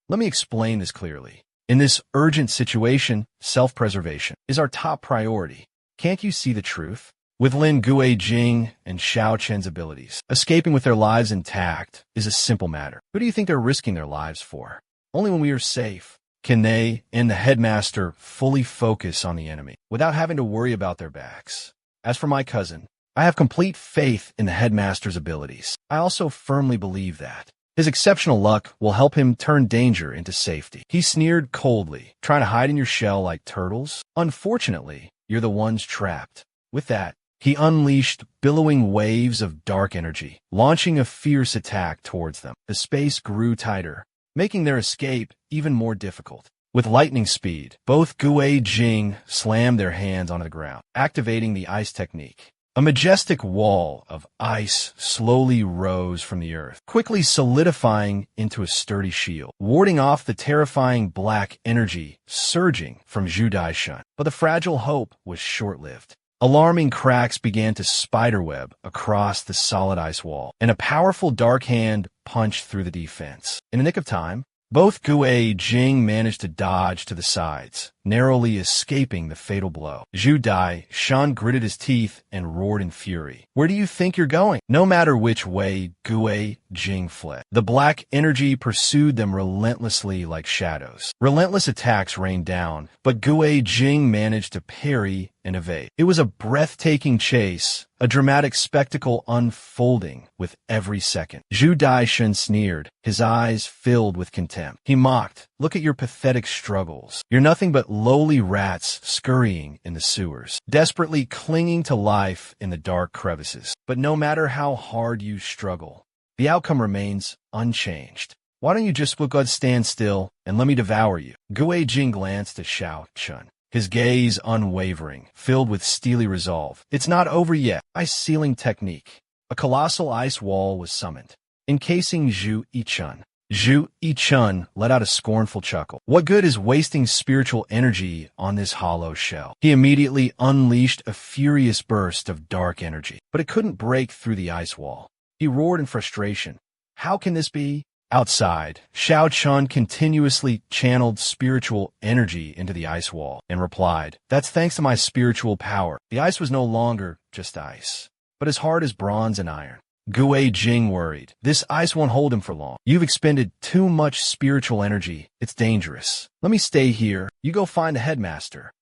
Let me explain this clearly. In this urgent situation, self-preservation is our top priority. Can't you see the truth? With Lin Guijing and Xiao Chen's abilities, escaping with their lives intact is a simple matter. Who do you think they're risking their lives for? Only when we are safe can they and the headmaster fully focus on the enemy without having to worry about their backs. As for my cousin, I have complete faith in the headmaster's abilities. I also firmly believe that his exceptional luck will help him turn danger into safety. He sneered coldly, trying to hide in your shell like turtles. Unfortunately, you're the ones trapped. With that, he unleashed billowing waves of dark energy, launching a fierce attack towards them. The space grew tighter, making their escape even more difficult. With lightning speed, both Guijing slammed their hands onto the ground, activating the ice technique. A majestic wall of ice slowly rose from the earth, quickly solidifying into a sturdy shield, warding off the terrifying black energy surging from Zhu Daishan. But the fragile hope was short-lived. Alarming cracks began to spiderweb across the solid ice wall, and a powerful dark hand punched through the defense. In the nick of time, both Guijing managed to dodge to the sides, narrowly escaping the fatal blow. Zhu Daishan gritted his teeth and roared in fury. "Where do you think you're going?" No matter which way Guijing fled, the black energy pursued them relentlessly like shadows. Relentless attacks rained down, but Guijing managed to parry and evade. It was a breathtaking chase, a dramatic spectacle unfolding with every second. Zhu Daishan sneered, his eyes filled with contempt. He mocked, "Look at your pathetic struggles. You're nothing but lowly rats scurrying in the sewers, desperately clinging to life in the dark crevices. But no matter how hard you struggle, the outcome remains unchanged. Why don't you just stand still and let me devour you?" Guijing glanced at Xiao Chen, his gaze unwavering, filled with steely resolve. "It's not over yet." Ice sealing technique. A colossal ice wall was summoned, encasing Zhu Yichun. Zhu Yichun let out a scornful chuckle. What good is wasting spiritual energy on this hollow shell? He immediately unleashed a furious burst of dark energy, but it couldn't break through the ice wall. He roared in frustration. "How can this be?" Outside, Xiao Chun continuously channeled spiritual energy into the ice wall and replied, "That's thanks to my spiritual power." The ice was no longer just ice, but as hard as bronze and iron. Guijing worried. "This ice won't hold him for long. You've expended too much spiritual energy. It's dangerous. Let me stay here. You go find the headmaster.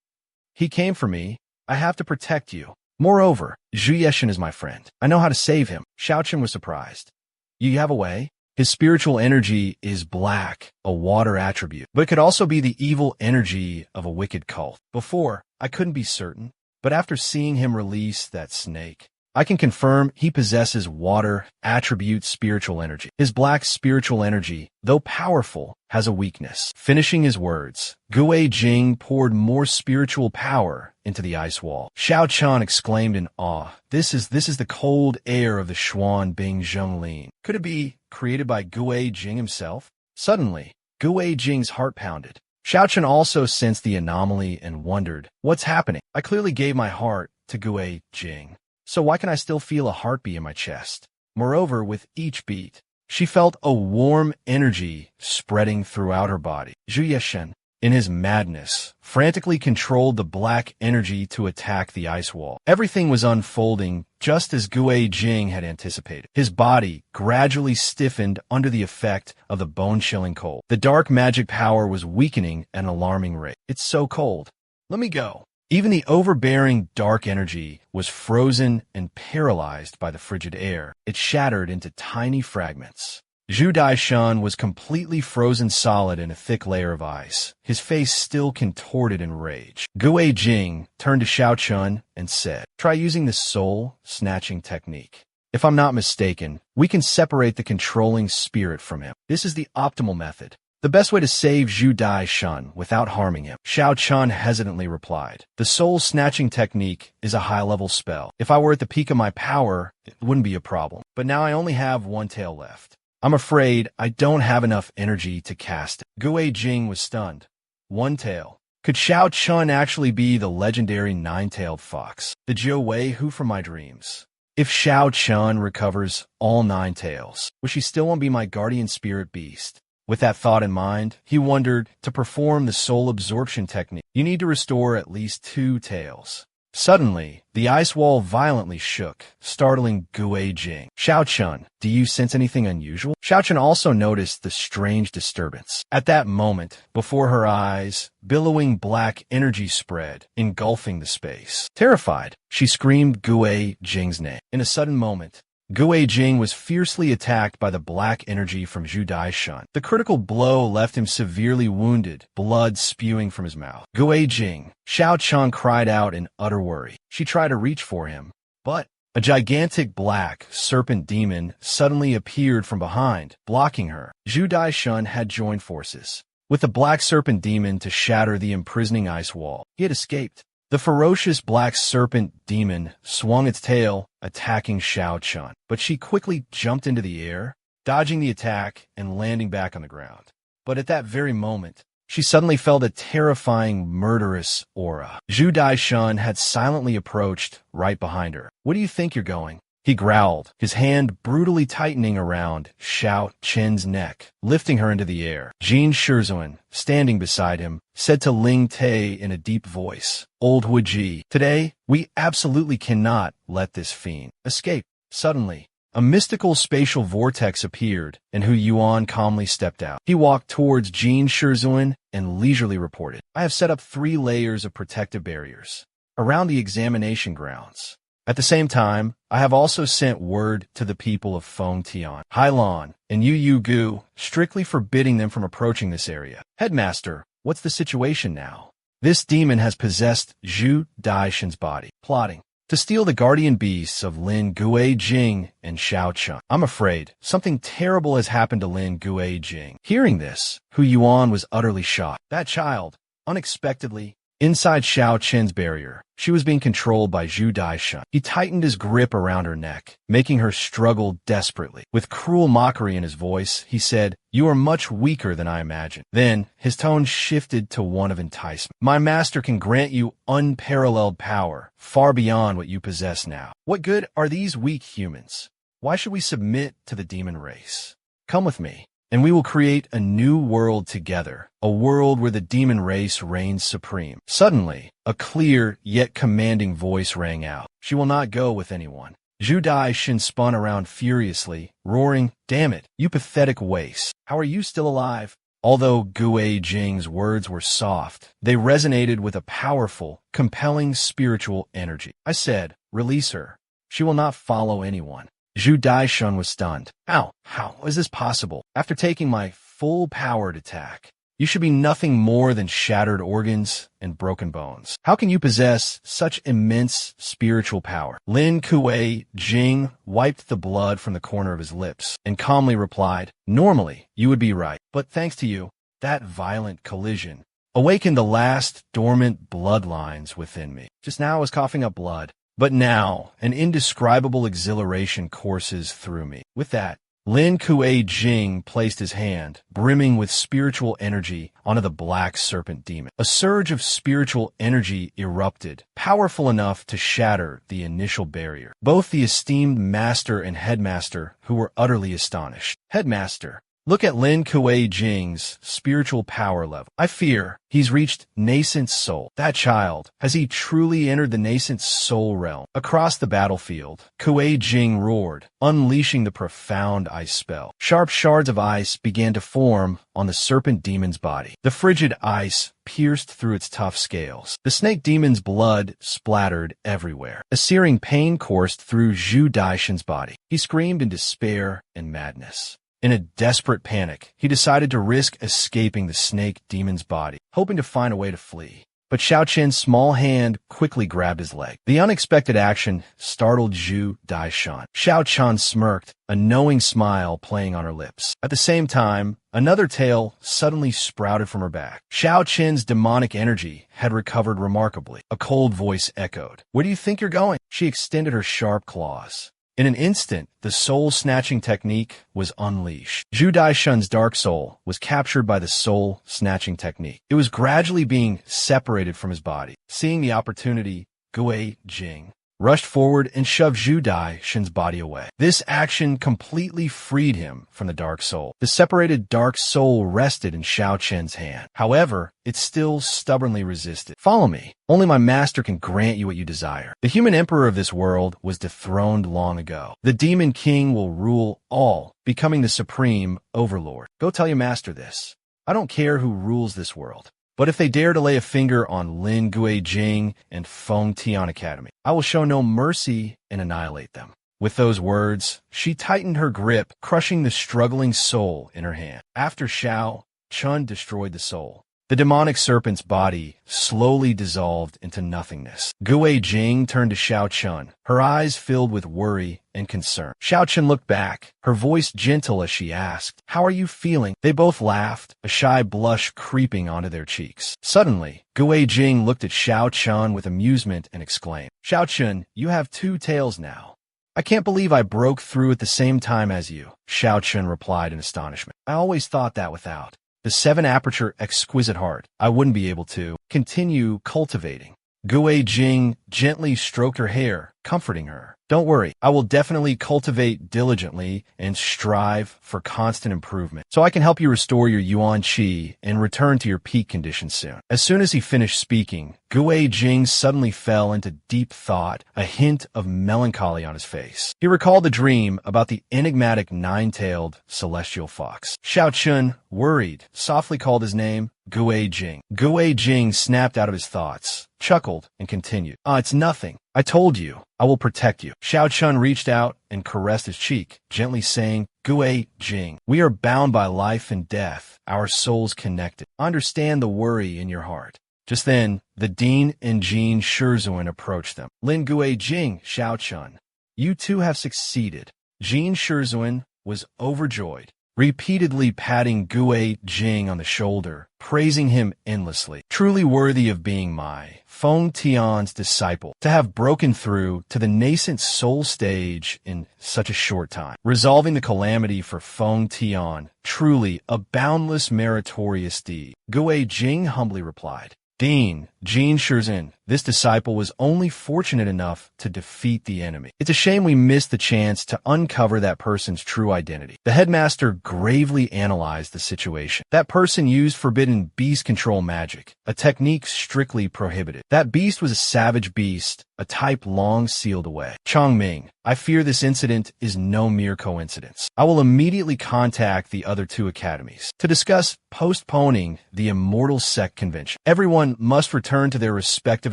He came for me. I have to protect you. Moreover, Zhu Yeshan is my friend. I know how to save him." Xiao Chen was surprised. "You have a way?" His spiritual energy is black, a water attribute, but it could also be the evil energy of a wicked cult. Before, I couldn't be certain, but after seeing him release that snake, I can confirm he possesses water attribute spiritual energy. His black spiritual energy, though powerful, has a weakness. Finishing his words, Guijing poured more spiritual power into the ice wall. Xiao Chan exclaimed in awe, This is the cold air of the Xuan Bing Zhonglin. Could it be created by Guijing himself?" Suddenly, Guijing's heart pounded. Xiao Chen also sensed the anomaly and wondered, "What's happening? I clearly gave my heart to Guijing. So why can I still feel a heartbeat in my chest?" Moreover, with each beat, she felt a warm energy spreading throughout her body. Zhu Yeshen, in his madness, frantically controlled the black energy to attack the ice wall. Everything was unfolding just as Guijing had anticipated. His body gradually stiffened under the effect of the bone-chilling cold. The dark magic power was weakening at an alarming rate. "It's so cold. Let me go." Even the overbearing dark energy was frozen and paralyzed by the frigid air. It shattered into tiny fragments. Zhu Daishan was completely frozen solid in a thick layer of ice, his face still contorted in rage. Guijing turned to Xiao Chun and said, "Try using the soul-snatching technique. If I'm not mistaken, we can separate the controlling spirit from him. This is the optimal method. The best way to save Zhu Daishan without harming him." Xiao Chun hesitantly replied, "The soul-snatching technique is a high-level spell. If I were at the peak of my power, it wouldn't be a problem. But now I only have one tail left. I'm afraid I don't have enough energy to cast it." Guijing was stunned. One tail. Could Xiao Chun actually be the legendary nine-tailed fox, the Jiu Wei Hu from my dreams? If Xiao Chun recovers all 9 tails, will she still won't be my guardian spirit beast? With that thought in mind, he wondered, to perform the soul absorption technique, you need to restore at least 2 tails. Suddenly, the ice wall violently shook, startling Gue Jing. Xiao-chun, do you sense anything unusual? Xiao-chun also noticed the strange disturbance. At that moment, before her eyes, billowing black energy spread, engulfing the space. Terrified, she screamed Gue Jing's name. In a sudden moment, Gue Jing was fiercely attacked by the black energy from Zhu Daishan. The critical blow left him severely wounded, blood spewing from his mouth. Gue Jing, Xiao-chun cried out in utter worry. She tried to reach for him, but a gigantic black serpent demon suddenly appeared from behind, blocking her. Zhu Daishan had joined forces with the black serpent demon to shatter the imprisoning ice wall. He had escaped. The ferocious black serpent demon swung its tail, attacking Xiao-chun, but she quickly jumped into the air, dodging the attack and landing back on the ground. But at that very moment, she suddenly felt a terrifying, murderous aura. Zhu Daishan had silently approached right behind her. "Where do you think you're going?" He growled, his hand brutally tightening around Xiao-chun's neck, lifting her into the air. Jin Shizun, standing beside him, said to Ling Tei in a deep voice, "Old Huiji, today, we absolutely cannot let this fiend escape." Suddenly, a mystical spatial vortex appeared, and Hu Yuan calmly stepped out. He walked towards Jin Shizun and leisurely reported, "I have set up 3 layers of protective barriers around the examination grounds. At the same time, I have also sent word to the people of Fengtian, Hailan, and Yu Gu, strictly forbidding them from approaching this area. Headmaster, what's the situation now? This demon has possessed Zhu Daishan's body, plotting to steal the guardian beasts of Lin Gue Jing and Xiao-chun. I'm afraid something terrible has happened to Lin Gue Jing." Hearing this, Hu Yuan was utterly shocked. That child, unexpectedly, inside Xiao-chun's barrier, she was being controlled by Zhu Daishan. He tightened his grip around her neck, making her struggle desperately. With cruel mockery in his voice, he said, "You are much weaker than I imagined." Then, his tone shifted to one of enticement. "My master can grant you unparalleled power, far beyond what you possess now. What good are these weak humans? Why should we submit to the demon race? Come with me, and we will create a new world together, a world where the demon race reigns supreme." Suddenly, a clear yet commanding voice rang out. "She will not go with anyone." Zhu Daishan spun around furiously, roaring, "Damn it, you pathetic waste. How are you still alive?" Although Gue Jing's words were soft, they resonated with a powerful, compelling spiritual energy. "I said, release her. She will not follow anyone." Zhu Daishan was stunned. How is this possible? After taking my full-powered attack, you should be nothing more than shattered organs and broken bones. How can you possess such immense spiritual power?" Lin Gue Jing wiped the blood from the corner of his lips and calmly replied, "Normally, you would be right, but thanks to you, that violent collision awakened the last dormant bloodlines within me. Just now I was coughing up blood, but now an indescribable exhilaration courses through me." With that, Lin Gue Jing placed his hand, brimming with spiritual energy, onto the black serpent demon. A surge of spiritual energy erupted, powerful enough to shatter the initial barrier. Both the esteemed master and headmaster, who were utterly astonished. "Headmaster, look at Lin Gue Jing's spiritual power level. I fear he's reached nascent soul." That child, has he truly entered the nascent soul realm? Across the battlefield, Gue Jing roared, unleashing the profound ice spell. Sharp shards of ice began to form on the serpent demon's body. The frigid ice pierced through its tough scales. The snake demon's blood splattered everywhere. A searing pain coursed through Zhu Daishan's body. He screamed in despair and madness. In a desperate panic, he decided to risk escaping the snake demon's body, hoping to find a way to flee. But Xiao-chun's small hand quickly grabbed his leg. The unexpected action startled Zhu Daishan. Xiao-chun smirked, a knowing smile playing on her lips. At the same time, another tail suddenly sprouted from her back. Xiao-chun's demonic energy had recovered remarkably. A cold voice echoed, "Where do you think you're going?" She extended her sharp claws. In an instant, the soul-snatching technique was unleashed. Zhu Daishan's dark soul was captured by the soul-snatching technique. It was gradually being separated from his body. Seeing the opportunity, Gue Jing rushed forward and shoved Zhu Daishin's body away. This action completely freed him from the dark soul. The separated dark soul rested in Xiao Chen's hand. However, it still stubbornly resisted. Follow me. Only my master can grant you what you desire. The human emperor of this world was dethroned long ago. The demon king will rule all, becoming the supreme overlord. Go tell your master this. I don't care who rules this world, but if they dare to lay a finger on Lin Guijing and Feng Tian Academy, I will show no mercy and annihilate them. With those words, she tightened her grip, crushing the struggling soul in her hand. After Xiao Chun destroyed the soul, the demonic serpent's body slowly dissolved into nothingness. Gue Jing turned to Xiao Chun, her eyes filled with worry and concern. Xiao Chun looked back, her voice gentle as she asked, "How are you feeling?" They both laughed, a shy blush creeping onto their cheeks. Suddenly, Gue Jing looked at Xiao Chun with amusement and exclaimed, "Xiao Chun, you have two tails now. I can't believe I broke through at the same time as you," Xiao Chun replied in astonishment. "I always thought that without the 7-aperture exquisite heart, I wouldn't be able to continue cultivating." Gue Jing gently stroked her hair, comforting her. "Don't worry, I will definitely cultivate diligently and strive for constant improvement, so I can help you restore your Yuan Qi and return to your peak condition soon." As soon as he finished speaking, Gue Jing suddenly fell into deep thought, a hint of melancholy on his face. He recalled the dream about the enigmatic 9-tailed celestial fox. Xiao Chun, worried, softly called his name, Gue Jing. Gue Jing snapped out of his thoughts, chuckled, and continued, "It's nothing. I told you, I will protect you." Xiao Chun reached out and caressed his cheek, gently saying, "Gue Jing, we are bound by life and death, our souls connected. Understand the worry in your heart." Just then, the Dean and Jean Shizun approached them. "Lin Gue Jing, Xiao Chun, you two have succeeded." Jean Shizun was overjoyed, repeatedly patting Gue Jing on the shoulder, praising him endlessly. "Truly worthy of being my Feng Tian's disciple, to have broken through to the nascent soul stage in such a short time. Resolving the calamity for Feng Tian, truly a boundless meritorious deed." Gue Jing humbly replied. "Dean, Jean Shizun, this disciple was only fortunate enough to defeat the enemy. It's a shame we missed the chance to uncover that person's true identity." The headmaster gravely analyzed the situation. "That person used forbidden beast control magic, a technique strictly prohibited. That beast was a savage beast, a type long sealed away. Chongming, I fear this incident is no mere coincidence. I will immediately contact the other two academies to discuss postponing the Immortal Sect convention. Everyone must return to their respective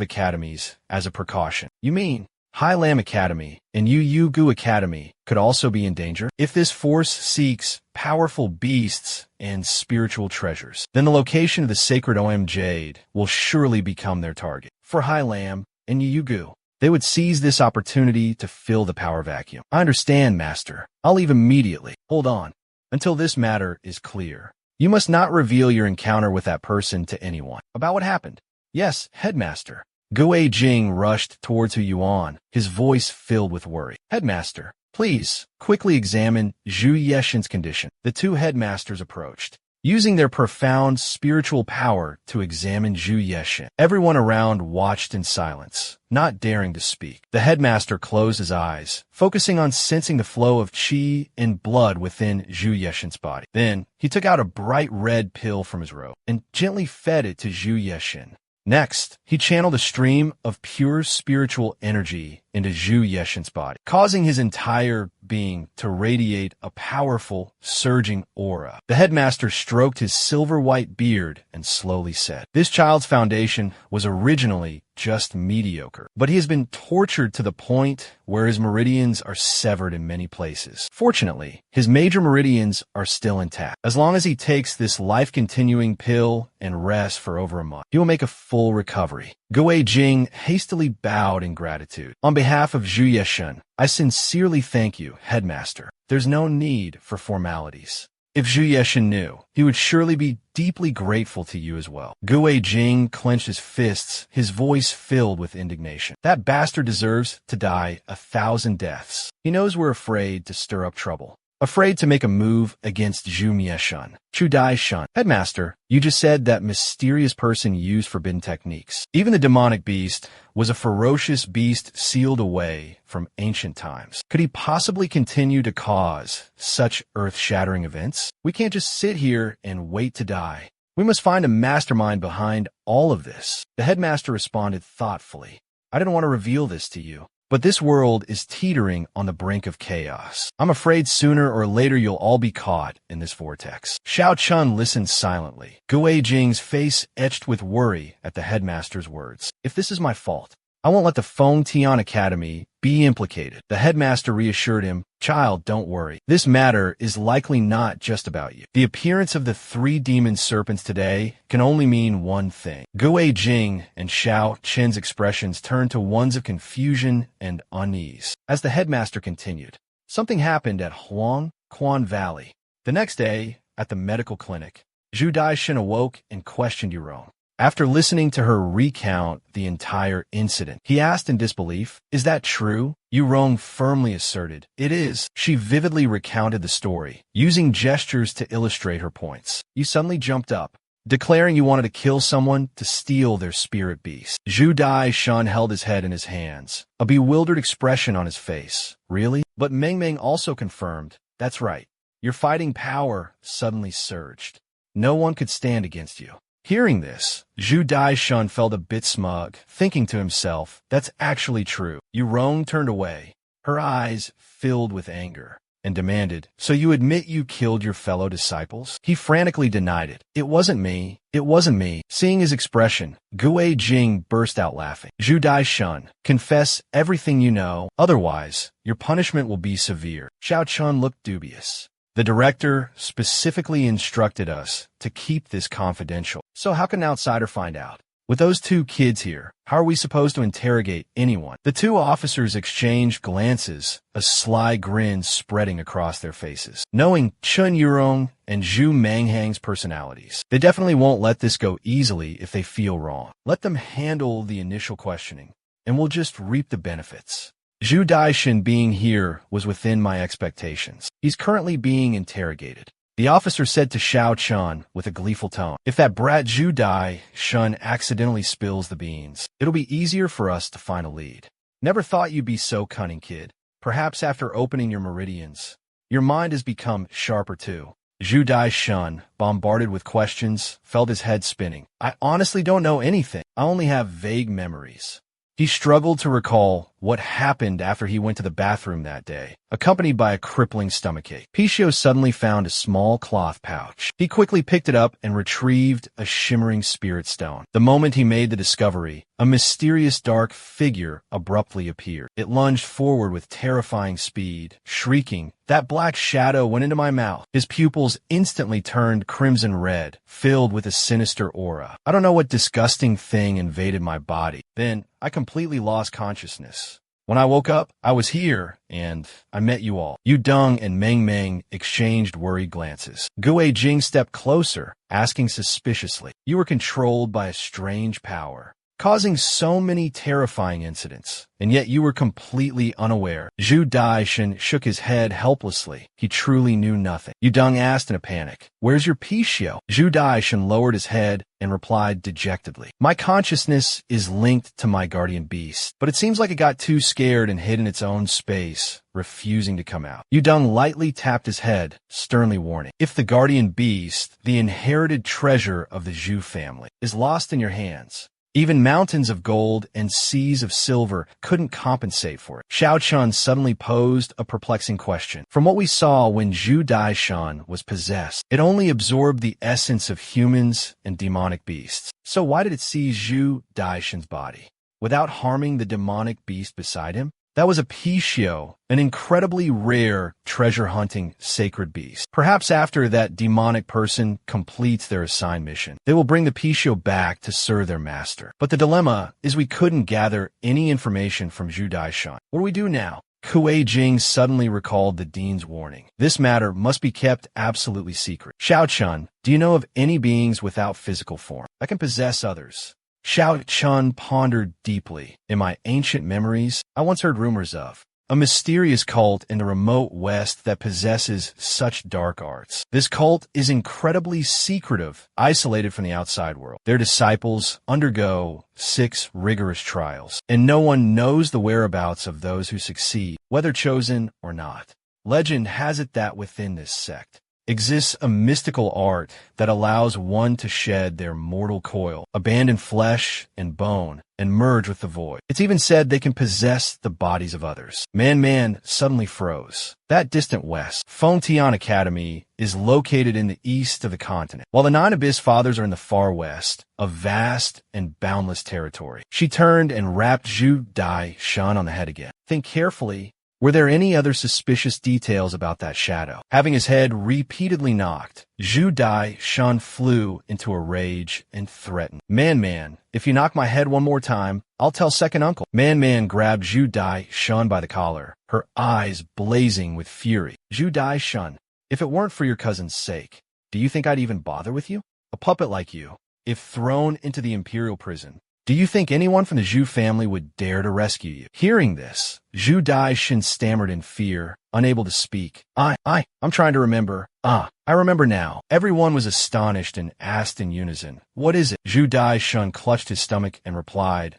academies as a precaution." "You mean Hai Lam Academy and Yu Gu Academy could also be in danger? If this force seeks powerful beasts and spiritual treasures, then the location of the sacred OM Jade will surely become their target. For Hai Lam and Yu Gu, they would seize this opportunity to fill the power vacuum." "I understand, Master. I'll leave immediately." "Hold on. Until this matter is clear, you must not reveal your encounter with that person to anyone." "About what happened?" "Yes, Headmaster." Gue Jing rushed towards Hu Yuan, his voice filled with worry. "Headmaster, please, quickly examine Zhu Yeshin's condition." The two headmasters approached, using their profound spiritual power to examine Zhu Yeshin. Everyone around watched in silence, not daring to speak. The headmaster closed his eyes, focusing on sensing the flow of qi and blood within Zhu Yeshin's body. Then, he took out a bright red pill from his robe and gently fed it to Zhu Yeshin. Next, he channeled a stream of pure spiritual energy into Zhu Yeshin's body, causing his entire being to radiate a powerful, surging aura. The headmaster stroked his silver-white beard and slowly said, "This child's foundation was originally just mediocre, but he has been tortured to the point where his meridians are severed in many places. Fortunately, his major meridians are still intact. As long as he takes this life-continuing pill and rests for over a month, he will make a full recovery." Gue Jing hastily bowed in gratitude. "On behalf of Zhu Yeshin, I sincerely thank you, Headmaster. There's no need for formalities." If Zhu Yeshin knew, he would surely be deeply grateful to you as well. Gue Jing clenched his fists, his voice filled with indignation. "That bastard deserves to die 1,000 deaths. He knows we're afraid to stir up trouble. afraid to make a move against Zhu Mieshun. Chu Dai-shun. Headmaster, you just said that mysterious person used forbidden techniques. Even the demonic beast was a ferocious beast sealed away from ancient times. Could he possibly continue to cause such earth-shattering events? We can't just sit here and wait to die. We must find a mastermind behind all of this. The headmaster responded thoughtfully. I didn't want to reveal this to you, but this world is teetering on the brink of chaos. I'm afraid sooner or later you'll all be caught in this vortex. Xiao Chun listened silently, Gu Jing's face etched with worry at the headmaster's words. If this is my fault, I won't let the Feng Tian Academy be implicated. The headmaster reassured him, Child, don't worry. This matter is likely not just about you. The appearance of the 3 demon serpents today can only mean one thing. Gu Jing and Xiao Chen's expressions turned to ones of confusion and unease. As the headmaster continued, something happened at Huang Quan Valley. The next day, at the medical clinic, Zhu Daishin awoke and questioned Yurong. After listening to her recount the entire incident, he asked in disbelief, Is that true? Yurong firmly asserted, It is. She vividly recounted the story, using gestures to illustrate her points. You suddenly jumped up, declaring you wanted to kill someone to steal their spirit beast. Zhu Dai-shun held his head in his hands, a bewildered expression on his face. Really? But Meng Meng also confirmed, That's right. Your fighting power suddenly surged. No one could stand against you. Hearing this, Zhu Daishin felt a bit smug, thinking to himself, that's actually true. Yurong turned away, her eyes filled with anger, and demanded, So you admit you killed your fellow disciples? He frantically denied it. It wasn't me. It wasn't me. Seeing his expression, Gu Jing burst out laughing. Zhu Daishin, confess everything you know, otherwise, your punishment will be severe. Xiao Chun looked dubious. The director specifically instructed us to keep this confidential. So how can an outsider find out? With those 2 kids here, how are we supposed to interrogate anyone? The 2 officers exchanged glances, a sly grin spreading across their faces. Knowing Chun Yurong and Zhu Manghang's personalities, they definitely won't let this go easily if they feel wrong. Let them handle the initial questioning, and we'll just reap the benefits. Zhu Daishin being here was within my expectations. He's currently being interrogated. The officer said to Xiao Chun with a gleeful tone, If that brat Zhu Daishin accidentally spills the beans, it'll be easier for us to find a lead. Never thought you'd be so cunning, kid. Perhaps after opening your meridians, your mind has become sharper too. Zhu Daishin, bombarded with questions, felt his head spinning. I honestly don't know anything. I only have vague memories. He struggled to recall what happened after he went to the bathroom that day, accompanied by a crippling stomachache. Pichio suddenly found a small cloth pouch. He quickly picked it up and retrieved a shimmering spirit stone. The moment he made the discovery, a mysterious dark figure abruptly appeared. It lunged forward with terrifying speed, shrieking, That black shadow went into my mouth. His pupils instantly turned crimson red, filled with a sinister aura. I don't know what disgusting thing invaded my body. Then, I completely lost consciousness. When I woke up, I was here, and I met you all. Yu Deng and Meng Meng exchanged worried glances. Gu Jing stepped closer, asking suspiciously, You were controlled by a strange power, causing so many terrifying incidents, and yet you were completely unaware. Zhu Daishin shook his head helplessly. He truly knew nothing. Yu Deng asked in a panic, Where's your Pichio? Zhu Daishin lowered his head and replied dejectedly, My consciousness is linked to my guardian beast, but it seems like it got too scared and hid in its own space, refusing to come out. Yu Deng lightly tapped his head, sternly warning, If the guardian beast, the inherited treasure of the Zhu family, is lost in your hands, even mountains of gold and seas of silver couldn't compensate for it. Xiao Chun suddenly posed a perplexing question. From what we saw when Zhu Daishin was possessed, it only absorbed the essence of humans and demonic beasts. So why did it seize Zhu Daishin's body without harming the demonic beast beside him? That was a Pichio, an incredibly rare treasure-hunting sacred beast. Perhaps after that demonic person completes their assigned mission, they will bring the Pichio back to serve their master. But the dilemma is we couldn't gather any information from Zhu Daishin. What do we do now? Gu Jing suddenly recalled the dean's warning. This matter must be kept absolutely secret. Xiao Chun, do you know of any beings without physical form that can possess others? Xiao Chun pondered deeply. In my ancient memories, I once heard rumors of a mysterious cult in the remote West that possesses such dark arts. This cult is incredibly secretive, isolated from the outside world. Their disciples undergo 6 rigorous trials, and no one knows the whereabouts of those who succeed, whether chosen or not. Legend has it that within this sect exists a mystical art that allows one to shed their mortal coil, abandon flesh and bone, and merge with the void. It's even said they can possess the bodies of others. Man suddenly froze. That distant west, Tian Academy, is located in the east of the continent, while the 9 Abyss Fathers are in the far west, a vast and boundless territory. She turned and rapped Zhu Dai Shan on the head again. Think carefully. Were there any other suspicious details about that shadow? Having his head repeatedly knocked, Zhu Dai Shan flew into a rage and threatened. Man, if you knock my head one more time, I'll tell second uncle. Man grabbed Zhu Dai Shan by the collar, her eyes blazing with fury. Zhu Dai Shan, if it weren't for your cousin's sake, do you think I'd even bother with you? A puppet like you, if thrown into the imperial prison, do you think anyone from the Zhu family would dare to rescue you? Hearing this, Zhu Dai Shan stammered in fear, unable to speak. I'm trying to remember. I remember now. Everyone was astonished and asked in unison, what is it? Zhu Dai Shan clutched his stomach and replied,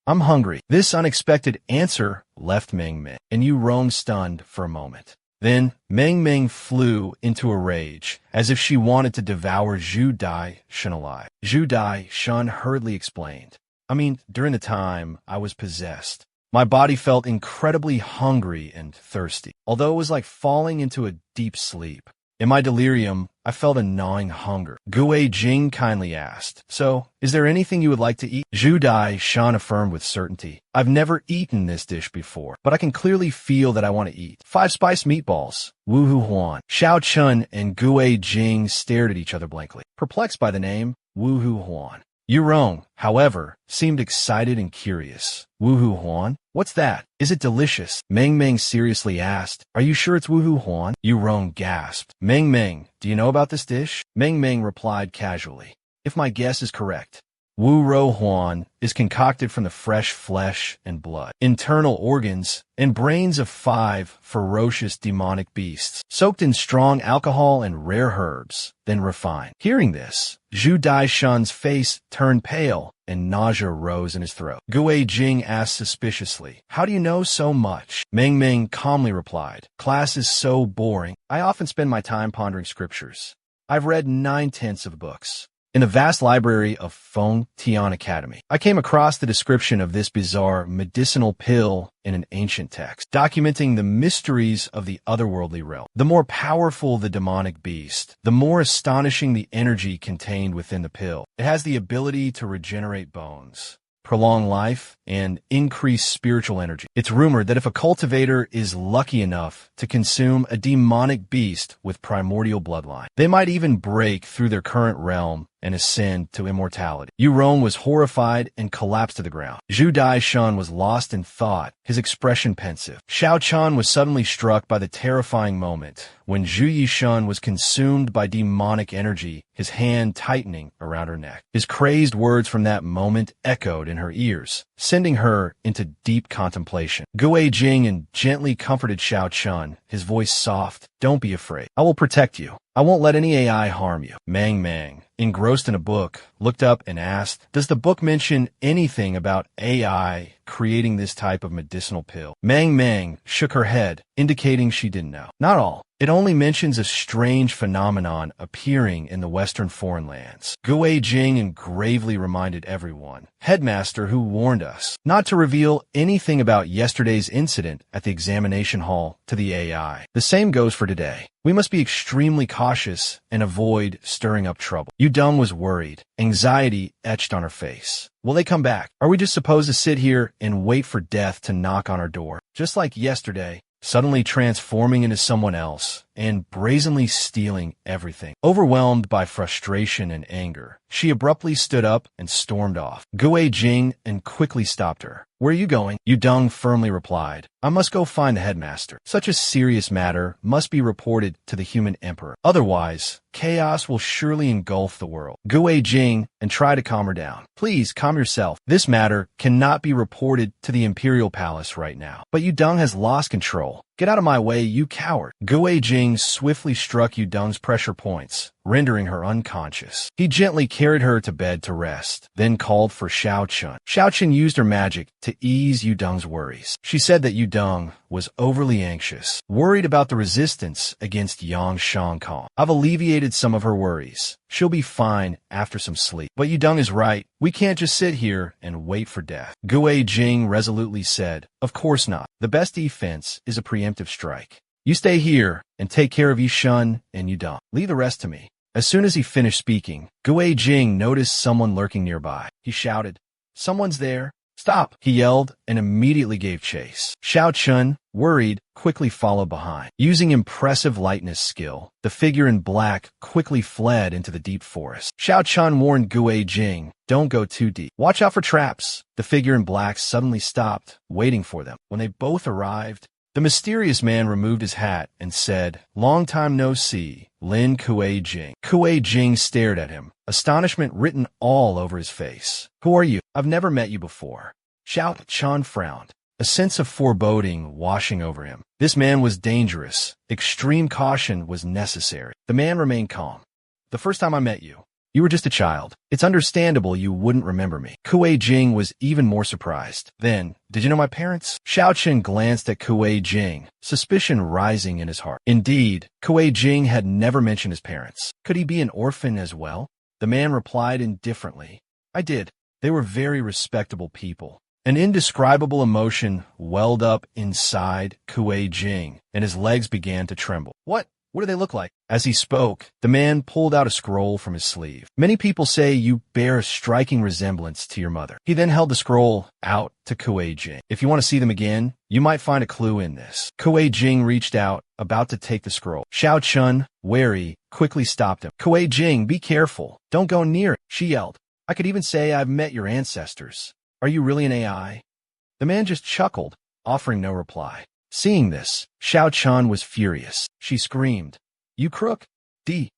I'm hungry. This unexpected answer left Meng, and Yu Rong stunned for a moment. Then Meng flew into a rage, as if she wanted to devour Zhu Dai Shan alive. Zhu Dai Shan hurriedly explained, during the time I was possessed, my body felt incredibly hungry and thirsty, although it was like falling into a deep sleep. In my delirium, I felt a gnawing hunger. Gue Jing kindly asked, so, is there anything you would like to eat? Zhu Dai Shan affirmed with certainty, I've never eaten this dish before, but I can clearly feel that I want to eat. 5 spiced meatballs. Wu Hu Huan. Xiao Chun and Gue Jing stared at each other blankly, perplexed by the name Wu Hu Huan. Yu Rong, however, seemed excited and curious. Wu Hu Huan? What's that? Is it delicious? Meng seriously asked. Are you sure it's Wu Hu Huan? Yu Rong gasped. Meng, do you know about this dish? Meng replied casually. If my guess is correct, Wu Ro Huan is concocted from the fresh flesh and blood, internal organs, and brains of 5 ferocious demonic beasts, soaked in strong alcohol and rare herbs, then refined. Hearing this, Zhu Dai Shan's face turned pale and nausea rose in his throat. Gue Jing asked suspiciously, how do you know so much? Meng calmly replied, class is so boring. I often spend my time pondering scriptures. I've read 9/10 of books. In the vast library of Tian Academy, I came across the description of this bizarre medicinal pill in an ancient text, documenting the mysteries of the otherworldly realm. The more powerful the demonic beast, the more astonishing the energy contained within the pill. It has the ability to regenerate bones, prolong life, and increase spiritual energy. It's rumored that if a cultivator is lucky enough to consume a demonic beast with primordial bloodline, they might even break through their current realm and ascend to immortality. Yu Rong was horrified and collapsed to the ground. Zhu Dai Shan was lost in thought, his expression pensive. Xiao Chan was suddenly struck by the terrifying moment when Zhu Yishan was consumed by demonic energy, his hand tightening around her neck. His crazed words from that moment echoed in her ears, sending her into deep contemplation. Gue Jing gently comforted Xiao Chun, his voice soft. Don't be afraid. I will protect you. I won't let any AI harm you. Meng, engrossed in a book, looked up and asked, does the book mention anything about AI creating this type of medicinal pill? Meng shook her head, indicating she didn't know. Not all. It only mentions a strange phenomenon appearing in the western foreign lands. Gue Jing gravely reminded everyone, headmaster who warned us, not to reveal anything about yesterday's incident at the examination hall to the AI. The same goes for today. We must be extremely cautious and avoid stirring up trouble. Yudong was worried. Anxiety etched on her face. Will they come back? Are we just supposed to sit here and wait for death to knock on our door? Just like yesterday, suddenly transforming into someone else and brazenly stealing everything. Overwhelmed by frustration and anger, she abruptly stood up and stormed off. Gue Jing and quickly stopped her. "Where are you going?" Yu Dong firmly replied. "I must go find the headmaster. Such a serious matter must be reported to the human emperor. Otherwise, chaos will surely engulf the world." Gue Jing and try to calm her down. "Please calm yourself. This matter cannot be reported to the imperial palace right now." "But Yu Dong has lost control. Get out of my way, you coward." Gue Jing swiftly struck Yu Dong's pressure points, rendering her unconscious. He gently carried her to bed to rest, then called for Xiao Chun. Xiao Chun used her magic to ease Yu Dong's worries. She said that Yu Dong was overly anxious, worried about the resistance against Yang Shangkong. "I've alleviated some of her worries. She'll be fine after some sleep." "But Yu Dong is right. We can't just sit here and wait for death." Gue Jing resolutely said, "Of course not. The best defense is a preemptive strike. You stay here and take care of Yishun and Yu Dong. Leave the rest to me." As soon as he finished speaking, Gue Jing noticed someone lurking nearby. He shouted, "Someone's there. Stop!" He yelled and immediately gave chase. Xiao Chun, worried, quickly followed behind. Using impressive lightness skill, the figure in black quickly fled into the deep forest. Xiao Chun warned Gue Jing, "Don't go too deep. Watch out for traps." The figure in black suddenly stopped, waiting for them. When they both arrived, the mysterious man removed his hat and said, "Long time no see, Lin Gue Jing." Gue Jing stared at him, astonishment written all over his face. "Who are you? I've never met you before." Xiao Chun frowned, a sense of foreboding washing over him. This man was dangerous. Extreme caution was necessary. The man remained calm. "The first time I met you, you were just a child. It's understandable you wouldn't remember me." Gue Jing was even more surprised. "Then, did you know my parents?" Xiao Chen glanced at Gue Jing, suspicion rising in his heart. Indeed, Gue Jing had never mentioned his parents. Could he be an orphan as well? The man replied indifferently, "I did. They were very respectable people." An indescribable emotion welled up inside Gue Jing, and his legs began to tremble. What do they look like?" As he spoke, the man pulled out a scroll from his sleeve. "Many people say you bear a striking resemblance to your mother." He then held the scroll out to Gue Jing. "If you want to see them again, you might find a clue in this." Gue Jing reached out, about to take the scroll. Xiao Chun, wary, quickly stopped him. "Gue Jing, be careful. Don't go near it," she yelled. "I could even say I've met your ancestors. Are you really an AI?" The man just chuckled, offering no reply. Seeing this, Xiao Chun was furious. She screamed, "You crook! D!"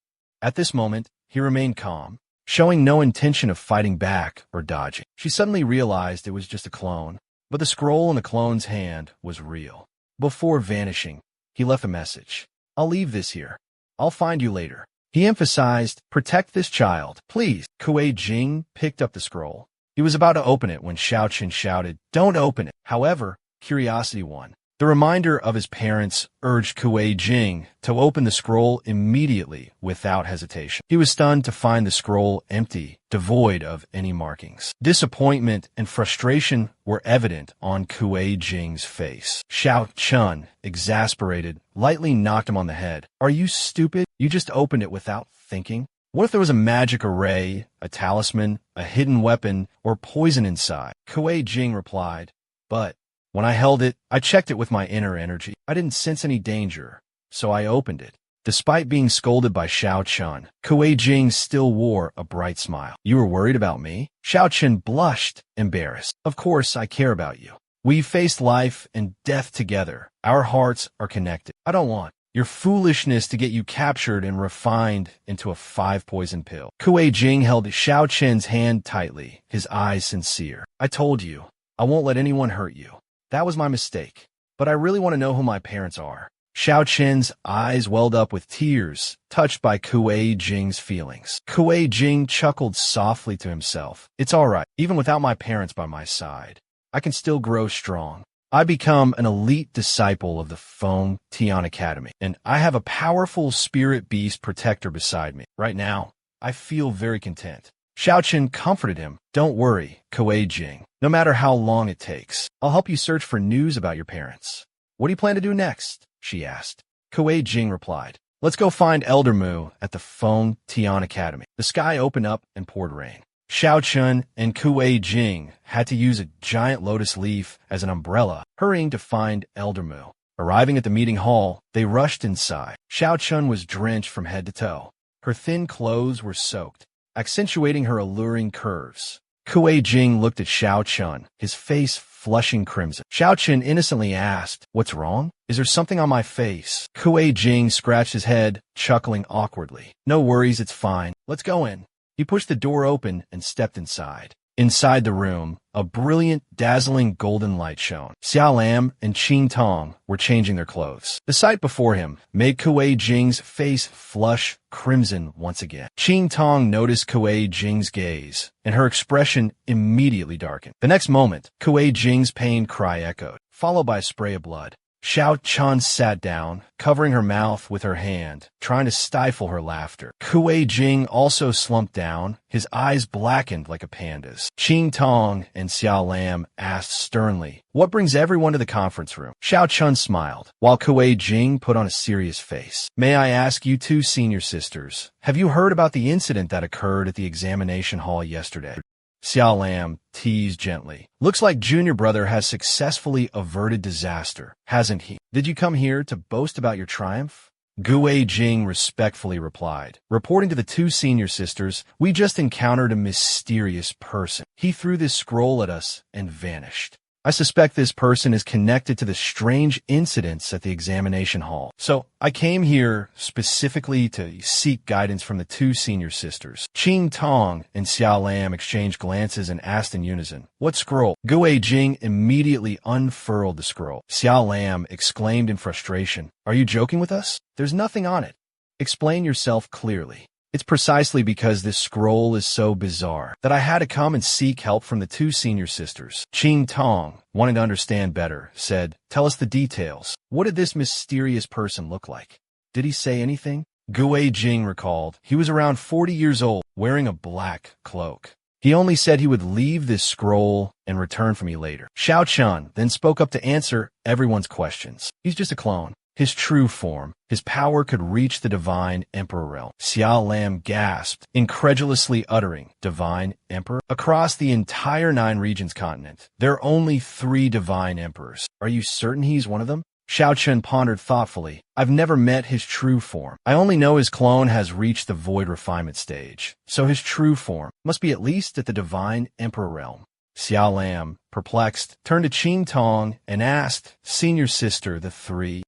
At this moment, he remained calm, showing no intention of fighting back or dodging. She suddenly realized it was just a clone, but the scroll in the clone's hand was real. Before vanishing, he left a message. "I'll leave this here. I'll find you later." He emphasized, "Protect this child, please." Gue Jing picked up the scroll. He was about to open it when Xiao Chen shouted, "Don't open it." However, curiosity won. The reminder of his parents urged Gue Jing to open the scroll immediately without hesitation. He was stunned to find the scroll empty, devoid of any markings. Disappointment and frustration were evident on Gue Jing's face. Xiao Chun, exasperated, lightly knocked him on the head. "Are you stupid? You just opened it without thinking? What if there was a magic array, a talisman, a hidden weapon, or poison inside?" Gue Jing replied, "But when I held it, I checked it with my inner energy. I didn't sense any danger, so I opened it." Despite being scolded by Xiao Chun, Gue Jing still wore a bright smile. "You were worried about me?" Xiao Chun blushed, embarrassed. "Of course I care about you. We've faced life and death together. Our hearts are connected. I don't want your foolishness to get you captured and refined into a 5-poison pill." Gue Jing held Xiao Chen's hand tightly, his eyes sincere. "I told you, I won't let anyone hurt you. That was my mistake. But I really want to know who my parents are." Xiao Chen's eyes welled up with tears, touched by Gue Jing's feelings. Gue Jing chuckled softly to himself. "It's all right. Even without my parents by my side, I can still grow strong. I become an elite disciple of the Feng Tian Academy, and I have a powerful spirit beast protector beside me. Right now, I feel very content." Xiao Chen comforted him. "Don't worry, Gue Jing. No matter how long it takes, I'll help you search for news about your parents." "What do you plan to do next?" she asked. Gue Jing replied, "Let's go find Elder Mu at the Feng Tian Academy." The sky opened up and poured rain. Xiao Chun and Gue Jing had to use a giant lotus leaf as an umbrella, hurrying to find Elder Mu. Arriving at the meeting hall, they rushed inside. Xiao Chun was drenched from head to toe. Her thin clothes were soaked, accentuating her alluring curves. Kuei Jing looked at Xiao Chun, his face flushing crimson. Xiao Chun innocently asked, "What's wrong? Is there something on my face?" Kuei Jing scratched his head, chuckling awkwardly. "No worries, it's fine. Let's go in." He pushed the door open and stepped inside. Inside the room, a brilliant, dazzling golden light shone. Xiao Lam and Qing Tong were changing their clothes. The sight before him made Kuei Jing's face flush crimson once again. Qing Tong noticed Kuei Jing's gaze, and her expression immediately darkened. The next moment, Kuei Jing's pained cry echoed, followed by a spray of blood. Xiao Chun sat down, covering her mouth with her hand, trying to stifle her laughter. Kuei Jing also slumped down, his eyes blackened like a panda's. Qing Tong and Xiao Lam asked sternly, "What brings everyone to the conference room?" Xiao Chun smiled, while Kuei Jing put on a serious face. "May I ask you two senior sisters, have you heard about the incident that occurred at the examination hall yesterday?" Xiao Lam teased gently. "Looks like junior brother has successfully averted disaster, hasn't he? Did you come here to boast about your triumph?" Kuei Jing respectfully replied, reporting to the two senior sisters, "We just encountered a mysterious person. He threw this scroll at us and vanished. I suspect this person is connected to the strange incidents at the examination hall. So I came here specifically to seek guidance from the two senior sisters." Qing Tong and Xiao Lam exchanged glances and asked in unison, "What scroll?" Kuei Jing immediately unfurled the scroll. Xiao Lam exclaimed in frustration, "Are you joking with us? There's nothing on it. Explain yourself clearly." "It's precisely because this scroll is so bizarre that I had to come and seek help from the two senior sisters." Qing Tong, wanting to understand better, said, "Tell us the details. What did this mysterious person look like? Did he say anything?" Kuei Jing recalled, "He was around 40 years old, wearing a black cloak. He only said he would leave this scroll and return for me later." Xiao Chun then spoke up to answer everyone's questions. "He's just a clone. His true form, his power could reach the divine emperor realm." Xiao Lam gasped, incredulously uttering, "Divine emperor?" Across the entire 9 regions continent, there are only 3 divine emperors. Are you certain he's one of them? Xiao Chun pondered thoughtfully. "I've never met his true form. I only know his clone has reached the void refinement stage, so his true form must be at least at the divine emperor realm." Xiao Lam, perplexed, turned to Qing Tong and asked, "Senior sister, the three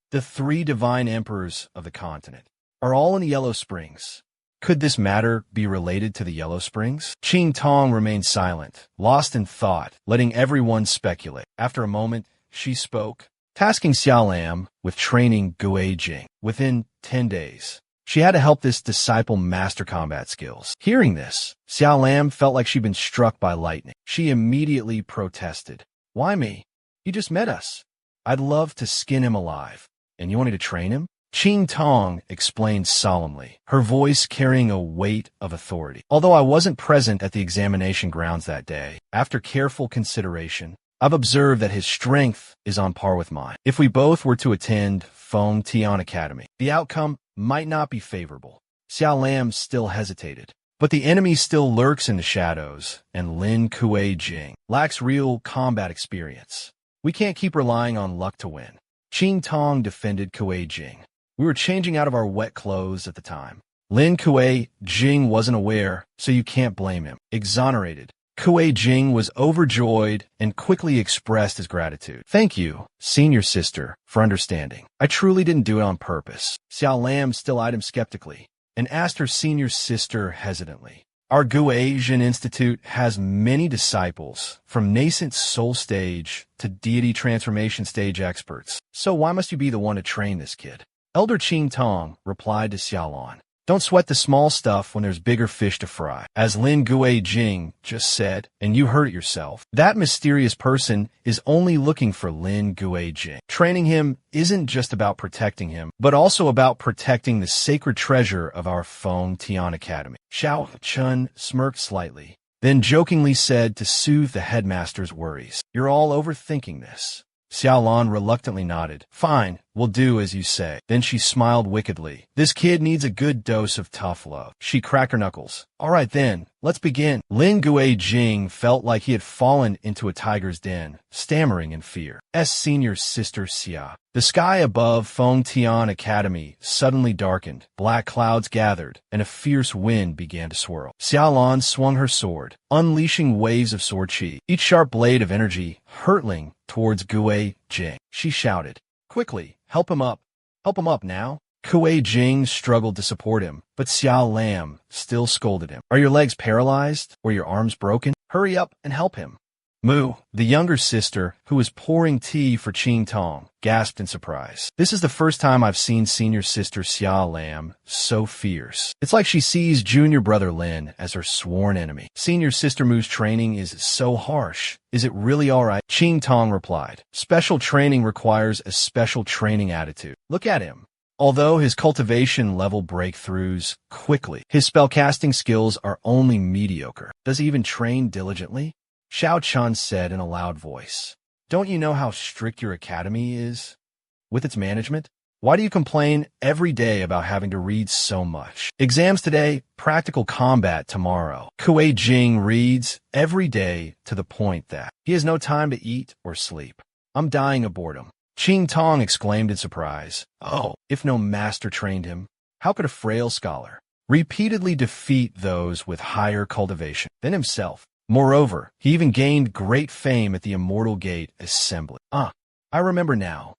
divine emperors of the continent are all in the Yellow Springs. Could this matter be related to the Yellow Springs?" Qing Tong remained silent, lost in thought, letting everyone speculate. After a moment, she spoke, tasking Xiao Lam with training Kuei Jing. Within 10 days, she had to help this disciple master combat skills. Hearing this, Xiao Lam felt like she'd been struck by lightning. She immediately protested. "Why me? You just met us. I'd love to skin him alive. And you wanted to train him?" Qing Tong explained solemnly, her voice carrying a weight of authority. "Although I wasn't present at the examination grounds that day, after careful consideration, I've observed that his strength is on par with mine. If we both were to attend Feng Tian Academy, the outcome might not be favorable." Xiao Lam still hesitated. "But the enemy still lurks in the shadows, and Lin Kuei Jing lacks real combat experience. We can't keep relying on luck to win." Qing Tong defended Kuei Jing. "We were changing out of our wet clothes at the time. Lin Kuei Jing wasn't aware, so you can't blame him." Exonerated, Kuei Jing was overjoyed and quickly expressed his gratitude. "Thank you, senior sister, for understanding. I truly didn't do it on purpose." Xiao Lam still eyed him skeptically and asked her senior sister hesitantly, "Our Guasian Institute has many disciples, from nascent soul stage to deity transformation stage experts. So why must you be the one to train this kid?" Elder Qing Tong replied to Xiao Lan, "Don't sweat the small stuff when there's bigger fish to fry. As Lin Kuei Jing just said, and you heard it yourself, that mysterious person is only looking for Lin Kuei Jing. Training him isn't just about protecting him, but also about protecting the sacred treasure of our Feng Tian Academy." Xiao Chun smirked slightly, then jokingly said to soothe the headmaster's worries, "You're all overthinking this. Xiaolan reluctantly nodded. Fine, we'll do as you say. Then she smiled wickedly. This kid needs a good dose of tough love. She cracked her knuckles. All right then, let's begin. Lin Guijing felt like he had fallen into a tiger's den, stammering in fear. Senior sister Xia. The sky above Feng Tian Academy suddenly darkened, black clouds gathered, and a fierce wind began to swirl. Xiaolan swung her sword, unleashing waves of sword chi, each sharp blade of energy hurtling towards Gui Jing. She shouted, Quickly, help him up. Help him up now. Gui Jing struggled to support him, but Xiao Lam still scolded him. Are your legs paralyzed or your arms broken? Hurry up and help him. Mu, the younger sister, who was pouring tea for Qing Tong, gasped in surprise. This is the first time I've seen senior sister Xia Lam so fierce. It's like she sees junior brother Lin as her sworn enemy. Senior sister Mu's training is so harsh. Is it really all right? Qing Tong replied. Special training requires a special training attitude. Look at him. Although his cultivation level breakthroughs quickly, his spellcasting skills are only mediocre. Does he even train diligently? Xiao Chun said in a loud voice. Don't you know how strict your academy is with its management? Why do you complain every day about having to read so much? Exams today, practical combat tomorrow. Gui Jing reads every day to the point that he has no time to eat or sleep. I'm dying of boredom. Qing Tong exclaimed in surprise. Oh, if no master trained him, how could a frail scholar repeatedly defeat those with higher cultivation than himself? Moreover, he even gained great fame at the Immortal Gate Assembly. I remember now.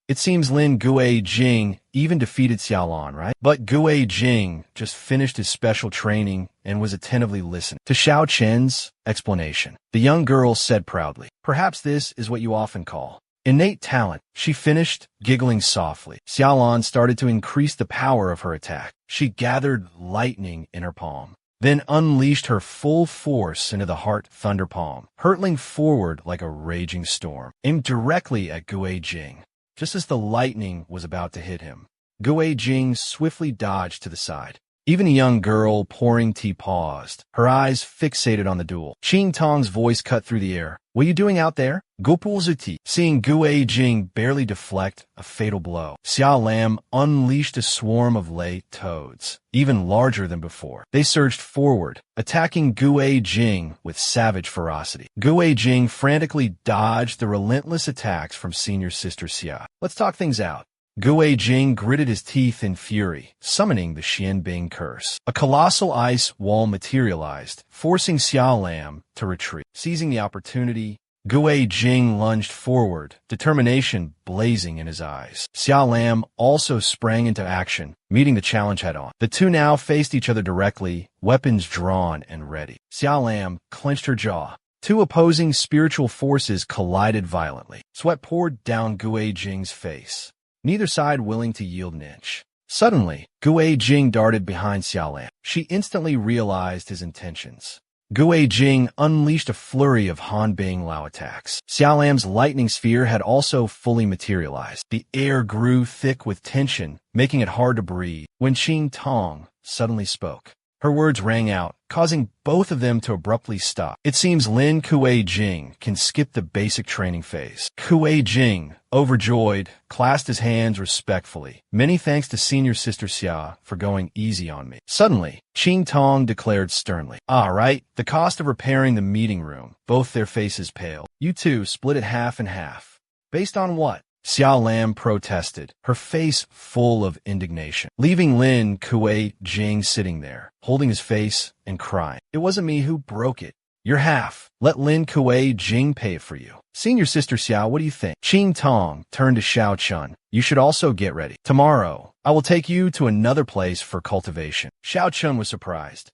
It seems Lin Guijing even defeated Xiaolan, right? But Guijing just finished his special training and was attentively listening to Xiao Chen's explanation. The young girl said proudly, Perhaps this is what you often call innate talent. She finished, giggling softly. Xiaolan started to increase the power of her attack. She gathered lightning in her palm, then unleashed her full force into the Heart Thunder Palm, hurtling forward like a raging storm, aimed directly at Gui Jing. Just as the lightning was about to hit him, Gui Jing swiftly dodged to the side. Even a young girl pouring tea paused, her eyes fixated on the duel. Qing Tong's voice cut through the air. What are you doing out there? Gopul Zuti. Seeing Gui Jing barely deflect a fatal blow, Xiao Lam unleashed a swarm of lei toads, even larger than before. They surged forward, attacking Gui Jing with savage ferocity. Gui Jing frantically dodged the relentless attacks from senior sister Xia. Let's talk things out. Gui Jing gritted his teeth in fury, summoning the Xianbing curse. A colossal ice wall materialized, forcing Xiao Lam to retreat. Seizing the opportunity, Gui Jing lunged forward, determination blazing in his eyes. Xiao Lam also sprang into action, meeting the challenge head-on. The two now faced each other directly, weapons drawn and ready. Xiao Lam clenched her jaw. Two opposing spiritual forces collided violently. Sweat poured down Gui Jing's face, neither side willing to yield an inch. Suddenly, Gui Jing darted behind Xiao Lam. She instantly realized his intentions. Gui Jing unleashed a flurry of Hanbing Lao attacks. Xiao Lam's lightning sphere had also fully materialized. The air grew thick with tension, making it hard to breathe. When Qing Tong suddenly spoke, her words rang out, causing both of them to abruptly stop. It seems Lin Guijing can skip the basic training phase. Guijing, overjoyed, clasped his hands respectfully. Many thanks to senior sister Xia for going easy on me. Suddenly, Qing Tong declared sternly, right, the cost of repairing the meeting room. Both their faces paled. You two split it half and half. Based on what? Xiao Lam protested, her face full of indignation, leaving Lin Guijing sitting there, holding his face and crying. It wasn't me who broke it. You're half. Let Lin Guijing pay it for you. Senior sister Xiao, what do you think? Qing Tong turned to Xiao Chun. You should also get ready. Tomorrow, I will take you to another place for cultivation. Xiao Chun was surprised.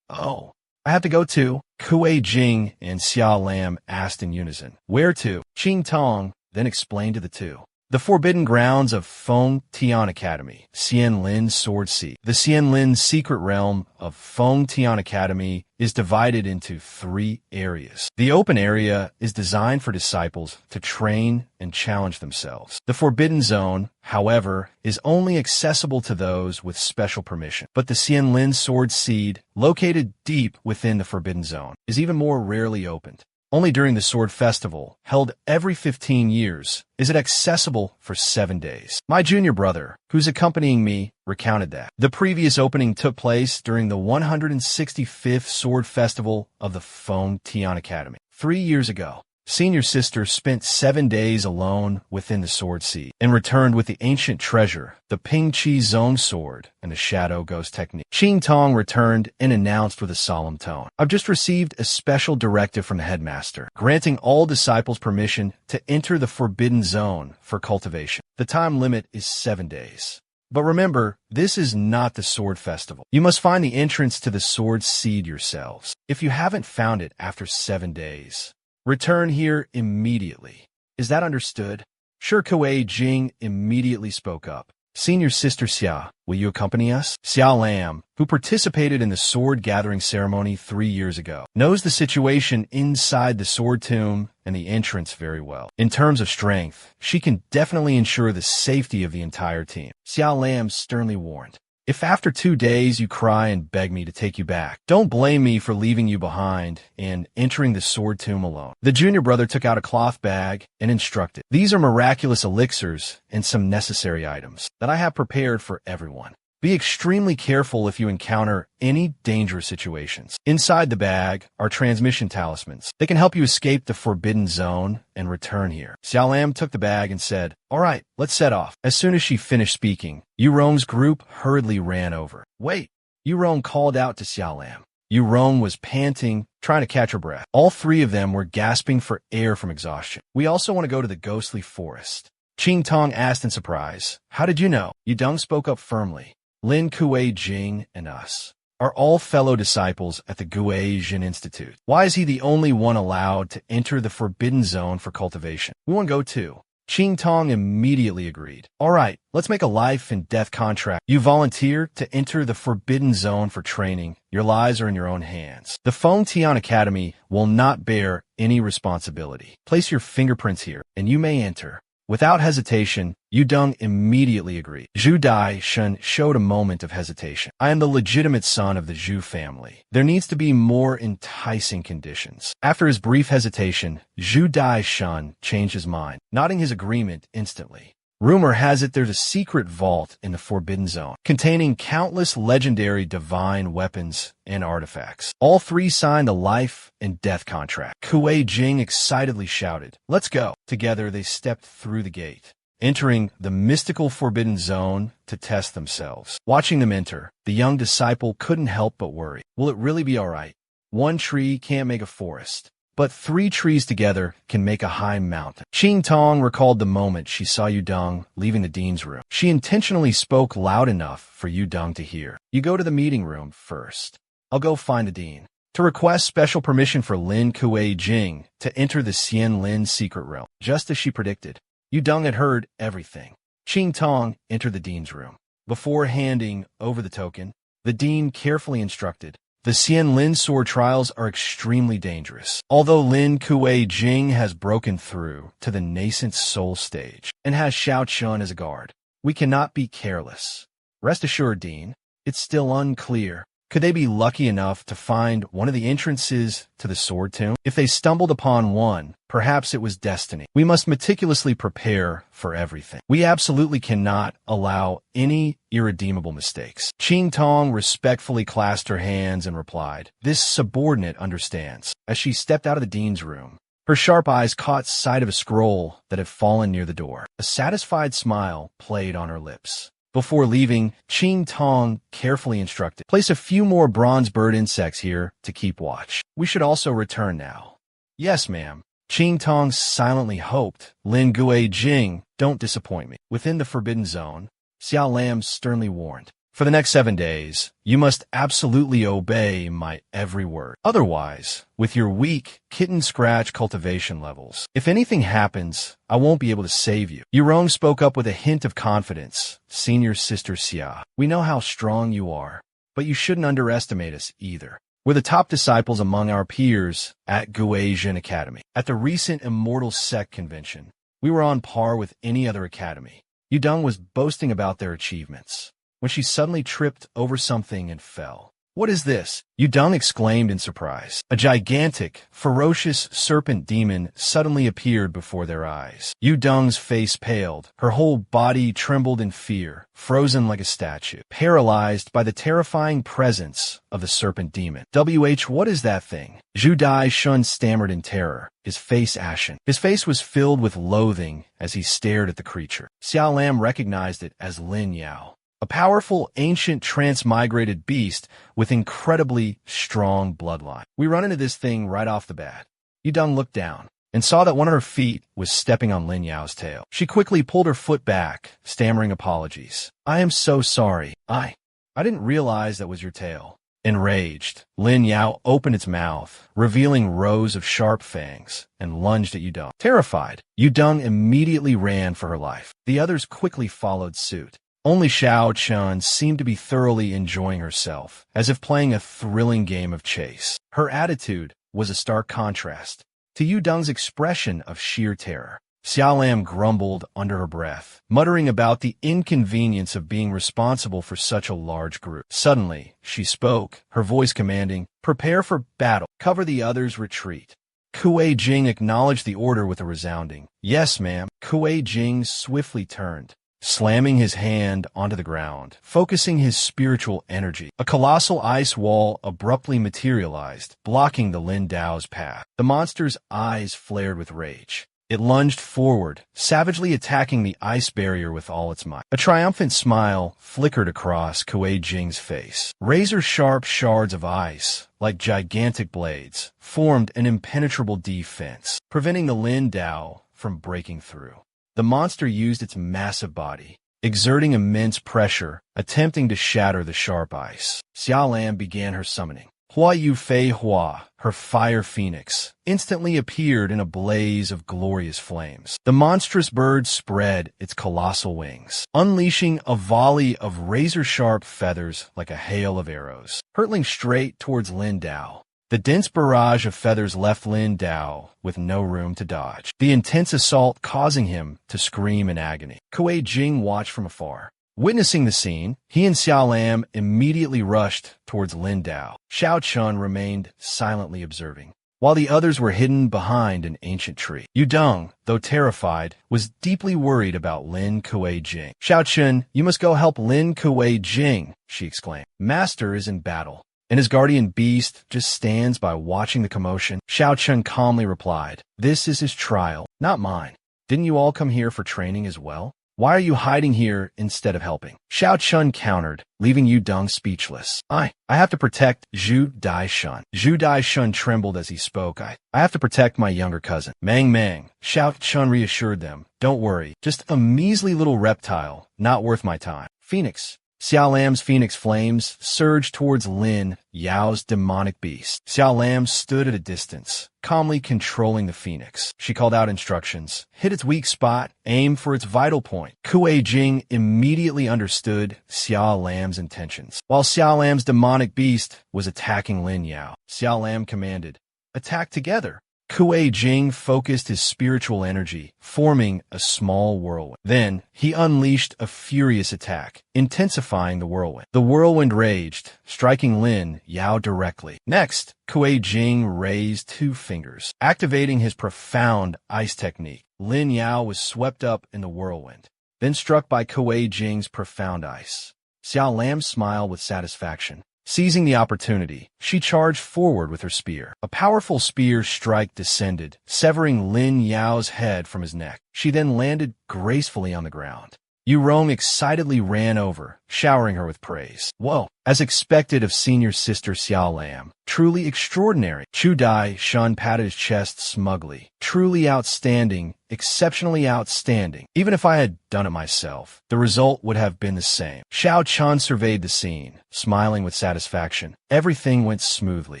Oh, I have to go too? Guijing and Xiao Lam asked in unison. Where to? Qing Tong then explained to the two. The forbidden grounds of Feng Tian Academy, Xianlin Sword Seat. The Xianlin secret realm of Feng Tian Academy is divided into 3 areas. The open area is designed for disciples to train and challenge themselves. The forbidden zone, however, is only accessible to those with special permission. But the Xianlin Sword Seed, located deep within the forbidden zone, is even more rarely opened. Only during the Sword Festival, held every 15 years, is it accessible for 7 days. My junior brother, who's accompanying me, recounted that. The previous opening took place during the 165th Sword Festival of the Feng Tian Academy. 3 years ago, senior sister spent 7 days alone within the Sword Sea and returned with the ancient treasure, the Ping Chi Zone Sword, and the Shadow Ghost technique. Qing Tong returned and announced with a solemn tone, "I've just received a special directive from the headmaster, granting all disciples permission to enter the Forbidden Zone for cultivation. The time limit is 7 days. But remember, this is not the Sword Festival. You must find the entrance to the Sword Seed yourselves. If you haven't found it after 7 days, return here immediately. Is that understood?" Sure. Kuei Jing immediately spoke up. "Senior Sister Xia, will you accompany us?" Xia Lam, who participated in the sword gathering ceremony 3 years ago, knows the situation inside the sword tomb and the entrance very well. In terms of strength, she can definitely ensure the safety of the entire team. Xia Lam sternly warned, "If after 2 days you cry and beg me to take you back, don't blame me for leaving you behind and entering the sword tomb alone." The junior brother took out a cloth bag and instructed, "These are miraculous elixirs and some necessary items that I have prepared for everyone. Be extremely careful if you encounter any dangerous situations. Inside the bag are transmission talismans. They can help you escape the Forbidden Zone and return here." Xiao Lam took the bag and said, "All right, let's set off." As soon as she finished speaking, Yu Rong's group hurriedly ran over. "Wait!" Yu Rong called out to Xiao Lam. Yu Rong was panting, trying to catch her breath. All 3 of them were gasping for air from exhaustion. "We also want to go to the ghostly forest." Qing Tong asked in surprise, "How did you know?" Yu Deng spoke up firmly. "Lin Kuei Jing and us are all fellow disciples at the Guizhen Institute. Why is he the only one allowed to enter the Forbidden Zone for cultivation? We want to go too." Qing Tong immediately agreed. "All right, let's make a life and death contract. You volunteer to enter the Forbidden Zone for training. Your lives are in your own hands. The Feng Tian Academy will not bear any responsibility. Place your fingerprints here, and you may enter." Without hesitation, Yu Deng immediately agreed. Zhu Dai Shun showed a moment of hesitation. "I am the legitimate son of the Zhu family. There needs to be more enticing conditions." After his brief hesitation, Zhu Dai Shun changed his mind, nodding his agreement instantly. "Rumor has it there's a secret vault in the Forbidden Zone, containing countless legendary divine weapons and artifacts." All 3 signed a life and death contract. Kuei Jing excitedly shouted, "Let's go!" Together they stepped through the gate, entering the mystical Forbidden Zone to test themselves. Watching them enter, the young disciple couldn't help but worry. Will it really be all right? 1 tree can't make a forest, but 3 trees together can make a high mountain. Qing Tong recalled the moment she saw Yu Deng leaving the dean's room. She intentionally spoke loud enough for Yu Deng to hear. "You go to the meeting room first. I'll go find the dean." To request special permission for Lin Kuei Jing to enter the Xian Lin secret realm. Just as she predicted, Yu Deng had heard everything. Qing Tong entered the dean's room. Before handing over the token, the dean carefully instructed, "The Xian Lin sword trials are extremely dangerous. Although Lin Kuei Jing has broken through to the nascent soul stage and has Xiao Chun as a guard, we cannot be careless. Rest assured, Dean, it's still unclear. Could they be lucky enough to find one of the entrances to the sword tomb? If they stumbled upon one, perhaps it was destiny. We must meticulously prepare for everything. We absolutely cannot allow any irredeemable mistakes." Qing Tong respectfully clasped her hands and replied, "This subordinate understands." As she stepped out of the dean's room, her sharp eyes caught sight of a scroll that had fallen near the door. A satisfied smile played on her lips. Before leaving, Qing Tong carefully instructed, "Place a few more bronze bird insects here to keep watch. We should also return now." "Yes, ma'am." Qing Tong silently hoped, "Lin Kuei Jing, don't disappoint me." Within the Forbidden Zone, Xiao Lam sternly warned, "For the next 7 days, you must absolutely obey my every word. Otherwise, with your weak kitten-scratch cultivation levels, if anything happens, I won't be able to save you." Yu Rong spoke up with a hint of confidence. "Senior Sister Xia, we know how strong you are, but you shouldn't underestimate us either. We're the top disciples among our peers at Guizhen Academy. At the recent Immortal Sect convention, we were on par with any other academy." Yu Deng was boasting about their achievements when she suddenly tripped over something and fell. What is this? Yudong exclaimed in surprise. A gigantic, ferocious serpent demon suddenly appeared before their eyes. Yudong's face paled. Her whole body trembled in fear, frozen like a statue, paralyzed by the terrifying presence of the serpent demon. What is that thing? Zhu Daishun stammered in terror, his face ashen. His face was filled with loathing as he stared at the creature. Xiao Lam recognized it as Lin Yao, a powerful, ancient, transmigrated beast with incredibly strong bloodline. We run into this thing right off the bat. Yudong looked down and saw that one of her feet was stepping on Lin Yao's tail. She quickly pulled her foot back, stammering apologies. I am so sorry. I didn't realize that was your tail. Enraged, Lin Yao opened its mouth, revealing rows of sharp fangs, and lunged at Yudong. Terrified, Yudong immediately ran for her life. The others quickly followed suit. Only Xiao Chun seemed to be thoroughly enjoying herself, as if playing a thrilling game of chase. Her attitude was a stark contrast to Yudong's expression of sheer terror. Xiao Lam grumbled under her breath, muttering about the inconvenience of being responsible for such a large group. Suddenly, she spoke, her voice commanding, "Prepare for battle. Cover the others' retreat." Kuei Jing acknowledged the order with a resounding, "Yes, ma'am." Kuei Jing swiftly turned, slamming his hand onto the ground, focusing his spiritual energy. A colossal ice wall abruptly materialized, blocking the Lin Dao's path. The monster's eyes flared with rage. It lunged forward, savagely attacking the ice barrier with all its might. A triumphant smile flickered across Kuei Jing's face. Razor-sharp shards of ice, like gigantic blades, formed an impenetrable defense, preventing the Lin Dao from breaking through. The monster used its massive body, exerting immense pressure, attempting to shatter the sharp ice. Xiao Lam began her summoning. Hua Yu Fei Hua, her fire phoenix, instantly appeared in a blaze of glorious flames. The monstrous bird spread its colossal wings, unleashing a volley of razor-sharp feathers like a hail of arrows, hurtling straight towards Lin Dao. The dense barrage of feathers left Lin Dao with no room to dodge, the intense assault causing him to scream in agony. Kuei Jing watched from afar. Witnessing the scene, he and Xiao Lam immediately rushed towards Lin Dao. Xiao Chun remained silently observing, while the others were hidden behind an ancient tree. Yudong, though terrified, was deeply worried about Lin Kuei Jing. "Xiao Chun, you must go help Lin Kuei Jing," she exclaimed. "Master is in battle, and his guardian beast just stands by watching the commotion." Xiao Chun calmly replied, "This is his trial, not mine. Didn't you all come here for training as well? Why are you hiding here instead of helping?" Xiao Chun countered, leaving Yudong speechless. I have to protect Zhu Daishun." Zhu Daishun trembled as he spoke. I have to protect my younger cousin. "Mang Mang," Xiao Chun reassured them. "Don't worry, just a measly little reptile, not worth my time." Phoenix. Xiao Lam's phoenix flames surged towards Lin Yao's demonic beast. Xiao Lam stood at a distance, calmly controlling the phoenix. She called out instructions. Hit its weak spot, aim for its vital point. Kuei Jing immediately understood Xiao Lam's intentions. While Xiao Lam's demonic beast was attacking Lin Yao, Xiao Lam commanded, "Attack together." Kuei Jing focused his spiritual energy, forming a small whirlwind. Then, he unleashed a furious attack, intensifying the whirlwind. The whirlwind raged, striking Lin Yao directly. Next, Kuei Jing raised 2 fingers, activating his profound ice technique. Lin Yao was swept up in the whirlwind, then struck by Kuei Jing's profound ice. Xiao Lam smiled with satisfaction. Seizing the opportunity, she charged forward with her spear. A powerful spear strike descended, severing Lin Yao's head from his neck. She then landed gracefully on the ground. Yurong excitedly ran over, showering her with praise. "Whoa, as expected of senior sister Xiao Lam. Truly extraordinary." Chu Dai Shun patted his chest smugly. "Truly outstanding, exceptionally outstanding. Even if I had done it myself, the result would have been the same." Xiao Chan surveyed the scene, smiling with satisfaction. Everything went smoothly.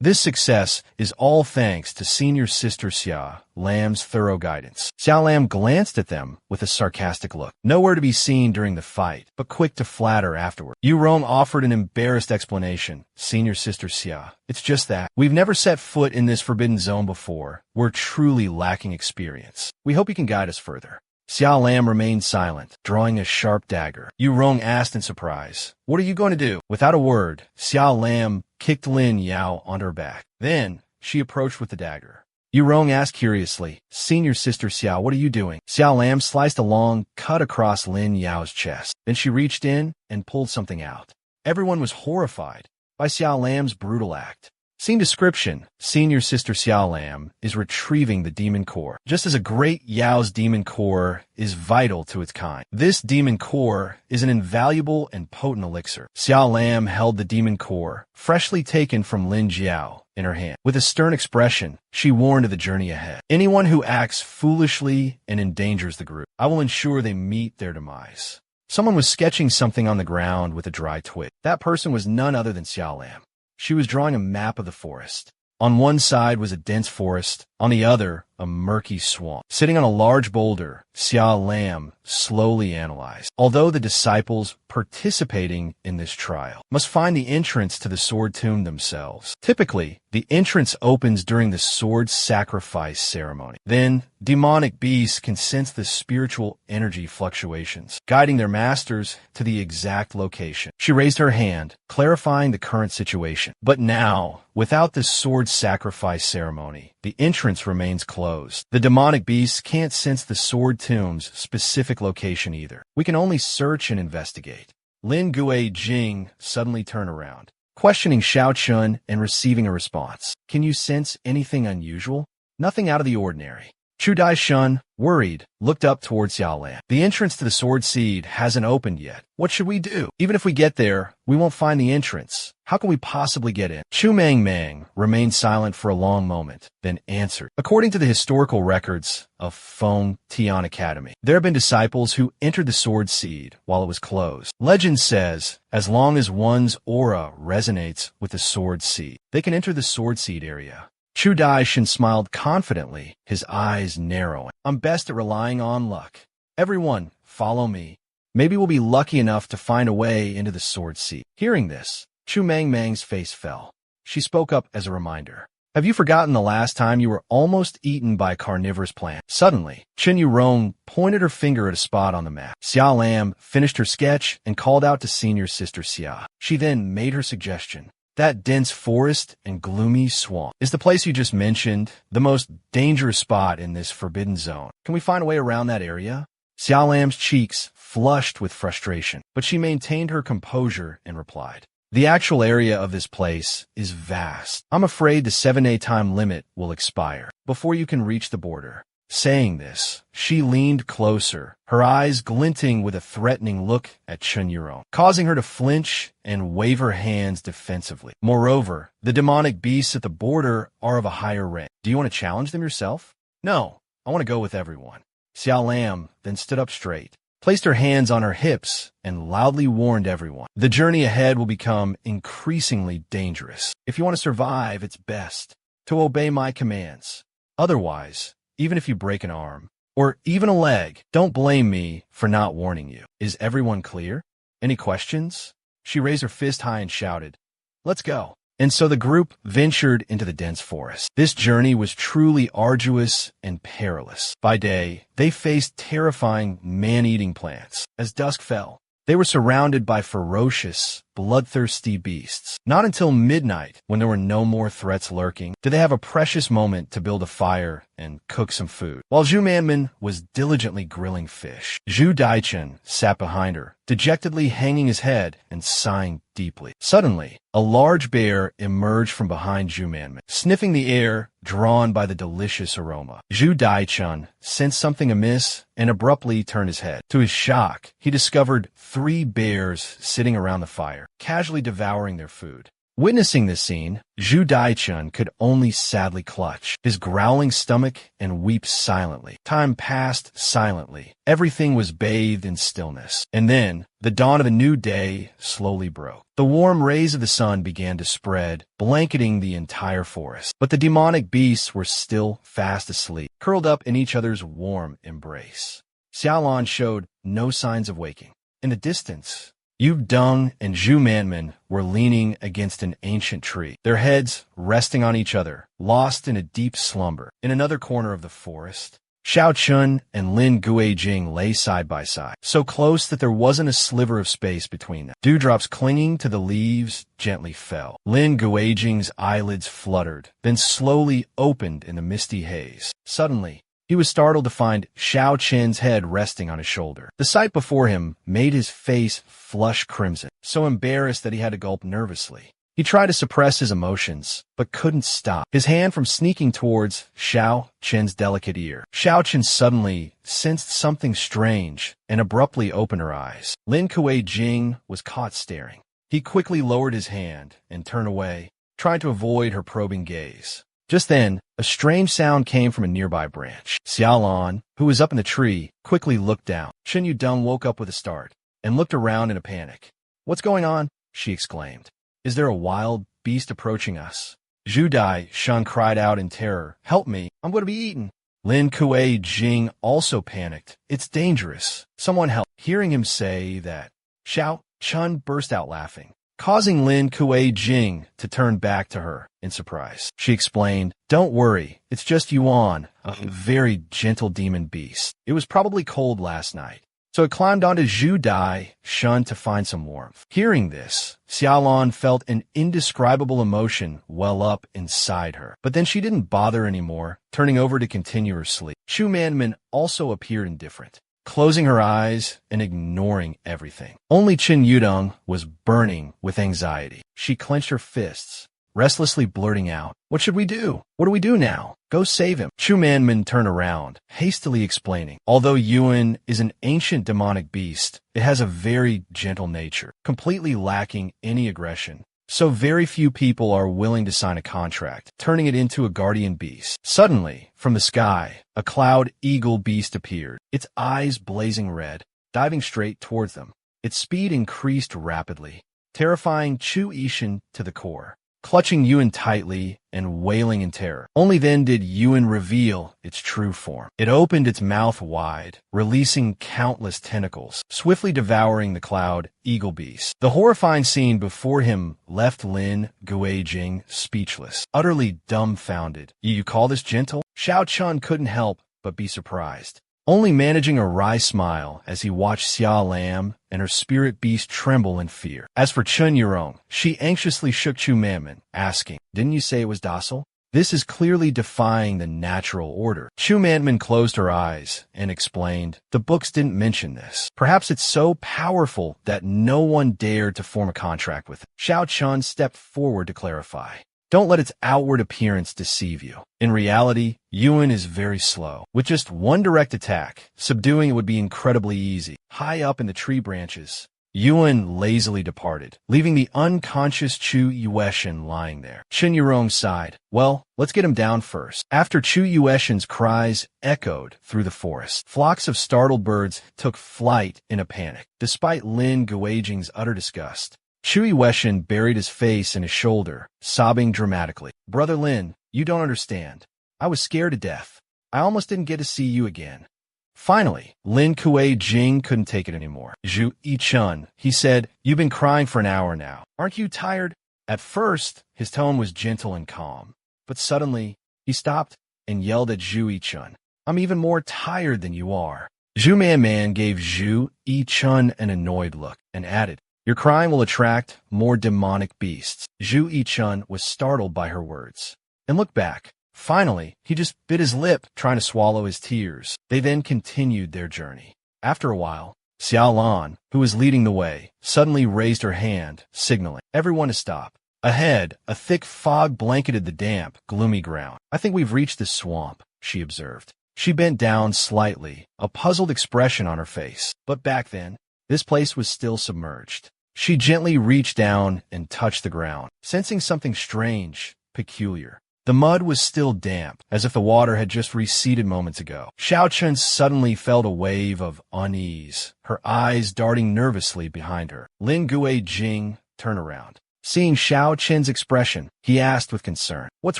This success is all thanks to senior sister Xia Lam's thorough guidance. Xiao Lam glanced at them with a sarcastic look. Nowhere to be seen during the fight, but quick to flatter afterward. Yurong offered an embarrassed explanation. "Senior sister Xia, it's just that we've never set foot in this forbidden zone before. We're truly lacking experience. We hope you can guide us further." Xiao Lam remained silent, drawing a sharp dagger. Yu Rong asked in surprise, "What are you going to do?" Without a word, Xiao Lam kicked Lin Yao on her back. Then, she approached with the dagger. Yu Rong asked curiously, "Senior Sister Xiao, what are you doing?" Xiao Lam sliced a long cut across Lin Yao's chest. Then she reached in and pulled something out. Everyone was horrified by Xiao Lam's brutal act. Scene description: Senior Sister Xiao Lam is retrieving the demon core. Just as a great Yao's demon core is vital to its kind, this demon core is an invaluable and potent elixir. Xiao Lam held the demon core, freshly taken from Lin Jiao, in her hand. With a stern expression, she warned of the journey ahead. "Anyone who acts foolishly and endangers the group, I will ensure they meet their demise." Someone was sketching something on the ground with a dry twig. That person was none other than Xiao Lam. She was drawing a map of the forest. On one side was a dense forest, on the other, a murky swamp. Sitting on a large boulder, Xiao Lam slowly analyzed. Although the disciples participating in this trial must find the entrance to the sword tomb themselves. Typically, the entrance opens during the sword sacrifice ceremony. Then, demonic beasts can sense the spiritual energy fluctuations, guiding their masters to the exact location. She raised her hand, clarifying the current situation. But now, without the sword sacrifice ceremony, the entrance remains closed. The demonic beasts can't sense the sword tomb's specific location either. We can only search and investigate. Lin Gue Jing suddenly turned around, questioning Xiao Chun and receiving a response. "Can you sense anything unusual?" "Nothing out of the ordinary." Chu Daishun, worried, looked up towards Xiao Lam. "The entrance to the sword seed hasn't opened yet. What should we do? Even if we get there, we won't find the entrance. How can we possibly get in?" Chu Mang remained silent for a long moment, then answered. "According to the historical records of Feng Tian Academy, there have been disciples who entered the sword seed while it was closed. Legend says, as long as one's aura resonates with the sword seed, they can enter the sword seed area." Chu Daishin smiled confidently, his eyes narrowing. "I'm best at relying on luck. Everyone, follow me. Maybe we'll be lucky enough to find a way into the sword seat." Hearing this, Chu Mang's face fell. She spoke up as a reminder. "Have you forgotten the last time you were almost eaten by a carnivorous plant?" Suddenly, Chen Yurong pointed her finger at a spot on the map. Xiao Lam finished her sketch and called out to Senior Sister Xia. She then made her suggestion. "That dense forest and gloomy swamp is the place you just mentioned, the most dangerous spot in this forbidden zone. Can we find a way around that area?" Xiao Lam's cheeks flushed with frustration, but she maintained her composure and replied, "The actual area of this place is vast. I'm afraid the 7-day time limit will expire before you can reach the border." Saying this, she leaned closer, her eyes glinting with a threatening look at Chen Yurong, causing her to flinch and wave her hands defensively. "Moreover, the demonic beasts at the border are of a higher rank. Do you want to challenge them yourself?" "No, I want to go with everyone." Xiao Lam then stood up straight, placed her hands on her hips, and loudly warned everyone. "The journey ahead will become increasingly dangerous. If you want to survive, it's best to obey my commands. Otherwise, even if you break an arm, or even a leg, don't blame me for not warning you. Is everyone clear? Any questions?" She raised her fist high and shouted, "Let's go." And so the group ventured into the dense forest. This journey was truly arduous and perilous. By day, they faced terrifying man-eating plants. As dusk fell, they were surrounded by ferocious, bloodthirsty beasts. Not until midnight, when there were no more threats lurking, did they have a precious moment to build a fire and cook some food. While Zhu Manmin was diligently grilling fish, Zhu Daichen sat behind her, dejectedly hanging his head and sighing deeply. Suddenly, a large bear emerged from behind Zhu Manmin, sniffing the air, drawn by the delicious aroma. Zhu Daichen sensed something amiss and abruptly turned his head. To his shock, he discovered 3 bears sitting around the fire, casually devouring their food. Witnessing this scene, Zhu Daichen could only sadly clutch his growling stomach and weep silently. Time passed silently. Everything was bathed in stillness. And then, the dawn of a new day slowly broke. The warm rays of the sun began to spread, blanketing the entire forest. But the demonic beasts were still fast asleep, curled up in each other's warm embrace. Xiaolan showed no signs of waking. In the distance, Yu Deng and Zhu Manmin were leaning against an ancient tree, their heads resting on each other, lost in a deep slumber. In another corner of the forest, Xiao Chun and Lin Guijing lay side by side, so close that there wasn't a sliver of space between them. Dewdrops clinging to the leaves gently fell. Lin Guijing's eyelids fluttered, then slowly opened in the misty haze. Suddenly, he was startled to find Xiao Chen's head resting on his shoulder. The sight before him made his face flush crimson, so embarrassed that he had to gulp nervously. He tried to suppress his emotions, but couldn't stop his hand from sneaking towards Xiao Chen's delicate ear. Xiao Chen suddenly sensed something strange and abruptly opened her eyes. Lin Kuei-jing was caught staring. He quickly lowered his hand and turned away, trying to avoid her probing gaze. Just then, a strange sound came from a nearby branch. Xiaolan, who was up in the tree, quickly looked down. Chen Yudong woke up with a start and looked around in a panic. "What's going on?" she exclaimed. "Is there a wild beast approaching us?" Zhu Dai Shun cried out in terror. "Help me, I'm going to be eaten." Lin Kuei-jing also panicked. "It's dangerous. Someone help." Hearing him say that, Xiao Chun burst out laughing, causing Lin Kuei-jing to turn back to her in surprise. She explained, "Don't worry, it's just Yuan, a very gentle demon beast. It was probably cold last night, so it climbed onto Zhu Dai Shun to find some warmth." Hearing this, Xiaolan felt an indescribable emotion well up inside her. But then she didn't bother anymore, turning over to continue her sleep. Chu Manmin also appeared indifferent, closing her eyes and ignoring everything. Only Chen Yudong was burning with anxiety. She clenched her fists, restlessly blurting out, "What should we do? What do we do now? Go save him." Chu Manmin turned around, hastily explaining, "Although Yuan is an ancient demonic beast, it has a very gentle nature, completely lacking any aggression. So very few people are willing to sign a contract, turning it into a guardian beast." Suddenly, from the sky, a cloud eagle beast appeared, its eyes blazing red, diving straight towards them. Its speed increased rapidly, terrifying Chu Ishan to the core. Clutching Yuan tightly and wailing in terror. Only then did Yuan reveal its true form. It opened its mouth wide, releasing countless tentacles, swiftly devouring the cloud eagle beast. The horrifying scene before him left Lin Guijing speechless, utterly dumbfounded. "You call this gentle?" Xiao Chun couldn't help but be surprised, only managing a wry smile as he watched Xia Lam and her spirit beast tremble in fear. As for Chun Yurong, she anxiously shook Chu Manmin, asking, "Didn't you say it was docile? This is clearly defying the natural order." Chu Manmin closed her eyes and explained, "The books didn't mention this. Perhaps it's so powerful that no one dared to form a contract with it." Xiao Chun stepped forward to clarify, "Don't let its outward appearance deceive you. In reality, Yuan is very slow. With just one direct attack, subduing it would be incredibly easy." High up in the tree branches, Yuan lazily departed, leaving the unconscious Chu Yueshan lying there. Chen Yurong sighed. "Well, let's get him down first." After Chu Yueshan's cries echoed through the forest, flocks of startled birds took flight in a panic. Despite Lin Guijing's utter disgust, Chu Yueshan buried his face in his shoulder, sobbing dramatically. "Brother Lin, you don't understand. I was scared to death. I almost didn't get to see you again." Finally, Lin Kuei-jing couldn't take it anymore. "Zhu Yichun," he said, "you've been crying for an hour now. Aren't you tired?" At first, his tone was gentle and calm, but suddenly, he stopped and yelled at Zhu Yichun, "I'm even more tired than you are." Zhu Man gave Zhu Yichun an annoyed look and added, "Your crying will attract more demonic beasts." Zhu Yichun was startled by her words and looked back. Finally, he just bit his lip, trying to swallow his tears. They then continued their journey. After a while, Xiaolan, who was leading the way, suddenly raised her hand, signaling everyone to stop. Ahead, a thick fog blanketed the damp, gloomy ground. "I think we've reached the swamp," she observed. She bent down slightly, a puzzled expression on her face. But back then, this place was still submerged. She gently reached down and touched the ground, sensing something strange, peculiar. The mud was still damp, as if the water had just receded moments ago. Xiao Chun suddenly felt a wave of unease, her eyes darting nervously behind her. Lin Guijing turned around. Seeing Xiao Chen's expression, he asked with concern, "What's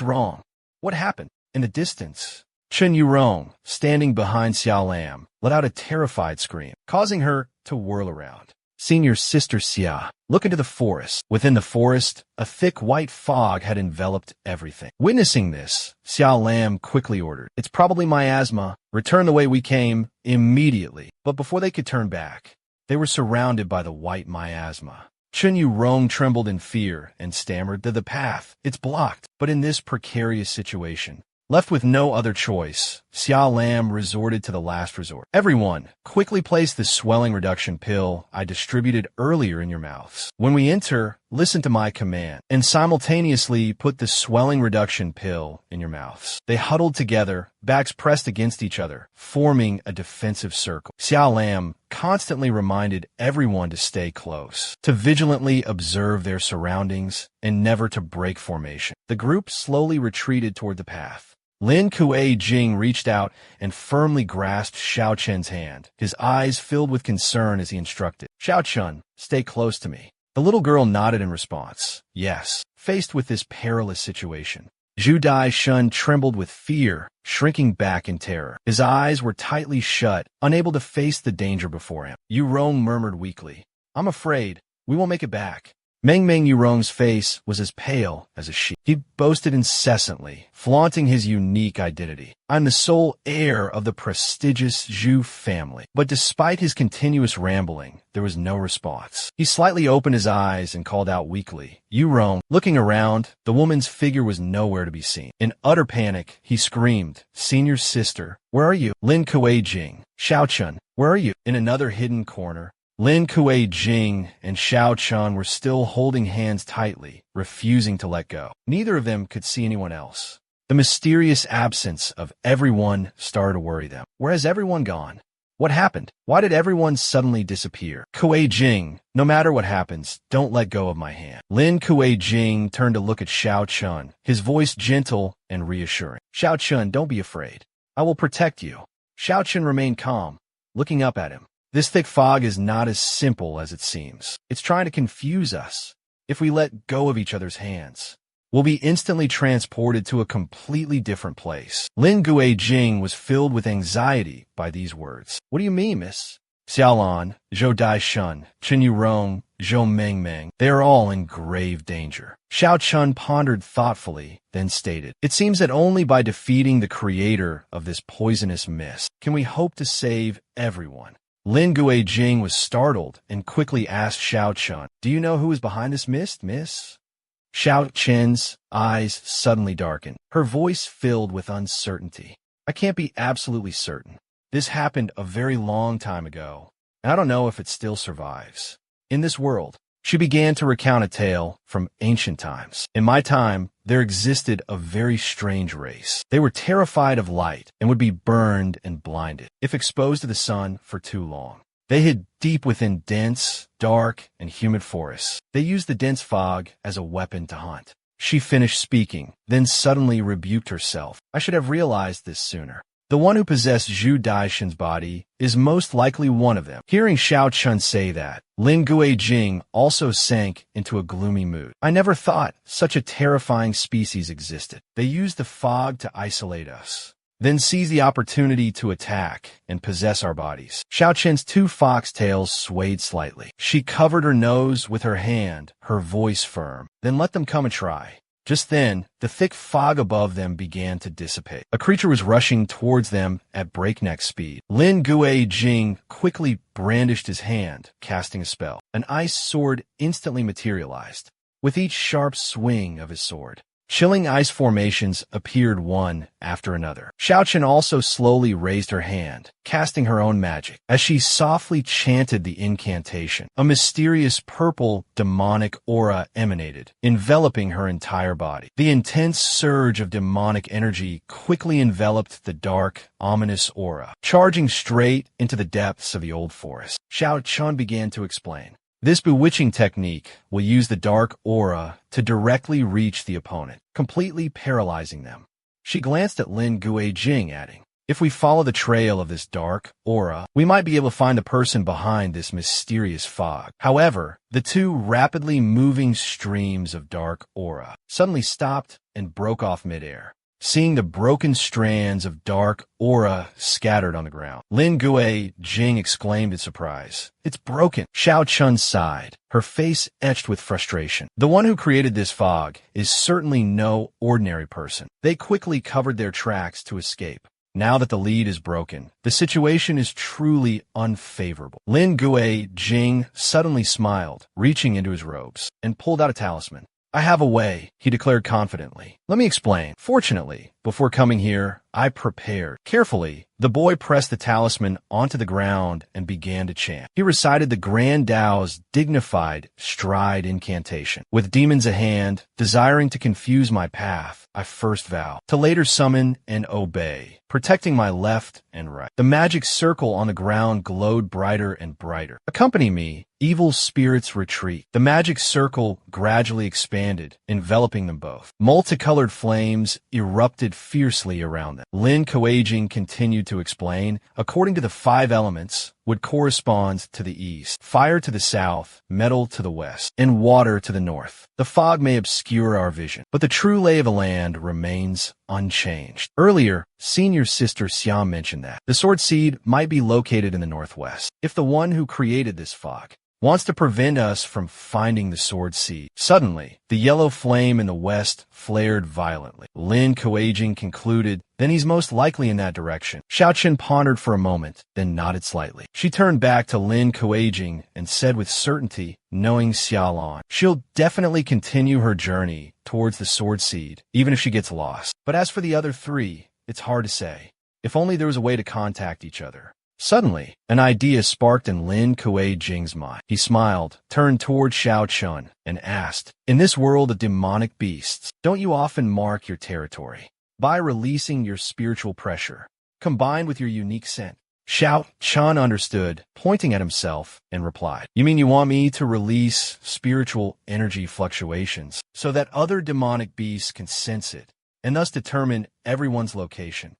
wrong? What happened?" In the distance, Chen Yurong, standing behind Xiao Lam, let out a terrified scream, causing her to whirl around. Senior Sister Xia, look into the forest. Within the forest, a thick white fog had enveloped everything. Witnessing this, Xia Lam quickly ordered, "It's probably miasma. Return the way we came immediately." But before they could turn back, they were surrounded by the white miasma. Chen Yurong trembled in fear and stammered, "The path, it's blocked." But in this precarious situation, left with no other choice, Xia Lam resorted to the last resort. "Everyone, quickly place the swelling reduction pill I distributed earlier in your mouths. When we enter, listen to my command, and simultaneously put the swelling reduction pill in your mouths." They huddled together, backs pressed against each other, forming a defensive circle. Xia Lam constantly reminded everyone to stay close, to vigilantly observe their surroundings, and never to break formation. The group slowly retreated toward the path. Lin Kuei-jing reached out and firmly grasped Xiao Chen's hand. His eyes filled with concern as he instructed, "Xiao Chen, stay close to me." The little girl nodded in response. Yes, faced with this perilous situation, Zhu Daishun trembled with fear, shrinking back in terror. His eyes were tightly shut, unable to face the danger before him. Yu Rong murmured weakly, "I'm afraid we won't make it back." Meng Yurong's face was as pale as a sheet. He boasted incessantly, flaunting his unique identity. "I'm the sole heir of the prestigious Zhu family." But despite his continuous rambling, there was no response. He slightly opened his eyes and called out weakly, "Yurong." Looking around, the woman's figure was nowhere to be seen. In utter panic, he screamed, "Senior sister, where are you?" "Lin Kuei-jing, Xiao Chen, where are you?" In another hidden corner, Lin Kuei-jing and Xiao Chen were still holding hands tightly, refusing to let go. Neither of them could see anyone else. The mysterious absence of everyone started to worry them. Where has everyone gone? What happened? Why did everyone suddenly disappear? "Kuei-jing, no matter what happens, don't let go of my hand." Lin Kuei-jing turned to look at Xiao Chen, his voice gentle and reassuring. "Xiao Chen, don't be afraid. I will protect you." Xiao Chen remained calm, looking up at him. "This thick fog is not as simple as it seems. It's trying to confuse us. If we let go of each other's hands, we'll be instantly transported to a completely different place." Lin Kuei-jing was filled with anxiety by these words. "What do you mean, miss?" "Xiaolan, Zhou Daishun, Chen Yurong, Zhou Mengmeng, they are all in grave danger." Xiao Chen pondered thoughtfully, then stated, "It seems that only by defeating the creator of this poisonous mist can we hope to save everyone." Lin Kuei-jing was startled and quickly asked Xiao Chen, "Do you know who is behind this mist, miss?" Xiao Chen's eyes suddenly darkened, her voice filled with uncertainty. "I can't be absolutely certain. This happened a very long time ago, and I don't know if it still survives. In this world," she began to recount a tale from ancient times. "In my time, there existed a very strange race. They were terrified of light and would be burned and blinded if exposed to the sun for too long. They hid deep within dense, dark, and humid forests. They used the dense fog as a weapon to hunt." She finished speaking, then suddenly rebuked herself. "I should have realized this sooner. The one who possessed Zhu Daishin's body is most likely one of them." Hearing Xiao Chen say that, Lin Kuei-jing also sank into a gloomy mood. "I never thought such a terrifying species existed. They used the fog to isolate us, then seize the opportunity to attack and possess our bodies." Xiao Chen's two fox tails swayed slightly. She covered her nose with her hand, her voice firm. "Then let them come and try." Just then, the thick fog above them began to dissipate. A creature was rushing towards them at breakneck speed. Lin Kuei-jing quickly brandished his hand, casting a spell. An ice sword instantly materialized, with each sharp swing of his sword. Chilling ice formations appeared one after another. Xiao Chen also slowly raised her hand, casting her own magic. As she softly chanted the incantation, a mysterious purple demonic aura emanated, enveloping her entire body. The intense surge of demonic energy quickly enveloped the dark, ominous aura, charging straight into the depths of the old forest. Xiao Chen began to explain. "This bewitching technique will use the dark aura to directly reach the opponent, completely paralyzing them." She glanced at Lin Kuei-jing, adding, "If we follow the trail of this dark aura, we might be able to find the person behind this mysterious fog." However, the two rapidly moving streams of dark aura suddenly stopped and broke off midair. seeing the broken strands of dark aura scattered on the ground. Lin Gue Jing exclaimed in surprise. It's broken. Xiao Chun sighed, her face etched with frustration. The one who created this fog is certainly no ordinary person. They quickly covered their tracks to escape. Now that the lead is broken, the situation is truly unfavorable. Lin Gue Jing suddenly smiled, reaching into his robes, and pulled out a talisman. I have a way, he declared confidently. Let me explain. Fortunately, before coming here, I prepared. Carefully, the boy pressed the talisman onto the ground and began to chant. He recited the Grand Tao's dignified stride incantation. With demons at hand, desiring to confuse my path, I first vow to later summon and obey, protecting my left and right. The magic circle on the ground glowed brighter and brighter. Accompany me. Evil spirits retreat. The magic circle gradually expanded, enveloping them both. Multicolored flames erupted fiercely around them. Lin Kuei-jing continued to explain, according to the 5 elements, would correspond to the east, fire to the south, metal to the west, and water to the north. The fog may obscure our vision, but the true lay of the land remains unchanged. Earlier, senior sister Xiam mentioned that the sword seed might be located in the northwest. If the one who created this fog wants to prevent us from finding the sword seed. Suddenly, the yellow flame in the west flared violently. Lin Kuei-jing concluded, then he's most likely in that direction. Xiao Chen pondered for a moment, then nodded slightly. She turned back to Lin Kuei-jing and said with certainty, knowing Xiaolan, she'll definitely continue her journey towards the sword seed, even if she gets lost. But as for the other 3, it's hard to say. If only there was a way to contact each other. Suddenly, an idea sparked in Lin Kuei-jing's mind. He smiled, turned toward Xiao Chun, and asked, in this world of demonic beasts, don't you often mark your territory by releasing your spiritual pressure, combined with your unique scent? Xiao Chun understood, pointing at himself, and replied, you mean you want me to release spiritual energy fluctuations so that other demonic beasts can sense it, and thus determine everyone's location?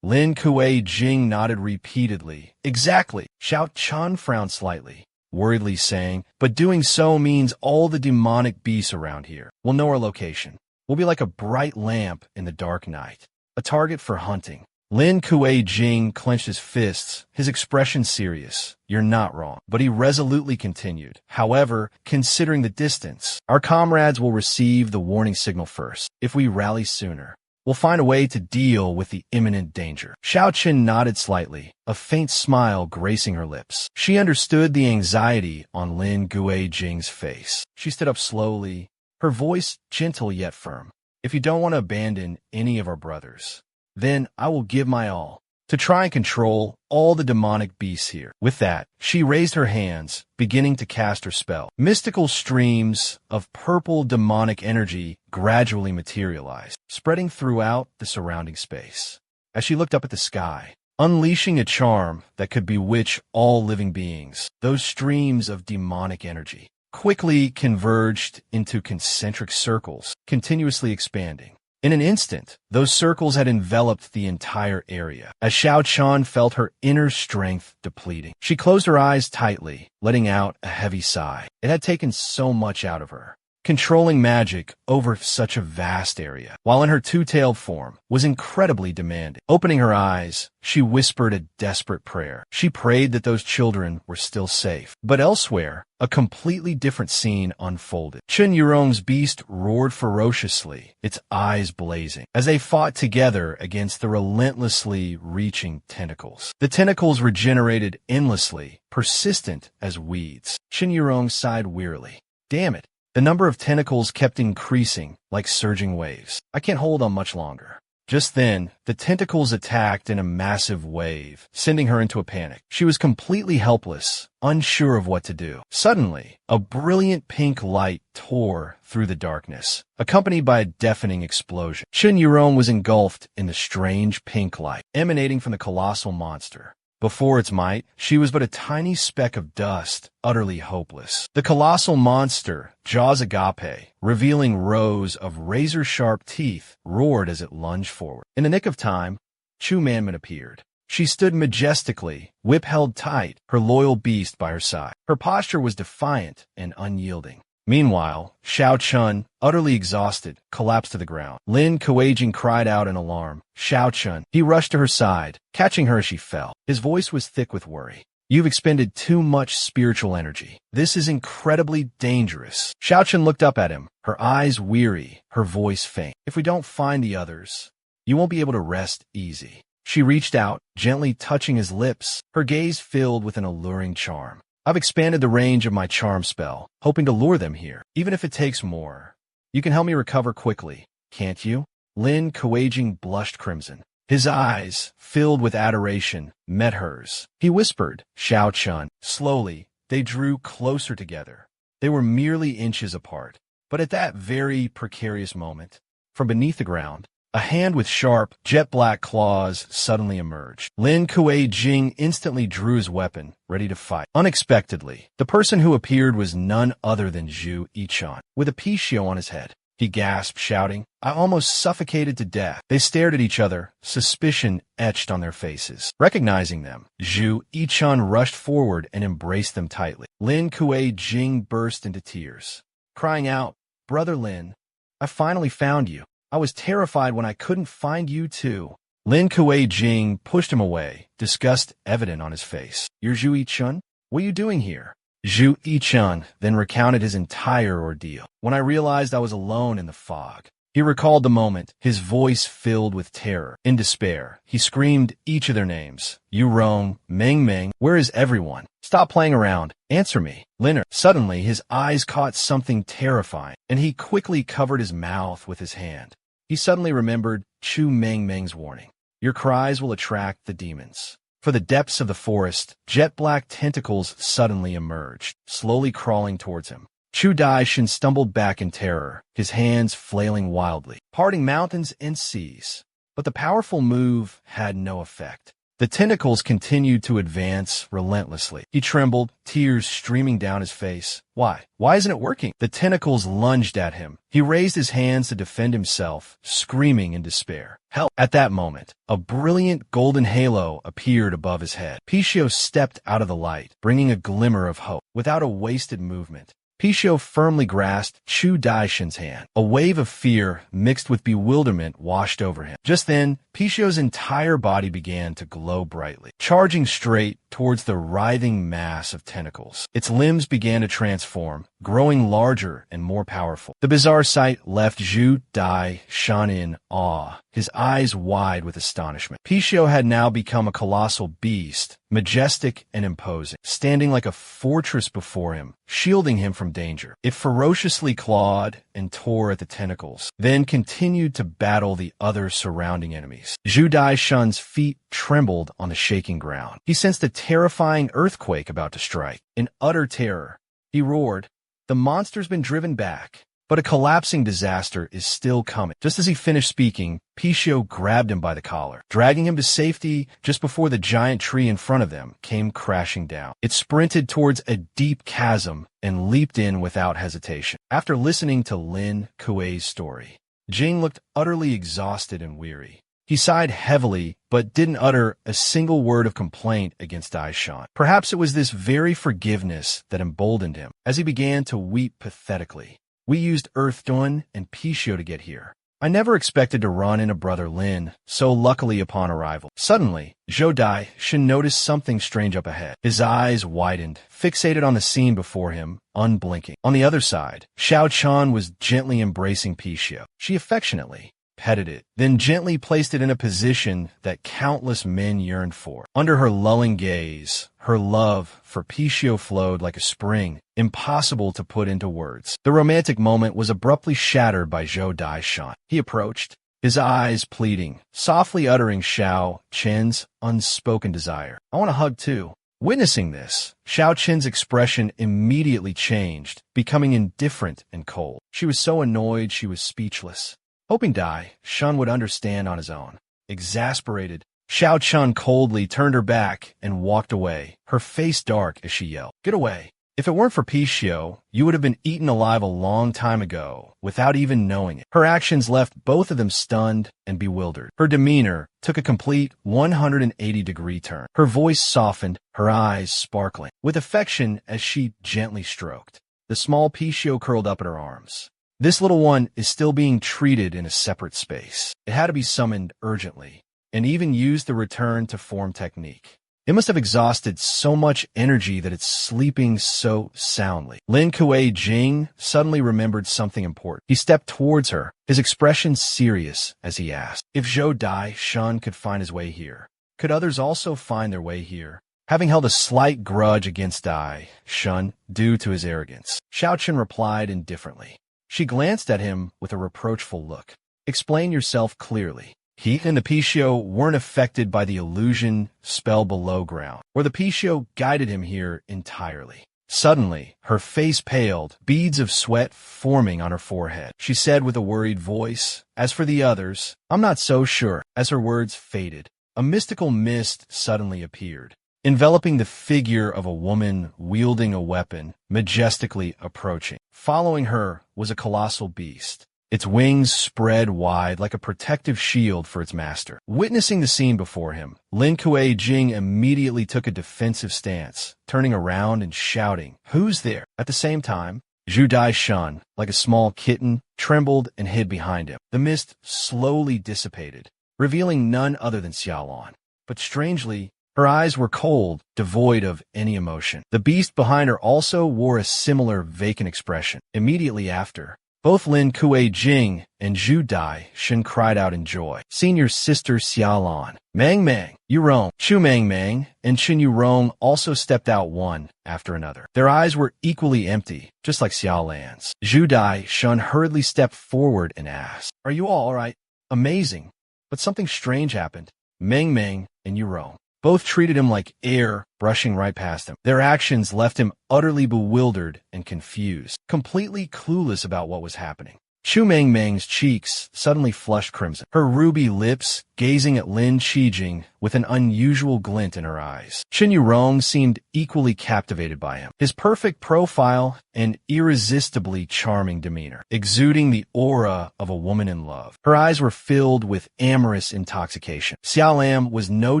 Lin Kuei-jing nodded repeatedly. Exactly. Xiao Chun frowned slightly, worriedly saying, but doing so means all the demonic beasts around here will know our location. We'll be like a bright lamp in the dark night, a target for hunting. Lin Kuei-jing clenched his fists, his expression serious. You're not wrong. But he resolutely continued. However, considering the distance, our comrades will receive the warning signal first. If we rally sooner, we'll find a way to deal with the imminent danger. Xiao Chen nodded slightly, a faint smile gracing her lips. She understood the anxiety on Lin Kuei-jing's face. She stood up slowly, her voice gentle yet firm. If you don't want to abandon any of our brothers, then I will give my all to try and control all the demonic beasts here. With that, she raised her hands, beginning to cast her spell. Mystical streams of purple demonic energy gradually materialized, spreading throughout the surrounding space. As she looked up at the sky, unleashing a charm that could bewitch all living beings, those streams of demonic energy quickly converged into concentric circles, continuously expanding. In an instant, those circles had enveloped the entire area. As Xiao Chun felt her inner strength depleting, she closed her eyes tightly, letting out a heavy sigh. It had taken so much out of her. Controlling magic over such a vast area, while in her two-tailed form, was incredibly demanding. Opening her eyes, she whispered a desperate prayer. She prayed that those children were still safe. But elsewhere, a completely different scene unfolded. Chen Yurong's beast roared ferociously, its eyes blazing, as they fought together against the relentlessly reaching tentacles. The tentacles regenerated endlessly, persistent as weeds. Chen Yurong sighed wearily. Damn it. The number of tentacles kept increasing like surging waves. I can't hold on much longer. Just then, the tentacles attacked in a massive wave, sending her into a panic. She was completely helpless, unsure of what to do. Suddenly, a brilliant pink light tore through the darkness, accompanied by a deafening explosion. Chen Yurong was engulfed in the strange pink light, emanating from the colossal monster. Before its might, she was but a tiny speck of dust, utterly hopeless. The colossal monster, jaws agape, revealing rows of razor-sharp teeth, roared as it lunged forward. In the nick of time, Chu Manman appeared. She stood majestically, whip held tight, her loyal beast by her side. Her posture was defiant and unyielding. Meanwhile, Xiao Chun, utterly exhausted, collapsed to the ground. Lin Kuei-jing cried out in alarm. Xiao Chun. He rushed to her side, catching her as she fell. His voice was thick with worry. You've expended too much spiritual energy. This is incredibly dangerous. Xiao Chun looked up at him, her eyes weary, her voice faint. If we don't find the others, you won't be able to rest easy. She reached out, gently touching his lips, her gaze filled with an alluring charm. I've expanded the range of my charm spell, hoping to lure them here, even if it takes more. You can help me recover quickly, can't you? Lin Kuei-jing blushed crimson. His eyes, filled with adoration, met hers. He whispered, Xiao Chun. Slowly, they drew closer together. They were merely inches apart. But at that very precarious moment, from beneath the ground, a hand with sharp, jet-black claws suddenly emerged. Lin Kuei-jing instantly drew his weapon, ready to fight. Unexpectedly, the person who appeared was none other than Zhu Yichun, with a pishio on his head. He gasped, shouting, I almost suffocated to death. They stared at each other, suspicion etched on their faces. Recognizing them, Zhu Yichun rushed forward and embraced them tightly. Lin Kuei-jing burst into tears, crying out, Brother Lin, I finally found you. I was terrified when I couldn't find you too. Lin Kuei-jing pushed him away, disgust evident on his face. You're Zhu Yichun? What are you doing here? Zhu Yichun then recounted his entire ordeal. When I realized I was alone in the fog, he recalled the moment, his voice filled with terror. In despair, he screamed each of their names. Yu Rong, Meng Meng, where is everyone? Stop playing around. Answer me. Liner. Suddenly, his eyes caught something terrifying, and he quickly covered his mouth with his hand. He suddenly remembered Chu Meng Meng's warning. Your cries will attract the demons. For the depths of the forest, jet-black tentacles suddenly emerged, slowly crawling towards him. Chu Daishin stumbled back in terror, his hands flailing wildly, parting mountains and seas. But the powerful move had no effect. The tentacles continued to advance relentlessly. He trembled, tears streaming down his face. Why? Why isn't it working? The tentacles lunged at him. He raised his hands to defend himself, screaming in despair. Help! At that moment, a brilliant golden halo appeared above his head. Pishio stepped out of the light, bringing a glimmer of hope. Without a wasted movement, Pishio firmly grasped Chu Daishin's hand. A wave of fear mixed with bewilderment washed over him. Just then, Pishio's entire body began to glow brightly, charging straight towards the writhing mass of tentacles. Its limbs began to transform, growing larger and more powerful. The bizarre sight left Zhu Daishin in awe, his eyes wide with astonishment. Pishio had now become a colossal beast, majestic and imposing, standing like a fortress before him, shielding him from danger. It ferociously clawed and tore at the tentacles, then continued to battle the other surrounding enemies. Zhu Daishin's feet trembled on the shaking ground. He sensed a terrifying earthquake about to strike. In utter terror, he roared, the monster's been driven back. But a collapsing disaster is still coming. Just as he finished speaking, Pishio grabbed him by the collar, dragging him to safety just before the giant tree in front of them came crashing down. It sprinted towards a deep chasm and leaped in without hesitation. After listening to Lin Kuei's story, Jing looked utterly exhausted and weary. He sighed heavily, but didn't utter a single word of complaint against Daishin. Perhaps it was this very forgiveness that emboldened him, as he began to weep pathetically. We used Earth Dun and Pishio to get here. I never expected to run into Brother Lin, so luckily upon arrival. Suddenly, Zhou Daishin noticed something strange up ahead. His eyes widened, fixated on the scene before him, unblinking. On the other side, Xiao Chun was gently embracing Pishio. She affectionately petted it, then gently placed it in a position that countless men yearned for. Under her lulling gaze, her love for Pishio flowed like a spring, impossible to put into words. The romantic moment was abruptly shattered by Zhou Daishin. He approached, his eyes pleading, softly uttering Xiao Chen's unspoken desire. I want a hug too. Witnessing this, Xiao Chen's expression immediately changed, becoming indifferent and cold. She was so annoyed she was speechless. Hoping Daishin would understand on his own. Exasperated, Xiao Chun coldly turned her back and walked away, her face dark as she yelled, Get away! If it weren't for Pishio, you would have been eaten alive a long time ago, without even knowing it. Her actions left both of them stunned and bewildered. Her demeanor took a complete 180-degree turn. Her voice softened, her eyes sparkling with affection as she gently stroked the small Pichio curled up in her arms. This little one is still being treated in a separate space. It had to be summoned urgently, and even used the return to form technique. It must have exhausted so much energy that it's sleeping so soundly. Lin Kuei Jing suddenly remembered something important. He stepped towards her, his expression serious as he asked, if Zhou Dai Shun could find his way here, could others also find their way here? Having held a slight grudge against Dai Shun due to his arrogance, Xiao Chen replied indifferently. She glanced at him with a reproachful look. Explain yourself clearly. He and the Pichio weren't affected by the illusion spell below ground, or the Pichio guided him here entirely. Suddenly, her face paled, beads of sweat forming on her forehead. She said with a worried voice, as for the others, I'm not so sure. As her words faded, a mystical mist suddenly appeared, enveloping the figure of a woman wielding a weapon, majestically approaching. Following her was a colossal beast, its wings spread wide like a protective shield for its master. Witnessing the scene before him, Lin Kuei Jing immediately took a defensive stance, turning around and shouting, "Who's there?" At the same time, Zhu Dai Shun, like a small kitten, trembled and hid behind him. The mist slowly dissipated, revealing none other than Xiaolan. But strangely, her eyes were cold, devoid of any emotion. The beast behind her also wore a similar vacant expression. Immediately after, both Lin Kuei Jing and Zhu Dai Shun cried out in joy. Senior sister Xiaolan, Mang Mang, Yurong, Chu Mang Mang, and Chen Yurong also stepped out one after another. Their eyes were equally empty, just like Xiaolan's. Zhu Dai Shun hurriedly stepped forward and asked, "Are you all right?" Amazing, but something strange happened. Mang Mang and Yurong both treated him like air, brushing right past him. Their actions left him utterly bewildered and confused, completely clueless about what was happening. Chu Mang Mang's cheeks suddenly flushed crimson, her ruby lips gazing at Lin Qijing with an unusual glint in her eyes. Chen Yurong seemed equally captivated by him, his perfect profile and irresistibly charming demeanor, exuding the aura of a woman in love. Her eyes were filled with amorous intoxication. Xiao Lam was no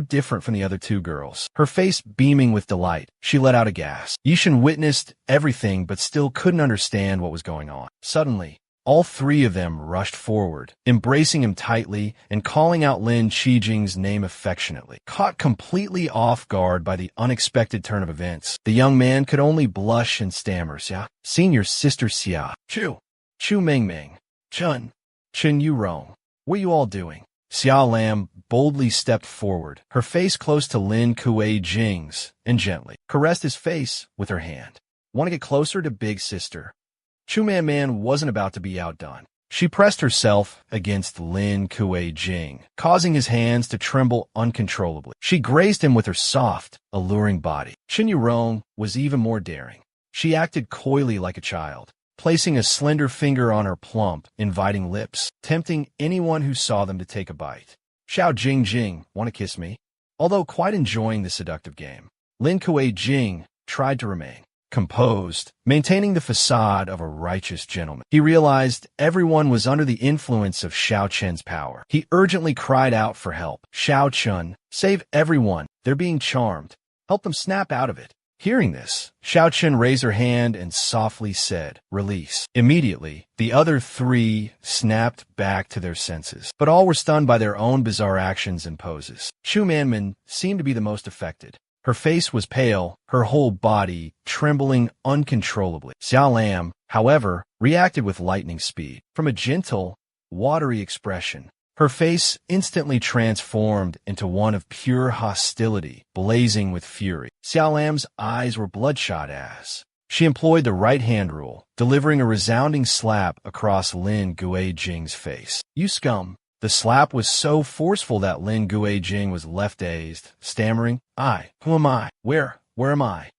different from the other two girls, her face beaming with delight. She let out a gasp. Yishan witnessed everything but still couldn't understand what was going on. Suddenly, all three of them rushed forward, embracing him tightly and calling out Lin Qijing's name affectionately. Caught completely off guard by the unexpected turn of events, the young man could only blush and stammer, "Xia, senior sister Xia, Chu Meng Meng, Chen Yurong, what are you all doing?" Xiao Lam boldly stepped forward, her face close to Lin Kuei Jing's, and gently caressed his face with her hand. "Want to get closer to big sister?" Chu Man Man wasn't about to be outdone. She pressed herself against Lin Kuei Jing, causing his hands to tremble uncontrollably. She grazed him with her soft, alluring body. Chen Yurong was even more daring. She acted coyly like a child, placing a slender finger on her plump, inviting lips, tempting anyone who saw them to take a bite. "Xiao Jing, want to kiss me?" Although quite enjoying the seductive game, Lin Kuei Jing tried to remain composed, maintaining the facade of a righteous gentleman. He realized everyone was under the influence of Xiao Chen's power. He urgently cried out for help. "Xiao Chen, save everyone. They're being charmed. Help them snap out of it." Hearing this, Xiao Chen raised her hand and softly said, "Release." Immediately, the other three snapped back to their senses, but all were stunned by their own bizarre actions and poses. Chu Manman seemed to be the most affected. Her face was pale, her whole body trembling uncontrollably. Xiao Lam, however, reacted with lightning speed. From a gentle, watery expression, her face instantly transformed into one of pure hostility, blazing with fury. Xiao Lam's eyes were bloodshot as she employed the right-hand rule, delivering a resounding slap across Lin Kuei Jing's face. "You scum." The slap was so forceful that Lin Kuei Jing was left dazed, stammering, Who am I? Where am I?"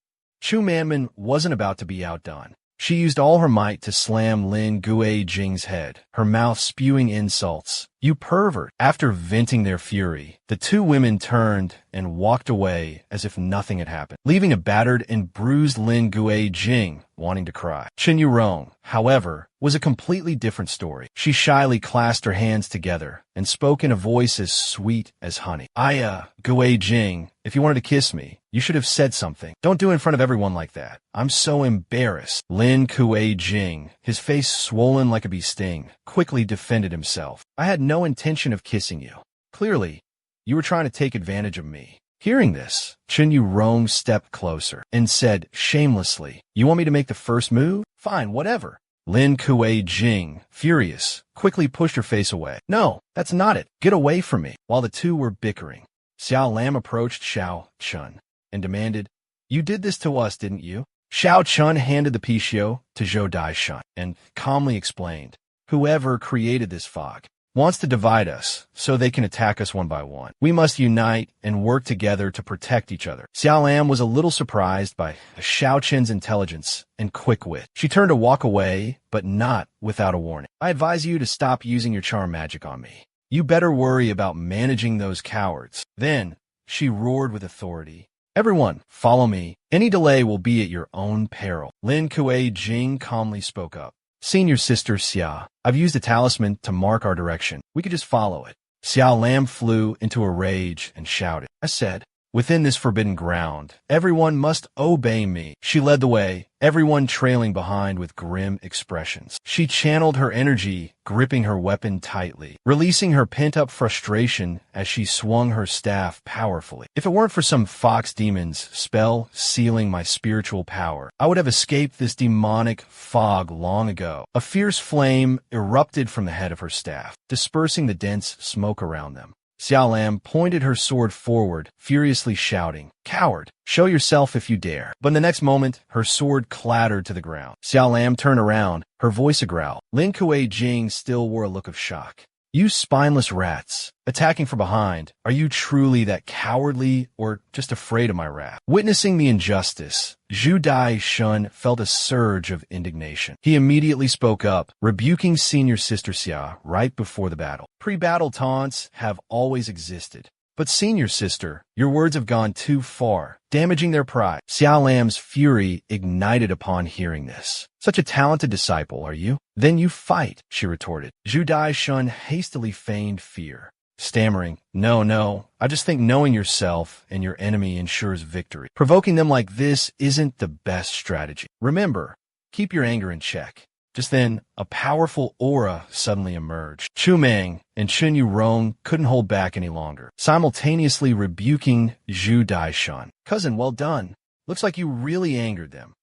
Chu Manman wasn't about to be outdone. She used all her might to slam Lin Kuei Jing's head, her mouth spewing insults. You pervert. After venting their fury, the two women turned and walked away as if nothing had happened, leaving a battered and bruised Lin Guijing wanting to cry. Chen Yurong, however, was a completely different story. She shyly clasped her hands together and spoke in a voice as sweet as honey. Guijing, if you wanted to kiss me, you should have said something. Don't do it in front of everyone like that. I'm so embarrassed. Lin Guijing, his face swollen like a bee sting, quickly defended himself. I had no intention of kissing you. Clearly, you were trying to take advantage of me. Hearing this, Chen Yurong stepped closer and said shamelessly, "You want me to make the first move? Fine, whatever." Lin Guijing, furious, quickly pushed her face away. "No, that's not it. Get away from me." While the two were bickering, Xiao Lam approached Xiao Chun and demanded, "You did this to us, didn't you?" Xiao Chun handed the Pixiu to Zhou Daishan and calmly explained, "Whoever created this fog wants to divide us so they can attack us one by one. We must unite and work together to protect each other." Xiao Lam was a little surprised by Xiao Chen's intelligence and quick wit. She turned to walk away, but not without a warning. "I advise you to stop using your charm magic on me. You better worry about managing those cowards." Then she roared with authority, "Everyone, follow me. Any delay will be at your own peril." Lin Guijing calmly spoke up. "Senior Sister Xia, I've used a talisman to mark our direction. We could just follow it." Xiao Lam flew into a rage and shouted, "I said, within this forbidden ground, everyone must obey me." She led the way, everyone trailing behind with grim expressions. She channeled her energy, gripping her weapon tightly, releasing her pent-up frustration as she swung her staff powerfully. "If it weren't for some fox demon's spell sealing my spiritual power, I would have escaped this demonic fog long ago." A fierce flame erupted from the head of her staff, dispersing the dense smoke around them. Xiao Lam pointed her sword forward, furiously shouting, "Coward, show yourself if you dare." But in the next moment, her sword clattered to the ground. Xiao Lam turned around, her voice a growl. Lin Guijing still wore a look of shock. "You spineless rats, attacking from behind, are you truly that cowardly or just afraid of my wrath?" Witnessing the injustice, Zhu Daishan felt a surge of indignation. He immediately spoke up, rebuking Senior Sister Xia right before the battle. "Pre-battle taunts have always existed. But Senior Sister, your words have gone too far, damaging their pride." Xiao Lam's fury ignited upon hearing this. "Such a talented disciple, are you? Then you fight," she retorted. Zhu Daishan hastily feigned fear, stammering, No, I just think knowing yourself and your enemy ensures victory. Provoking them like this isn't the best strategy. Remember, keep your anger in check." Just then, a powerful aura suddenly emerged. Chu Meng and Chen Yurong couldn't hold back any longer, simultaneously rebuking Zhu Daishan. "Cousin, well done. Looks like you really angered them."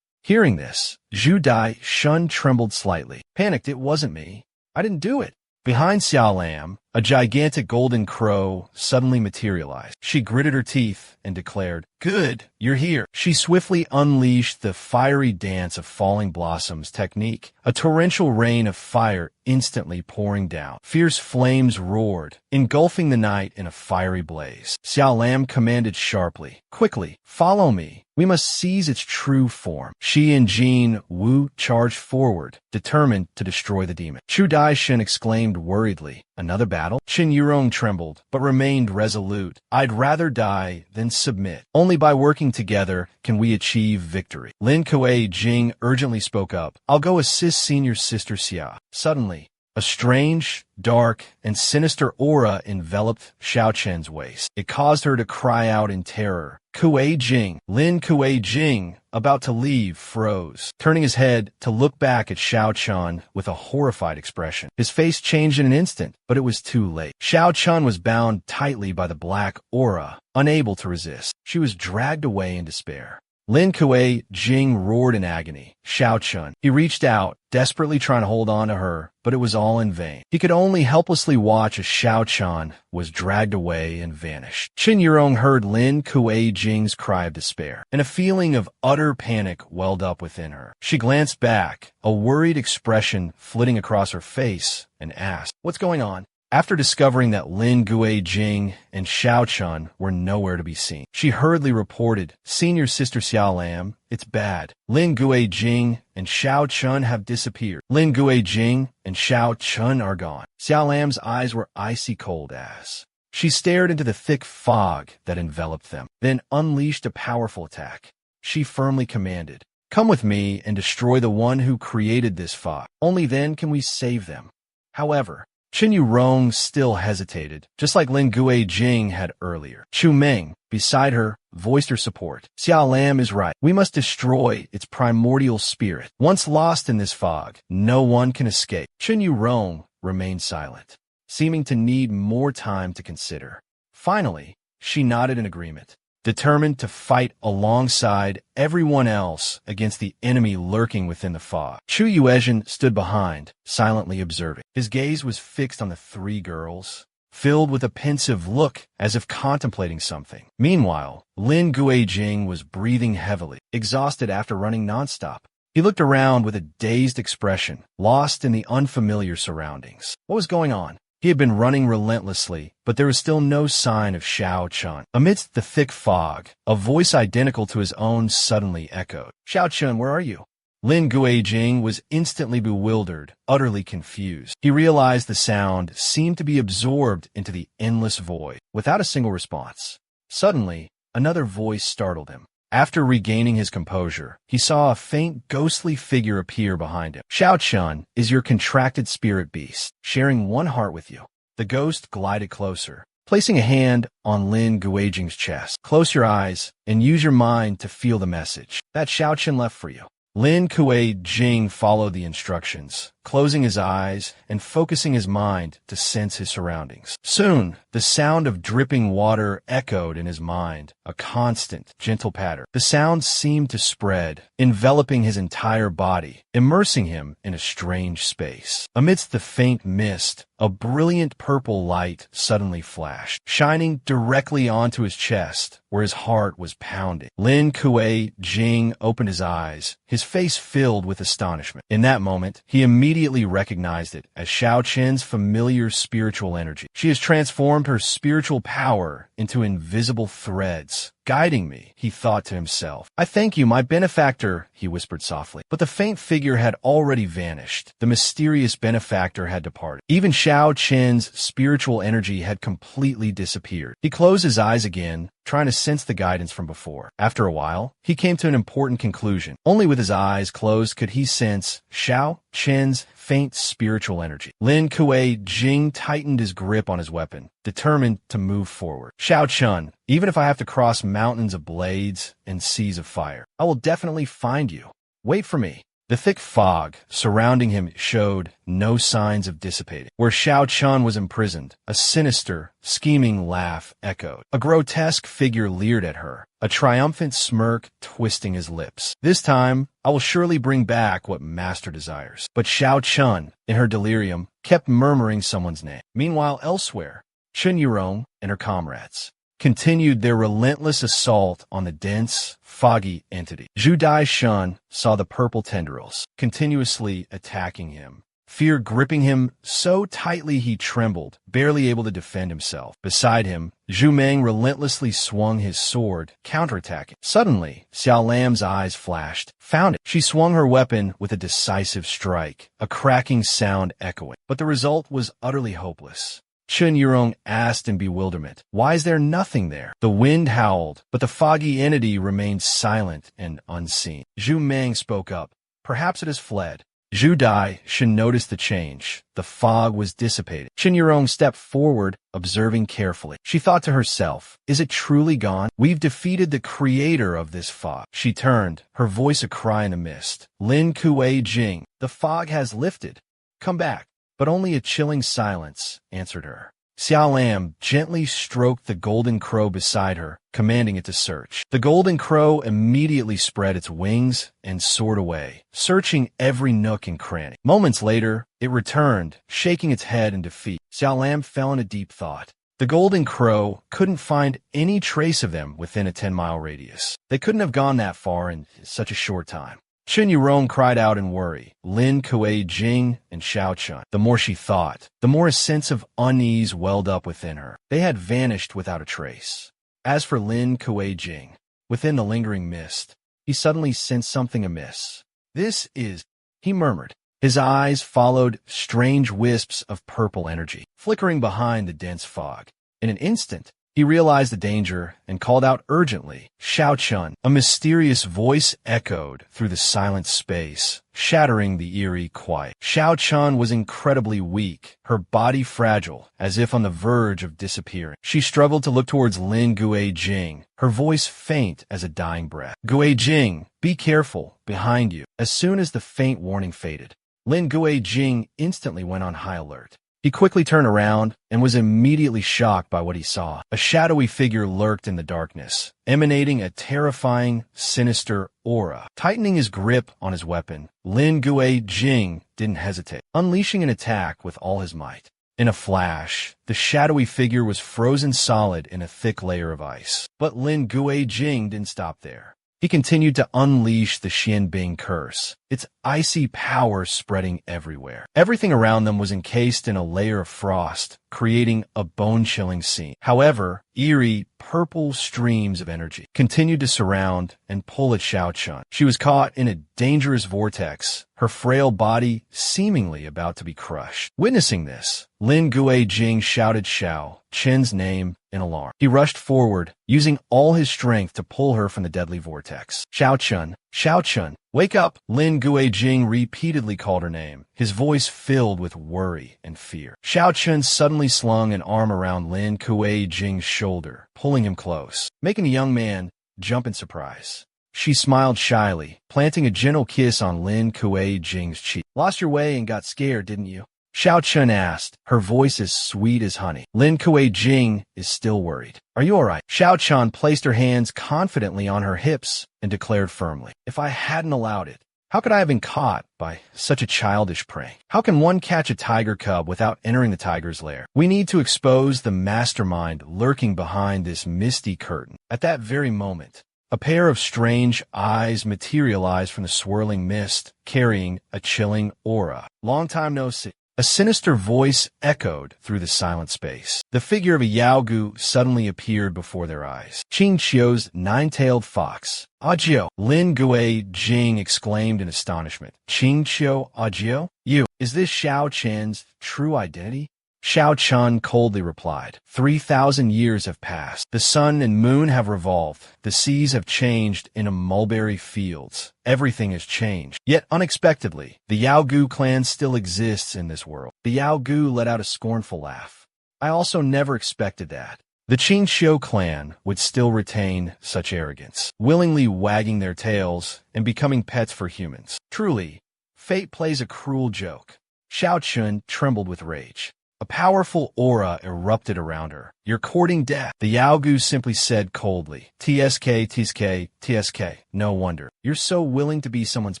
Hearing this, Zhu Daishan trembled slightly. "Panicked, it wasn't me. I didn't do it." Behind Xiao Lam, a gigantic golden crow suddenly materialized. She gritted her teeth and declared, "Good, you're here." She swiftly unleashed the fiery dance of falling blossoms technique, a torrential rain of fire instantly pouring down. Fierce flames roared, engulfing the night in a fiery blaze. Xiao Lam commanded sharply, "Quickly, follow me. We must seize its true form." She and Jin Wu charged forward, determined to destroy the demon. Chu Daishan exclaimed worriedly, "Another battle?" Chen Yurong trembled, but remained resolute. "I'd rather die than submit. Only by working together can we achieve victory." Lin Guijing urgently spoke up, "I'll go assist Senior Sister Xia." Suddenly, a strange, dark, and sinister aura enveloped Xiao Chen's waist. It caused her to cry out in terror. Guijing, Lin Guijing, about to leave, froze, turning his head to look back at Xiao Chen with a horrified expression. His face changed in an instant, but it was too late. Xiao Chen was bound tightly by the black aura, unable to resist. She was dragged away in despair. Lin Guijing roared in agony. "Xiao Chen." He reached out, desperately trying to hold on to her, but it was all in vain. He could only helplessly watch as Xiao Chen was dragged away and vanished. Chen Yurong heard Lin Guijing's cry of despair, and a feeling of utter panic welled up within her. She glanced back, a worried expression flitting across her face, and asked, "What's going on?" After discovering that Lin Guijing and Xiao Chun were nowhere to be seen, she hurriedly reported, "Senior Sister Xiao Lam, it's bad. Lin Guijing and Xiao Chun have disappeared. Lin Guijing and Xiao Chun are gone." Xiao Lam's eyes were icy cold as she stared into the thick fog that enveloped them, then unleashed a powerful attack. She firmly commanded, "Come with me and destroy the one who created this fog. Only then can we save them." However, Chen Yurong still hesitated, just like Lin Guijing had earlier. Chu Meng, beside her, voiced her support. "Xiao Lam is right. We must destroy its primordial spirit. Once lost in this fog, no one can escape." Chen Yurong remained silent, seeming to need more time to consider. Finally, she nodded in agreement, determined to fight alongside everyone else against the enemy lurking within the fog. Chu Yuezhen stood behind, silently observing. His gaze was fixed on the three girls, filled with a pensive look as if contemplating something. Meanwhile, Lin Guijing was breathing heavily, exhausted after running nonstop. He looked around with a dazed expression, lost in the unfamiliar surroundings. What was going on? He had been running relentlessly, but there was still no sign of Xiao Chun. Amidst the thick fog, a voice identical to his own suddenly echoed. "Xiao Chun, where are you?" Lin Guijing was instantly bewildered, utterly confused. He realized the sound seemed to be absorbed into the endless void, without a single response. Suddenly, another voice startled him. After regaining his composure, he saw a faint, ghostly figure appear behind him. "Xiao Chun is your contracted spirit beast, sharing one heart with you." The ghost glided closer, placing a hand on Lin Guijing's chest. "Close your eyes and use your mind to feel the message that Xiao Chun left for you." Lin Guijing followed the instructions, closing his eyes and focusing his mind to sense his surroundings. Soon, the sound of dripping water echoed in his mind, a constant, gentle patter. The sound seemed to spread, enveloping his entire body, immersing him in a strange space. Amidst the faint mist, a brilliant purple light suddenly flashed, shining directly onto his chest, where his heart was pounding. Lin Guijing opened his eyes, his face filled with astonishment. In that moment, he immediately recognized it as Xiao Chen's familiar spiritual energy. She has transformed her spiritual power into invisible threads, guiding me, he thought to himself. "I thank you, my benefactor," he whispered softly. But the faint figure had already vanished. The mysterious benefactor had departed. Even Xiao Chen's spiritual energy had completely disappeared. He closed his eyes again, trying to sense the guidance from before. After a while, he came to an important conclusion. Only with his eyes closed could he sense Xiao Chen's faint spiritual energy. Lin Guijing tightened his grip on his weapon, determined to move forward. "Xiao Chun, even if I have to cross mountains of blades and seas of fire, I will definitely find you. Wait for me." The thick fog surrounding him showed no signs of dissipating. Where Xiao Chun was imprisoned, a sinister, scheming laugh echoed. A grotesque figure leered at her, a triumphant smirk twisting his lips. "This time, I will surely bring back what Master desires." But Xiao Chun, in her delirium, kept murmuring someone's name. Meanwhile, elsewhere, Chen Yurong and her comrades continued their relentless assault on the dense, foggy entity. Zhu Daishan saw the purple tendrils continuously attacking him, fear gripping him so tightly he trembled, barely able to defend himself. Beside him, Zhu Meng relentlessly swung his sword, counterattacking. Suddenly, Xiao Lam's eyes flashed. Found it. She swung her weapon with a decisive strike, a cracking sound echoing. But the result was utterly hopeless. Chen Yurong asked in bewilderment, "Why is there nothing there?" The wind howled, but the foggy entity remained silent and unseen. Zhu Meng spoke up. "Perhaps it has fled." Zhu Daishan noticed the change. The fog was dissipating. Chen Yurong stepped forward, observing carefully. She thought to herself, "Is it truly gone? We've defeated the creator of this fog." She turned, her voice a cry in the mist. "Lin Guijing, the fog has lifted. Come back." But only a chilling silence answered her. Xiao Lam gently stroked the golden crow beside her, commanding it to search. The golden crow immediately spread its wings and soared away, searching every nook and cranny. Moments later, it returned, shaking its head in defeat. Xiao Lam fell into deep thought. The golden crow couldn't find any trace of them within a 10-mile radius. They couldn't have gone that far in such a short time. Chen Yurong cried out in worry. Lin Kuei Jing and Xiao Chun. The more she thought, the more a sense of unease welled up within her. They had vanished without a trace. As for Lin Kuei Jing, within the lingering mist, he suddenly sensed something amiss. "This is," he murmured. His eyes followed strange wisps of purple energy, flickering behind the dense fog. In an instant, he realized the danger and called out urgently, "Xiao Chun!" A mysterious voice echoed through the silent space, shattering the eerie quiet. Xiao Chun was incredibly weak, her body fragile, as if on the verge of disappearing. She struggled to look towards Lin Guei Jing, her voice faint as a dying breath. "Guei Jing, be careful, behind you." As soon as the faint warning faded, Lin Guei Jing instantly went on high alert. He quickly turned around and was immediately shocked by what he saw. A shadowy figure lurked in the darkness, emanating a terrifying, sinister aura. Tightening his grip on his weapon, Lin Guei Jing didn't hesitate, unleashing an attack with all his might. In a flash, the shadowy figure was frozen solid in a thick layer of ice. But Lin Guei Jing didn't stop there. He continued to unleash the Xianbing curse, its icy power spreading everywhere. Everything around them was encased in a layer of frost, creating a bone-chilling scene. However, eerie, purple streams of energy continued to surround and pull at Xiao Chun. She was caught in a dangerous vortex, her frail body seemingly about to be crushed. Witnessing this, Lin Guei Jing shouted Xiao Chen's name in alarm. He rushed forward, using all his strength to pull her from the deadly vortex. "Xiao Chun, wake up!" Lin Guei Jing repeatedly called her name, his voice filled with worry and fear. Xiao Chun suddenly slung an arm around Lin Guei Jing's shoulder, pulling him close, making the young man jump in surprise. She smiled shyly, planting a gentle kiss on Lin Guei Jing's cheek. "Lost your way and got scared, didn't you?" Xiao Chun asked, her voice as sweet as honey. Lin Kuei Jing is still worried. "Are you all right?" Xiao Chun placed her hands confidently on her hips and declared firmly, "If I hadn't allowed it, how could I have been caught by such a childish prank? How can one catch a tiger cub without entering the tiger's lair? We need to expose the mastermind lurking behind this misty curtain." At that very moment, a pair of strange eyes materialized from the swirling mist, carrying a chilling aura. "Long time no see." A sinister voice echoed through the silent space. The figure of a Yaogu suddenly appeared before their eyes. Qing Qiu's nine-tailed fox. "Ajio!" Lin Guei Jing exclaimed in astonishment. "Qing Qiu Ajio? You, is this Xiao Chen's true identity?" Xiao Chun coldly replied, 3,000 years have passed. The sun and moon have revolved. The seas have changed into mulberry fields. Everything has changed. Yet unexpectedly, the Yaogu clan still exists in this world. The Yaogu let out a scornful laugh. "I also never expected that. The Qingxiu clan would still retain such arrogance, willingly wagging their tails and becoming pets for humans. Truly, fate plays a cruel joke." Xiao Chun trembled with rage. A powerful aura erupted around her. "You're courting death," the Yaogu simply said coldly. TSK. No wonder. You're so willing to be someone's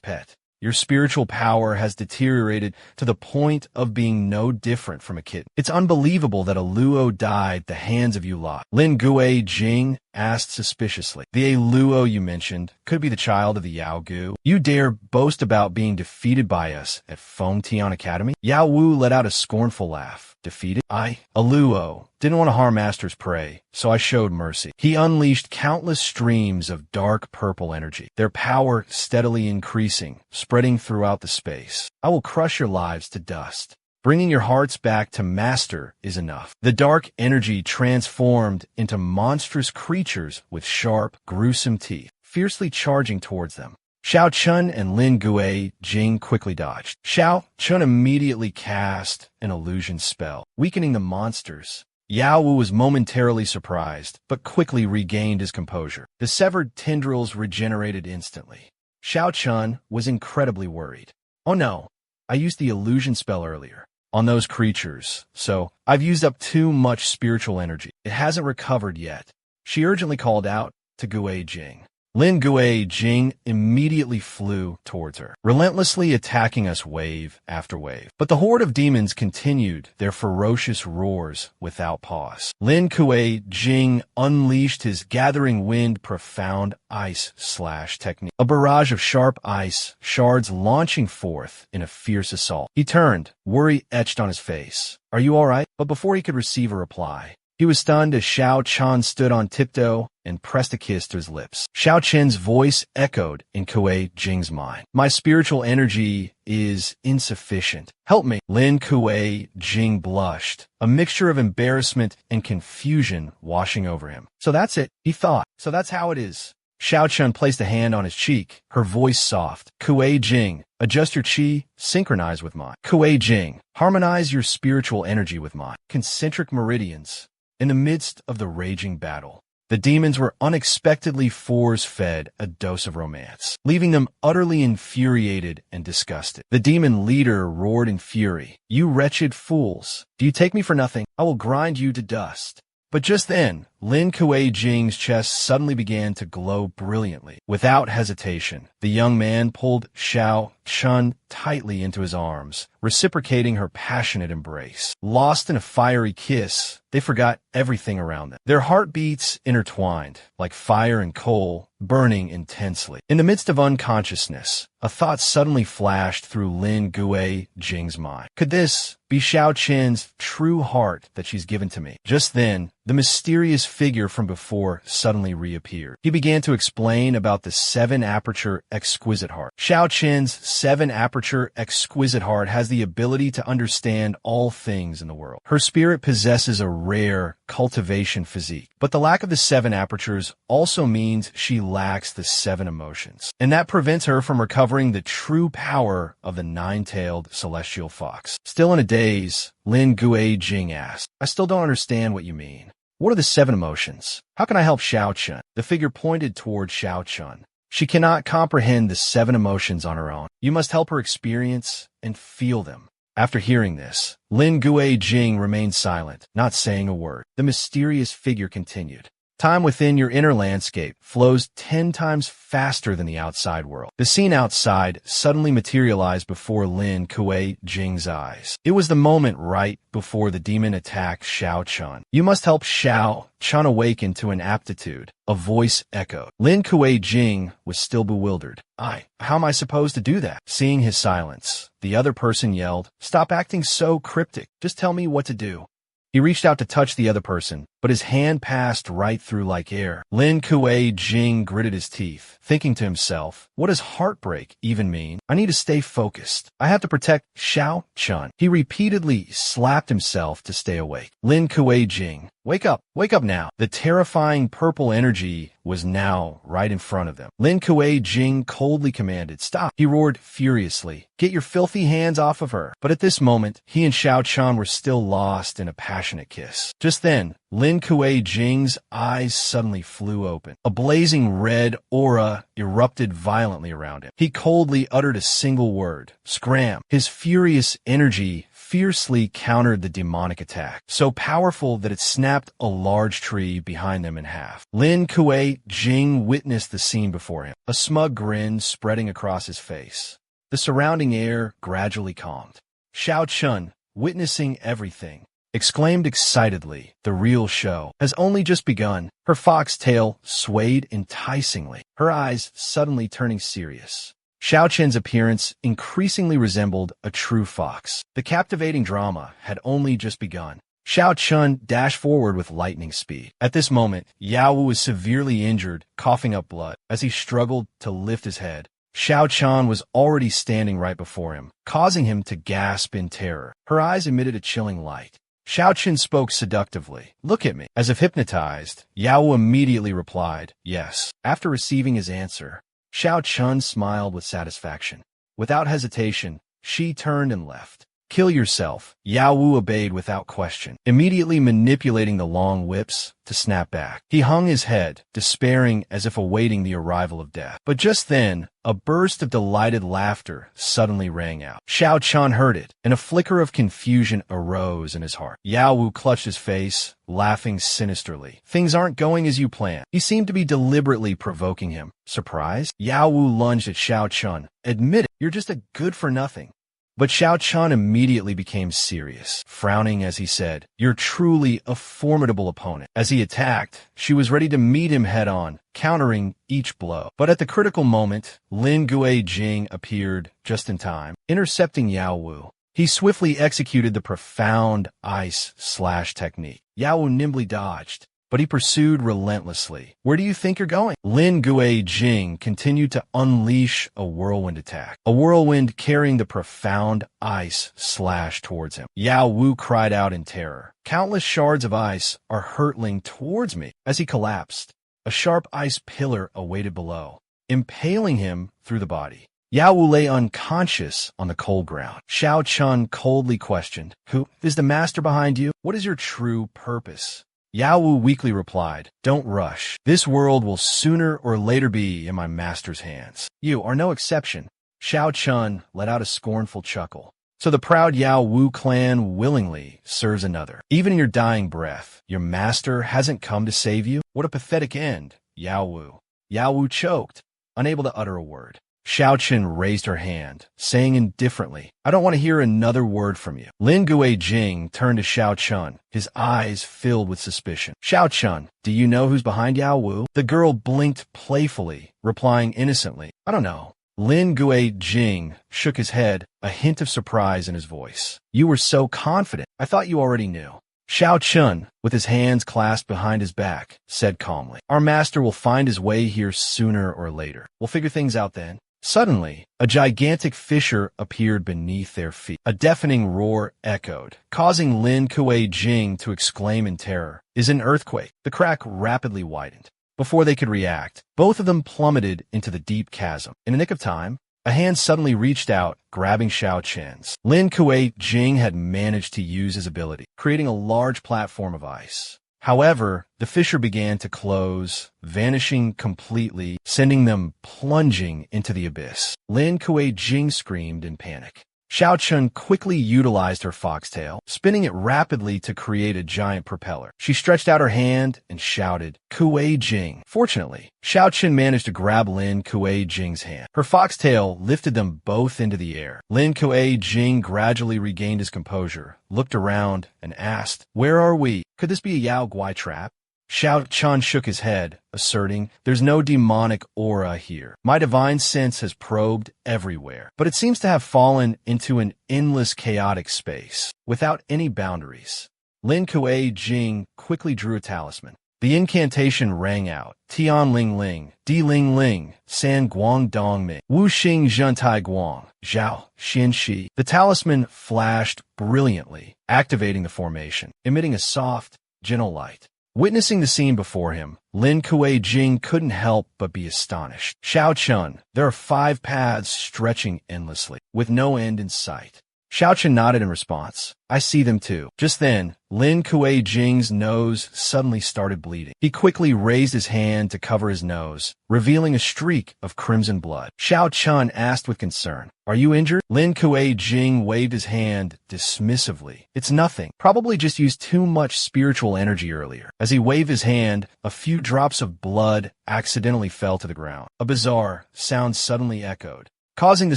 pet. Your spiritual power has deteriorated to the point of being no different from a kitten. It's unbelievable that a Luo died at the hands of you lot. Lin Guei Jing asked suspiciously. "The Luo you mentioned could be the child of the Yaogu. You dare boast about being defeated by us at Fengtian Academy?" Yao Wu let out a scornful laugh. "Defeated? A Luo. Didn't want to harm Master's prey, so I showed mercy." He unleashed countless streams of dark purple energy, their power steadily increasing, spreading throughout the space. "I will crush your lives to dust. Bringing your hearts back to Master is enough." The dark energy transformed into monstrous creatures with sharp, gruesome teeth, fiercely charging towards them. Xiao Chun and Lin Guei Jing quickly dodged. Xiao Chun immediately cast an illusion spell, weakening the monsters. Yao Wu was momentarily surprised, but quickly regained his composure. The severed tendrils regenerated instantly. Xiao Chun was incredibly worried. "Oh no, I used the illusion spell earlier on those creatures, so I've used up too much spiritual energy. It hasn't recovered yet." She urgently called out to Guei Jing. Lin Gui Jing immediately flew towards her, relentlessly attacking us wave after wave. But the horde of demons continued their ferocious roars without pause. Lin Gui Jing unleashed his gathering wind profound ice slash technique, a barrage of sharp ice shards launching forth in a fierce assault. He turned, worry etched on his face. "Are you all right?" But before he could receive a reply, he was stunned as Xiao Chen stood on tiptoe and pressed a kiss to his lips. Xiao Chen's voice echoed in Kuei Jing's mind. "My spiritual energy is insufficient. Help me." Lin Kuei Jing blushed, a mixture of embarrassment and confusion washing over him. "So that's it," he thought. "So that's how it is." Xiao Chen placed a hand on his cheek, her voice soft. "Kuei Jing, adjust your qi, synchronize with mine. Kuei Jing, harmonize your spiritual energy with mine." Concentric meridians. In the midst of the raging battle, the demons were unexpectedly force-fed a dose of romance, leaving them utterly infuriated and disgusted. The demon leader roared in fury, "You wretched fools! Do you take me for nothing? I will grind you to dust." But just then, Lin Kuei Jing's chest suddenly began to glow brilliantly. Without hesitation, the young man pulled Xiao Chen tightly into his arms, reciprocating her passionate embrace. Lost in a fiery kiss, they forgot everything around them. Their heartbeats intertwined, like fire and coal, burning intensely. In the midst of unconsciousness, a thought suddenly flashed through Lin Gui Jing's mind. Could this be Xiao Chen's true heart that she's given to me? Just then, the mysterious figure from before suddenly reappeared. He began to explain about the 7-aperture exquisite heart. Xiao Chen's 7-aperture exquisite heart has the ability to understand all things in the world. Her spirit possesses a rare cultivation physique, but the lack of the 7 apertures also means she lacks the 7 emotions, and that prevents her from recovering the true power of the 9-tailed celestial fox. Still in a daze, Lin Gui Jing asked, "I still don't understand what you mean. What are the 7 emotions? How can I help Xiao Chen?" The figure pointed toward Xiao Chen. "She cannot comprehend the 7 emotions on her own. You must help her experience and feel them." After hearing this, Lin Gui Jing remained silent, not saying a word. The mysterious figure continued. "Time within your inner landscape flows 10 times faster than the outside world." The scene outside suddenly materialized before Lin Kuei Jing's eyes. It was the moment right before the demon attacked Xiao Chen. "You must help Xiao Chen awaken to an aptitude," a voice echoed. Lin Kuei Jing was still bewildered. How am I supposed to do that?" Seeing his silence, the other person yelled, "Stop acting so cryptic. Just tell me what to do." He reached out to touch the other person, but his hand passed right through like air. Lin Kuei Jing gritted his teeth, thinking to himself, what does heartbreak even mean? I need to stay focused. I have to protect Xiao Chen. He repeatedly slapped himself to stay awake. Lin Kuei Jing, wake up now. The terrifying purple energy was now right in front of them. Lin Kuei Jing coldly commanded, "Stop." He roared furiously, "Get your filthy hands off of her." But at this moment, he and Xiao Chen were still lost in a passionate kiss. Just then, Lin Kuei Jing's eyes suddenly flew open. A blazing red aura erupted violently around him. He coldly uttered a single word, "Scram." His furious energy fiercely countered the demonic attack, so powerful that it snapped a large tree behind them in half. Lin Kuei Jing witnessed the scene before him, a smug grin spreading across his face. The surrounding air gradually calmed. Xiao Chen, witnessing everything, exclaimed excitedly, "The real show has only just begun." Her fox tail swayed enticingly, her eyes suddenly turning serious. Xiao Chen's appearance increasingly resembled a true fox. The captivating drama had only just begun. Xiao Chen dashed forward with lightning speed. At this moment, Yao Wu was severely injured, coughing up blood. As he struggled to lift his head, Xiao Chen was already standing right before him, causing him to gasp in terror. Her eyes emitted a chilling light. Xiao Chen spoke seductively. "Look at me." As if hypnotized, Yao Wu immediately replied, "Yes." After receiving his answer, Xiao Chen smiled with satisfaction. Without hesitation, she turned and left, Kill yourself. Yao Wu obeyed without question, immediately manipulating the long whips to snap back. He hung his head, despairing as if awaiting the arrival of death. But just then, a burst of delighted laughter suddenly rang out. Xiao Chun heard it, and a flicker of confusion arose in his heart. Yao Wu clutched his face, laughing sinisterly. Things aren't going as you planned. He seemed to be deliberately provoking him. Surprised? Yao Wu lunged at Xiao Chun. Admit it, you're just a good-for-nothing. But Xiao Chun immediately became serious, frowning as he said, "You're truly a formidable opponent." As he attacked, she was ready to meet him head-on, countering each blow. But at the critical moment, Lin Guijing appeared just in time, intercepting Yao Wu. He swiftly executed the profound ice slash technique. Yao Wu nimbly dodged, but he pursued relentlessly. "Where do you think you're going?" Lin Guijing continued to unleash a whirlwind attack, a whirlwind carrying the profound ice slash towards him. Yao Wu cried out in terror. "Countless shards of ice are hurtling towards me." As he collapsed, a sharp ice pillar awaited below, impaling him through the body. Yao Wu lay unconscious on the cold ground. Xiao Chun coldly questioned, "Who is the master behind you? What is your true purpose?" Yao Wu weakly replied, "Don't rush. This world will sooner or later be in my master's hands. You are no exception." Xiao Chun let out a scornful chuckle. "So the proud Yao Wu clan willingly serves another. Even in your dying breath, your master hasn't come to save you? What a pathetic end, Yao Wu." Yao Wu choked, unable to utter a word. Xiao Chun raised her hand, saying indifferently, "I don't want to hear another word from you." Lin Guijing turned to Xiao Chun, his eyes filled with suspicion. "Xiao Chun, do you know who's behind Yao Wu?" The girl blinked playfully, replying innocently, "I don't know." Lin Guijing shook his head, a hint of surprise in his voice. "You were so confident. I thought you already knew." Xiao Chun, with his hands clasped behind his back, said calmly, "Our master will find his way here sooner or later. We'll figure things out then." Suddenly, a gigantic fissure appeared beneath their feet. A deafening roar echoed, causing Lin Guijing to exclaim in terror, "Is an earthquake?" The crack rapidly widened. Before they could react, both of them plummeted into the deep chasm. In a nick of time, a hand suddenly reached out, grabbing Xiao Chen's. Lin Guijing had managed to use his ability, creating a large platform of ice. However, the fissure began to close, vanishing completely, sending them plunging into the abyss. Lin Guijing screamed in panic. Xiao Chun quickly utilized her foxtail, spinning it rapidly to create a giant propeller. She stretched out her hand and shouted, "Guijing." Fortunately, Xiao Chun managed to grab Lin Guijing's hand. Her foxtail lifted them both into the air. Lin Guijing gradually regained his composure, looked around, and asked, "Where are we? Could this be a Yao Gui trap?" Xiao Chun shook his head, asserting, "There's no demonic aura here. My divine sense has probed everywhere, but it seems to have fallen into an endless chaotic space, without any boundaries." Lin Guijing quickly drew a talisman. The incantation rang out, "Tian Ling Ling, Di Ling Ling, San Guang Dong Ming, Wu Xing Zhen Tai Guang, Zhao Xian Shi." The talisman flashed brilliantly, activating the formation, emitting a soft, gentle light. Witnessing the scene before him, Lin Guijing couldn't help but be astonished. "Xiao Chun, there are 5 paths stretching endlessly, with no end in sight." Xiao Chun nodded in response. "I see them too." Just then, Lin Guijing's nose suddenly started bleeding. He quickly raised his hand to cover his nose, revealing a streak of crimson blood. Xiao Chun asked with concern, "Are you injured?" Lin Guijing waved his hand dismissively. "It's nothing. Probably just used too much spiritual energy earlier." As he waved his hand, a few drops of blood accidentally fell to the ground. A bizarre sound suddenly echoed, causing the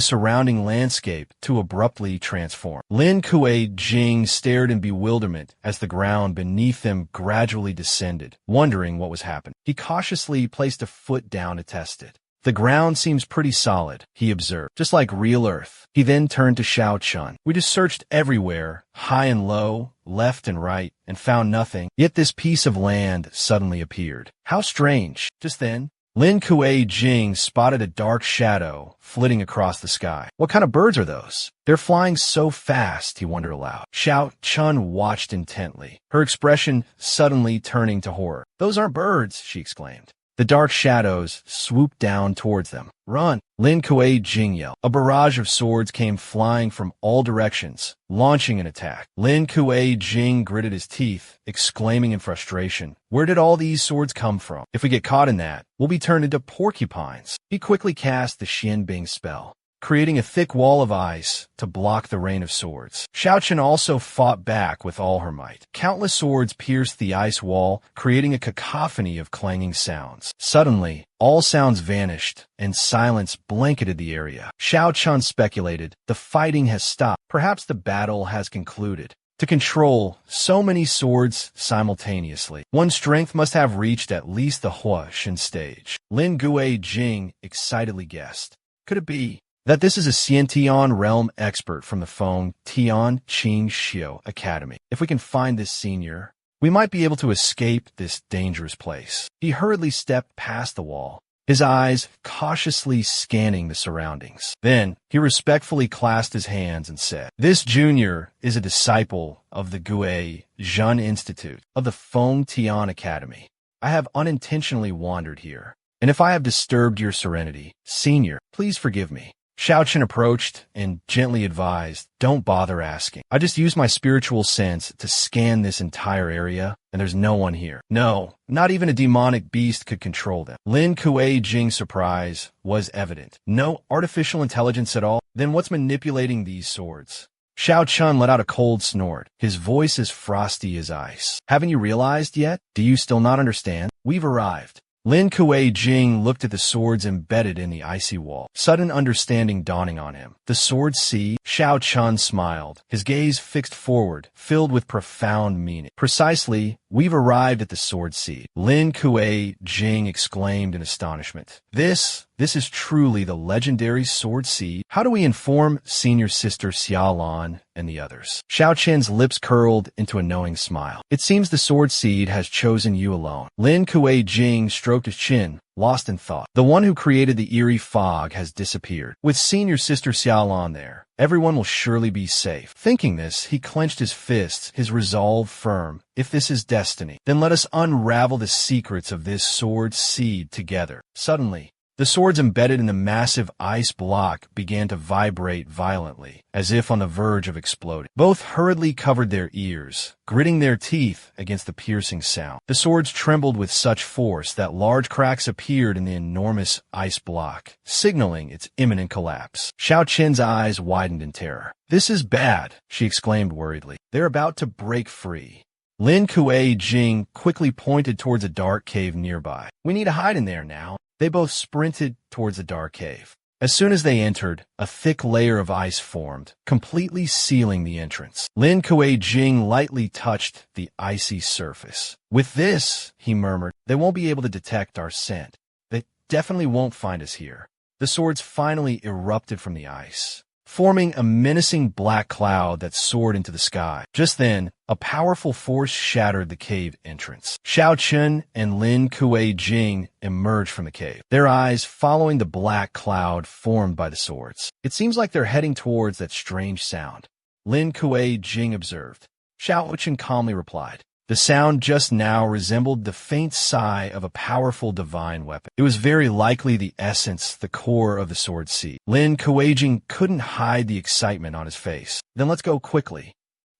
surrounding landscape to abruptly transform. Lin Guijing stared in bewilderment as the ground beneath them gradually descended, wondering what was happening. He cautiously placed a foot down to test it. "The ground seems pretty solid," he observed, "just like real earth." He then turned to Xiao Chun. "We just searched everywhere, high and low, left and right, and found nothing. Yet this piece of land suddenly appeared. How strange." Just then, Lin Guijing spotted a dark shadow flitting across the sky. "What kind of birds are those? They're flying so fast," he wondered aloud. Xiao Chun watched intently, her expression suddenly turning to horror. "Those aren't birds," she exclaimed. The dark shadows swooped down towards them. Run! Lin Kuei Jing yelled. A barrage of swords came flying from all directions, launching an attack. Lin Kuei Jing gritted his teeth, exclaiming in frustration, "Where did all these swords come from? If we get caught in that, we'll be turned into porcupines." He quickly cast the Xianbing spell, creating a thick wall of ice to block the rain of swords. Xiaochen also fought back with all her might. Countless swords pierced the ice wall, creating a cacophony of clanging sounds. Suddenly, all sounds vanished, and silence blanketed the area. Xiaochen speculated, the fighting has stopped. Perhaps the battle has concluded. To control so many swords simultaneously, one's strength must have reached at least the Huashen stage. Lin Kuei Jing excitedly guessed. Could it be that this is a Xiantian realm expert from the Feng Tian Qing Xiu Academy? If we can find this senior, we might be able to escape this dangerous place. He hurriedly stepped past the wall, his eyes cautiously scanning the surroundings. Then, he respectfully clasped his hands and said, "This junior is a disciple of the Gue Zhen Institute of the Feng Tian Academy. I have unintentionally wandered here, and if I have disturbed your serenity, senior, please forgive me." Xiaochen approached and gently advised, "Don't bother asking. I just used my spiritual sense to scan this entire area, and there's no one here. No, not even a demonic beast could control them." Lin Kuei Jing's surprise was evident. No artificial intelligence at all? Then what's manipulating these swords? Xiaochen let out a cold snort, his voice as frosty as ice. "Haven't you realized yet? Do you still not understand? We've arrived." Lin Kuei Jing looked at the swords embedded in the icy wall, sudden understanding dawning on him. The sword sea? Xiaochen smiled, his gaze fixed forward, filled with profound meaning. "Precisely, we've arrived at the sword sea." Lin Kuei Jing exclaimed in astonishment. This is truly the legendary sword sea. How do we inform senior sister Xiaolan and the others? Xiaochen's lips curled into a knowing smile. "It seems the sword seed has chosen you alone." Lin Kuei Jing stroked his chin, lost in thought. The one who created the eerie fog has disappeared. With senior sister Xiaolan there, everyone will surely be safe. Thinking this, he clenched his fists, his resolve firm. If this is destiny, then let us unravel the secrets of this sword seed together. Suddenly, the swords embedded in the massive ice block began to vibrate violently, as if on the verge of exploding. Both hurriedly covered their ears, gritting their teeth against the piercing sound. The swords trembled with such force that large cracks appeared in the enormous ice block, signaling its imminent collapse. Xiaoqin's eyes widened in terror. "This is bad," she exclaimed worriedly. "They're about to break free." Lin Kuei Jing quickly pointed towards a dark cave nearby. "We need to hide in there now." They both sprinted towards the dark cave. As soon as they entered, a thick layer of ice formed, completely sealing the entrance. Lin Kuei Jing lightly touched the icy surface. "With this," he murmured, "they won't be able to detect our scent. They definitely won't find us here." The swords finally erupted from the ice, forming a menacing black cloud that soared into the sky. Just then, a powerful force shattered the cave entrance. Xiaochen and Lin Kuei Jing emerged from the cave, their eyes following the black cloud formed by the swords. "It seems like they're heading towards that strange sound," Lin Kuei Jing observed. Xiaochen calmly replied. The sound just now resembled the faint sigh of a powerful divine weapon. It was very likely the essence, the core of the sword seed. Lin Kuei Jing couldn't hide the excitement on his face. "Then let's go quickly.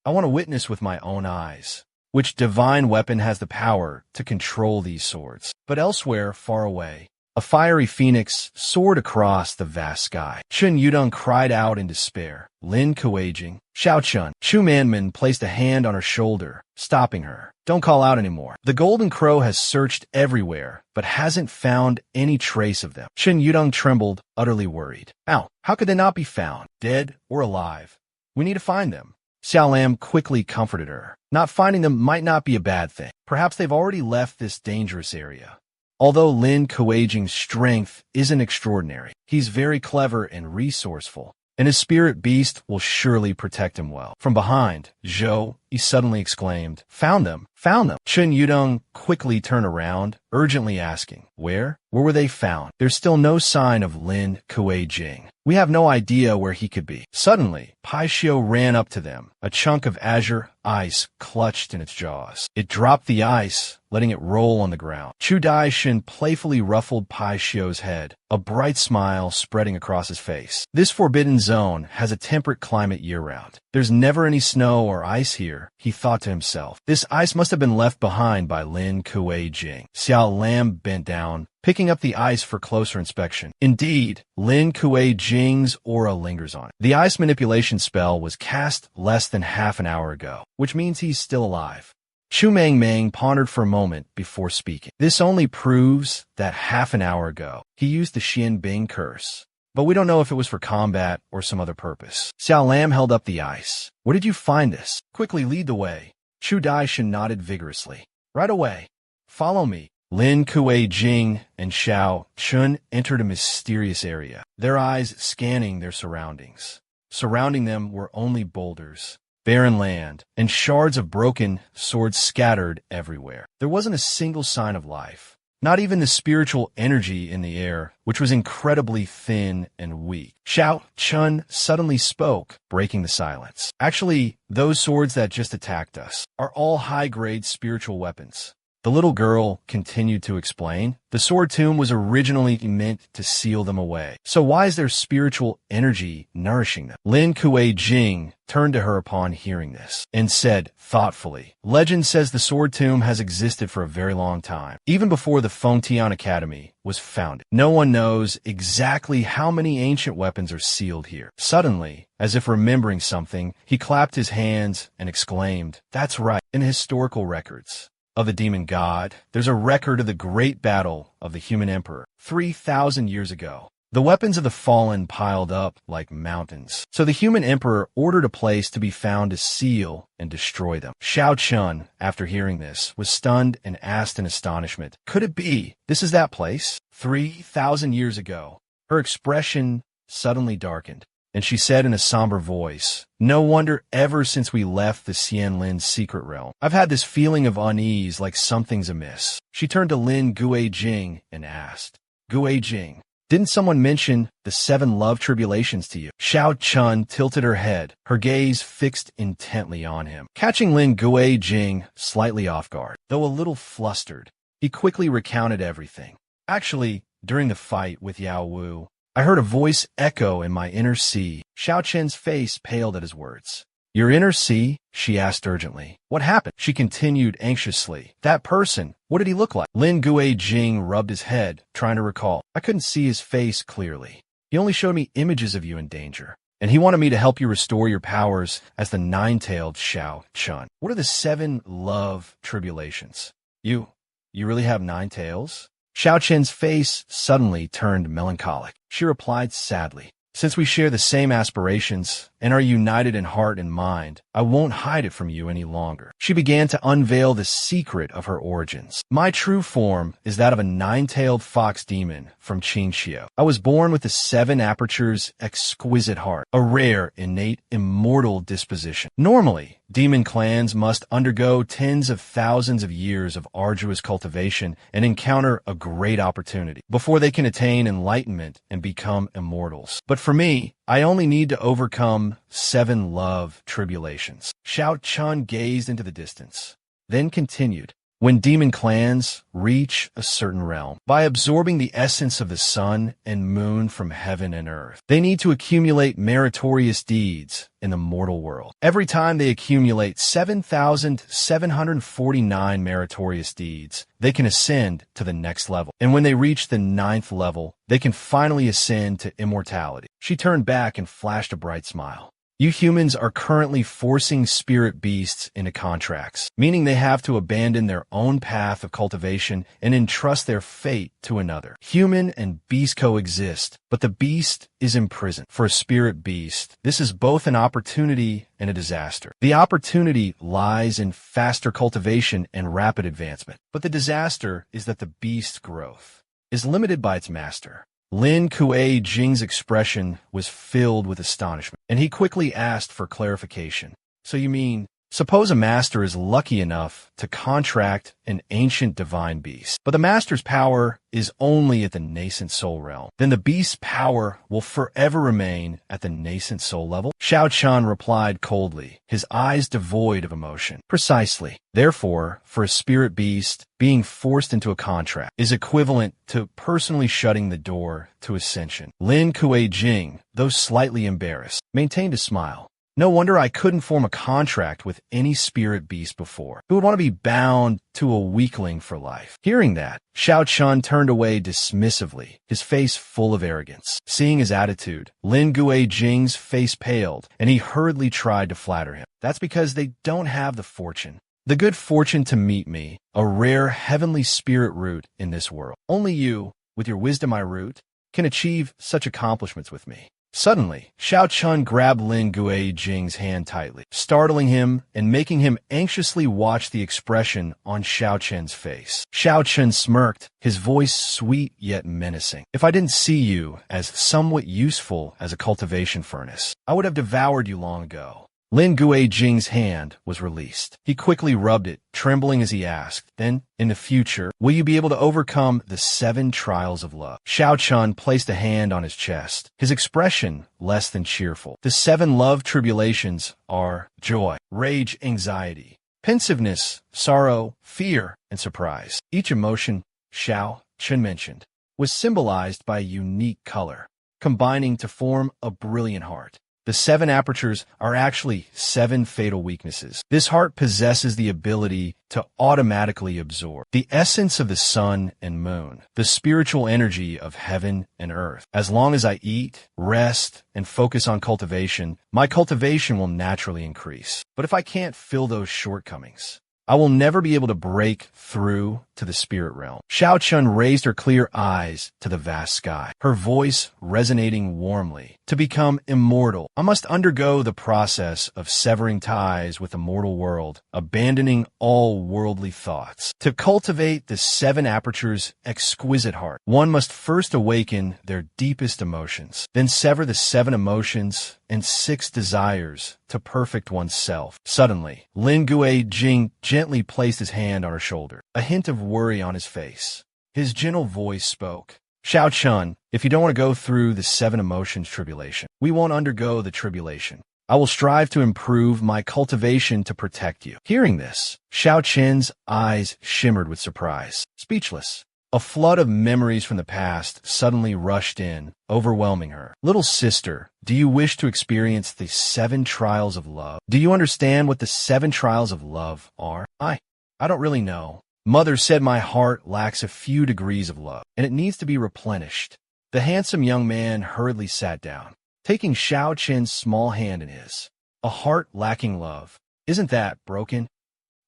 I want to witness with my own eyes which divine weapon has the power to control these swords." But elsewhere, far away, a fiery phoenix soared across the vast sky. Chen Yudong cried out in despair. Lin Kuei Jing, "Xiaochun." Chu Manman placed a hand on her shoulder, stopping her. "Don't call out anymore. The golden crow has searched everywhere, but hasn't found any trace of them." Chen Yudong trembled, utterly worried. How could they not be found, dead or alive? We need to find them." Xiao Lam quickly comforted her. "Not finding them might not be a bad thing. Perhaps they've already left this dangerous area." Although Lin Kuei Jing's strength isn't extraordinary, he's very clever and resourceful, and his spirit beast will surely protect him well. From behind, Zhou he suddenly exclaimed. Found them! Found them! Chun Yudong quickly turned around, urgently asking, Where? Where were they found? There's still no sign of Lin Kuei-jing. We have no idea where he could be. Suddenly, Pai Xiu ran up to them, a chunk of azure ice clutched in its jaws. It dropped the ice, letting it roll on the ground. Chu Daishin playfully ruffled Pai Xiu's head, a bright smile spreading across his face. This forbidden zone has a temperate climate year-round. There's never any snow or ice here, he thought to himself. This ice must have been left behind by Lin Kuei-jing. Xiao Lam bent down, picking up the ice for closer inspection. Indeed, Lin Kuei-jing's aura lingers on it. The ice manipulation spell was cast less than half an hour ago, which means he's still alive. Chu Meng pondered for a moment before speaking. This only proves that half an hour ago, he used the Xian Bing curse. But we don't know if it was for combat or some other purpose. Xiao Lam held up the ice. Where did you find this? Quickly lead the way. Chu Daishin nodded vigorously. Right away. Follow me. Lin Kuei-jing and Xiao Chun entered a mysterious area, their eyes scanning their surroundings. Surrounding them were only boulders, barren land, and shards of broken swords scattered everywhere. There wasn't a single sign of life, not even the spiritual energy in the air, which was incredibly thin and weak. Xiao Chun suddenly spoke, breaking the silence. Actually, those swords that just attacked us are all high-grade spiritual weapons. The little girl continued to explain. The sword tomb was originally meant to seal them away. So why is there spiritual energy nourishing them? Lin Kuei-jing turned to her upon hearing this and said thoughtfully, Legend says the sword tomb has existed for a very long time, even before the Fengtian Academy was founded. No one knows exactly how many ancient weapons are sealed here. Suddenly, as if remembering something, he clapped his hands and exclaimed, That's right, in historical records of the demon god, there's a record of the great battle of the human emperor 3,000 years ago. The weapons of the fallen piled up like mountains. So the human emperor ordered a place to be found to seal and destroy them. Xiao Chun, after hearing this, was stunned and asked in astonishment, Could it be? This is that place? 3,000 years ago. Her expression suddenly darkened, and she said in a somber voice, No wonder ever since we left the Xianlin's secret realm, I've had this feeling of unease like something's amiss. She turned to Lin Kuei-jing and asked, Kuei-jing, didn't someone mention the 7 love tribulations to you? Xiao Chun tilted her head, her gaze fixed intently on him, catching Lin Kuei-jing slightly off guard. Though a little flustered, he quickly recounted everything. Actually, during the fight with Yao Wu, I heard a voice echo in my inner sea. Xiao Chen's face paled at his words. Your inner sea? She asked urgently. What happened? She continued anxiously. That person, what did he look like? Lin Kuei-jing rubbed his head, trying to recall. I couldn't see his face clearly. He only showed me images of you in danger. And he wanted me to help you restore your powers as the 9-tailed Xiao Chun. What are the 7 love tribulations? You really have 9 tails? Xiao Chen's face suddenly turned melancholic. She replied sadly, Since we share the same aspirations and are united in heart and mind, I won't hide it from you any longer. She began to unveil the secret of her origins. My true form is that of a 9-tailed fox demon from Qingxiu. I was born with the 7 apertures exquisite heart, a rare, innate, immortal disposition. Normally, demon clans must undergo tens of thousands of years of arduous cultivation and encounter a great opportunity before they can attain enlightenment and become immortals. But for me, I only need to overcome 7 love tribulations. Xiao Chun gazed into the distance, then continued. When demon clans reach a certain realm, by absorbing the essence of the sun and moon from heaven and earth, they need to accumulate meritorious deeds in the mortal world. Every time they accumulate 7,749 meritorious deeds, they can ascend to the next level. And when they reach the 9th level, they can finally ascend to immortality. She turned back and flashed a bright smile. You humans are currently forcing spirit beasts into contracts, meaning they have to abandon their own path of cultivation and entrust their fate to another. Human and beast coexist, but the beast is imprisoned. For a spirit beast, this is both an opportunity and a disaster. The opportunity lies in faster cultivation and rapid advancement, but the disaster is that the beast's growth is limited by its master. Lin Kuei-jing's expression was filled with astonishment, and he quickly asked for clarification. So you mean Suppose a master is lucky enough to contract an ancient divine beast, but the master's power is only at the nascent soul realm. Then the beast's power will forever remain at the nascent soul level? Xiao Chun replied coldly, his eyes devoid of emotion. Precisely. Therefore, for a spirit beast, being forced into a contract is equivalent to personally shutting the door to ascension. Lin Kuei-jing, though slightly embarrassed, maintained a smile. No wonder I couldn't form a contract with any spirit beast before. Who would want to be bound to a weakling for life? Hearing that, Xiao Chun turned away dismissively, his face full of arrogance. Seeing his attitude, Lin Gui-jing's face paled, and he hurriedly tried to flatter him. That's because they don't have the fortune. The good fortune to meet me, a rare heavenly spirit root in this world. Only you, with your wisdom I root, can achieve such accomplishments with me. Suddenly, Xiao Chun grabbed Lin Gui-jing's hand tightly, startling him and making him anxiously watch the expression on Xiao Chen's face. Xiao Chen smirked, his voice sweet yet menacing. If I didn't see you as somewhat useful as a cultivation furnace, I would have devoured you long ago. Lin Gui-jing's hand was released. He quickly rubbed it, trembling as he asked, then, in the future, will you be able to overcome the 7 trials of love? Xiao Chun placed a hand on his chest, his expression less than cheerful. The 7 love tribulations are joy, rage, anxiety, pensiveness, sorrow, fear, and surprise. Each emotion, Xiao Chun mentioned, was symbolized by a unique color, combining to form a brilliant heart. The 7 apertures are actually 7 fatal weaknesses. This heart possesses the ability to automatically absorb the essence of the sun and moon, the spiritual energy of heaven and earth. As long as I eat, rest, and focus on cultivation, my cultivation will naturally increase. But if I can't fill those shortcomings, I will never be able to break through to the spirit realm. Xiao Chun raised her clear eyes to the vast sky, her voice resonating warmly. To become immortal, I must undergo the process of severing ties with the mortal world, abandoning all worldly thoughts. To cultivate the 7 apertures' exquisite heart, one must first awaken their deepest emotions, then sever the 7 emotions and 6 desires to perfect oneself. Suddenly, Lin Gui-jing gently placed his hand on her shoulder, a hint of worry on his face. His gentle voice spoke. Xiao Chun, if you don't want to go through the 7 emotions tribulation, we won't undergo the tribulation. I will strive to improve my cultivation to protect you. Hearing this, Xiao Chen's eyes shimmered with surprise. Speechless, a flood of memories from the past suddenly rushed in, overwhelming her. Little sister, do you wish to experience the 7 trials of love? Do you understand what the 7 trials of love are? I don't really know. Mother said my heart lacks a few degrees of love, and it needs to be replenished. The handsome young man hurriedly sat down, taking Xiao Chen's small hand in his. A heart lacking love. Isn't that broken?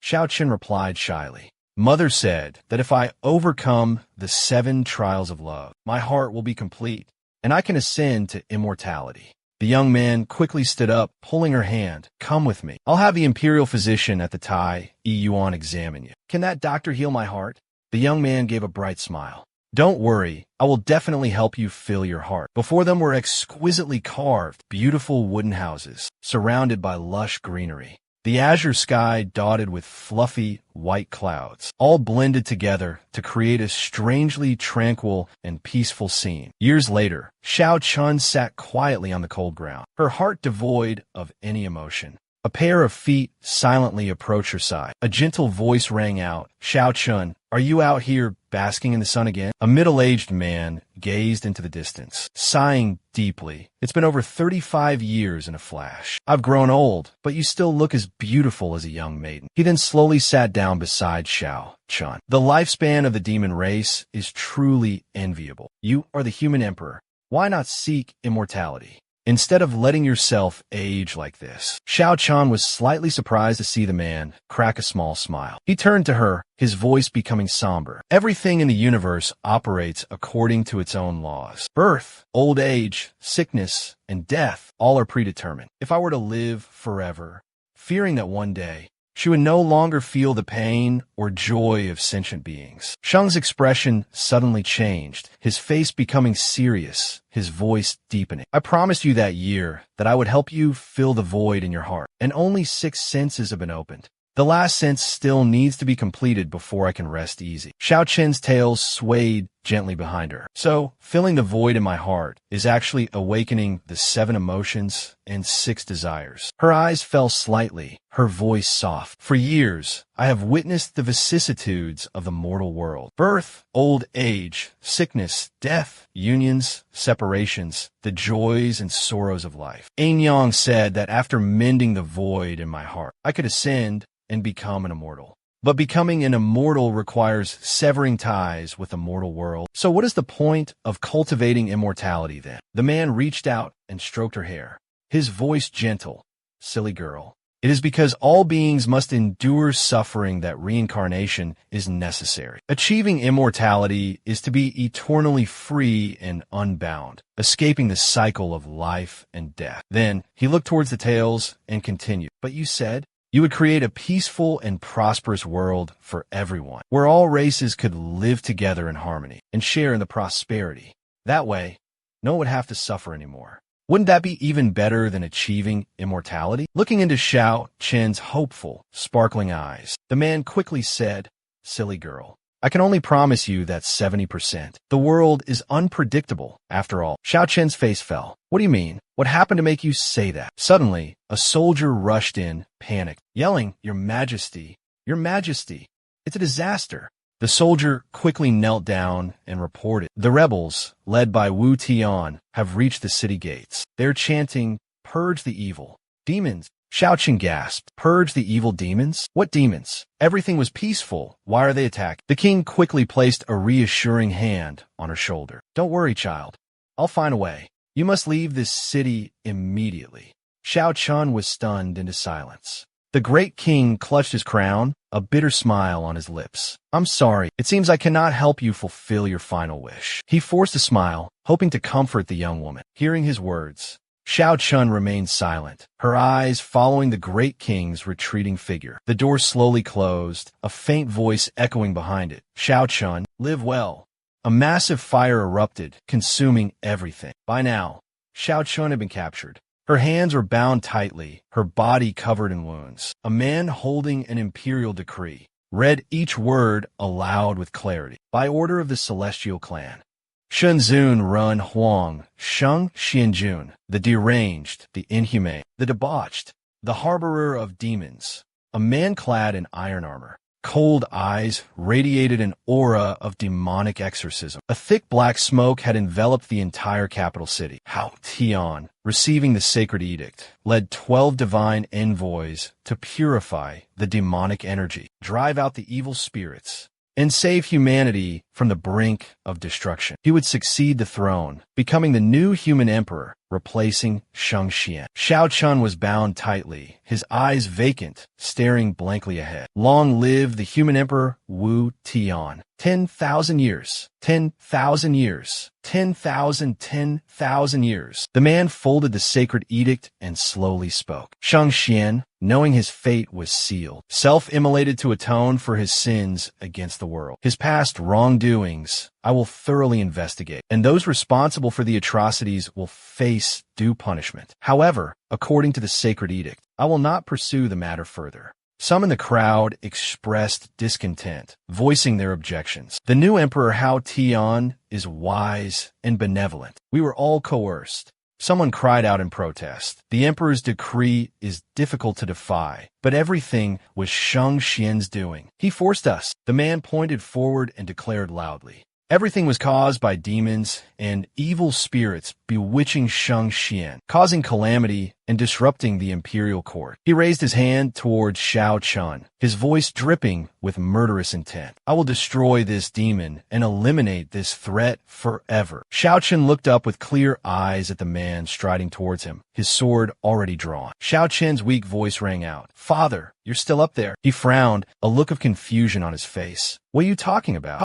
Xiao Chen replied shyly. Mother said that if I overcome the 7 trials of love, my heart will be complete, and I can ascend to immortality. The young man quickly stood up, pulling her hand. Come with me. I'll have the imperial physician at the Tai Yuan examine you. Can that doctor heal my heart? The young man gave a bright smile. Don't worry, I will definitely help you fill your heart. Before them were exquisitely carved, beautiful wooden houses, surrounded by lush greenery. The azure sky dotted with fluffy white clouds, all blended together to create a strangely tranquil and peaceful scene. Years later, Xiao Chun sat quietly on the cold ground, her heart devoid of any emotion. A pair of feet silently approached her side. A gentle voice rang out, Xiao Chun, are you out here basking in the sun again? A middle-aged man gazed into the distance, sighing deeply. It's been over 35 years in a flash. I've grown old, but you still look as beautiful as a young maiden. He then slowly sat down beside Xiao Chun. The lifespan of the demon race is truly enviable. You are the human emperor. Why not seek immortality instead of letting yourself age like this? Xiao Chun was slightly surprised to see the man crack a small smile. He turned to her, his voice becoming somber. Everything in the universe operates according to its own laws. Birth, old age, sickness, and death all are predetermined. If I were to live forever, fearing that one day She would no longer feel the pain or joy of sentient beings. Shung's expression suddenly changed, his face becoming serious, his voice deepening. I promised you that year that I would help you fill the void in your heart, and only 6 senses have been opened. The last sense still needs to be completed before I can rest easy. Xiao Qin's tail swayed gently behind her. So, filling the void in my heart is actually awakening the 7 emotions and 6 desires. Her eyes fell slightly, her voice soft. For years, I have witnessed the vicissitudes of the mortal world. Birth, old age, sickness, death, unions, separations, the joys and sorrows of life. Ein Yang said that after mending the void in my heart, I could ascend and become an immortal. But becoming an immortal requires severing ties with the mortal world. So what is the point of cultivating immortality then? The man reached out and stroked her hair, his voice gentle. Silly girl. It is because all beings must endure suffering that reincarnation is necessary. Achieving immortality is to be eternally free and unbound, escaping the cycle of life and death. Then he looked towards the tails and continued, but you said you would create a peaceful and prosperous world for everyone, where all races could live together in harmony and share in the prosperity. That way, no one would have to suffer anymore. Wouldn't that be even better than achieving immortality? Looking into Xiao Qin's hopeful, sparkling eyes, the man quickly said, silly girl, I can only promise you that 70%. The world is unpredictable, after all. Xiao Qin's face fell. What do you mean? What happened to make you say that? Suddenly, a soldier rushed in, panicked, yelling, Your Majesty, Your Majesty, it's a disaster. The soldier quickly knelt down and reported, the rebels, led by Wu Tian, have reached the city gates. They're chanting, Purge the evil. Demons. Xiao Qin gasped, Purge the evil demons? What demons? Everything was peaceful. Why are they attacking? The king quickly placed a reassuring hand on her shoulder. Don't worry, child. I'll find a way. You must leave this city immediately. Xiao Qin was stunned into silence. The great king clutched his crown, a bitter smile on his lips. I'm sorry. It seems I cannot help you fulfill your final wish. He forced a smile, hoping to comfort the young woman. Hearing his words, Xiao Qin remained silent, her eyes following the great king's retreating figure. The door slowly closed, a faint voice echoing behind it. Xiao Qin, live well. A massive fire erupted, consuming everything. By now, Xiao Qin had been captured. Her hands were bound tightly, her body covered in wounds. A man holding an imperial decree read each word aloud with clarity. By order of the celestial clan, Shenzun Run Huang, Sheng Xianjun, the deranged, the inhumane, the debauched, the harborer of demons, a man clad in iron armor. Cold eyes radiated an aura of demonic exorcism. A thick black smoke had enveloped the entire capital city. Hao Tian, receiving the sacred edict, led 12 divine envoys to purify the demonic energy, drive out the evil spirits, and save humanity from the brink of destruction. He would succeed the throne, becoming the new human emperor, replacing Sheng Xian. Xiao Qin was bound tightly, his eyes vacant, staring blankly ahead. Long live the human emperor Wu Tian. 10,000 years. 10,000 years. 10,000 years. The man folded the sacred edict and slowly spoke. Sheng Xian, knowing his fate was sealed, self-immolated to atone for his sins against the world. His past wrongdoings I will thoroughly investigate, and those responsible for the atrocities will face due punishment. However, according to the sacred edict, I will not pursue the matter further. Some in the crowd expressed discontent, voicing their objections. The new emperor Hao Tian is wise and benevolent. We were all coerced. Someone cried out in protest. The emperor's decree is difficult to defy, but everything was Sheng Xian's doing. He forced us. The man pointed forward and declared loudly. Everything was caused by demons and evil spirits bewitching Sheng Xian, causing calamity and disrupting the imperial court. He raised his hand towards Xiao Qin, his voice dripping with murderous intent. I will destroy this demon and eliminate this threat forever. Xiao Qin looked up with clear eyes at the man striding towards him, his sword already drawn. Xiao Qin's weak voice rang out. Father, you're still up there. He frowned, a look of confusion on his face. What are you talking about?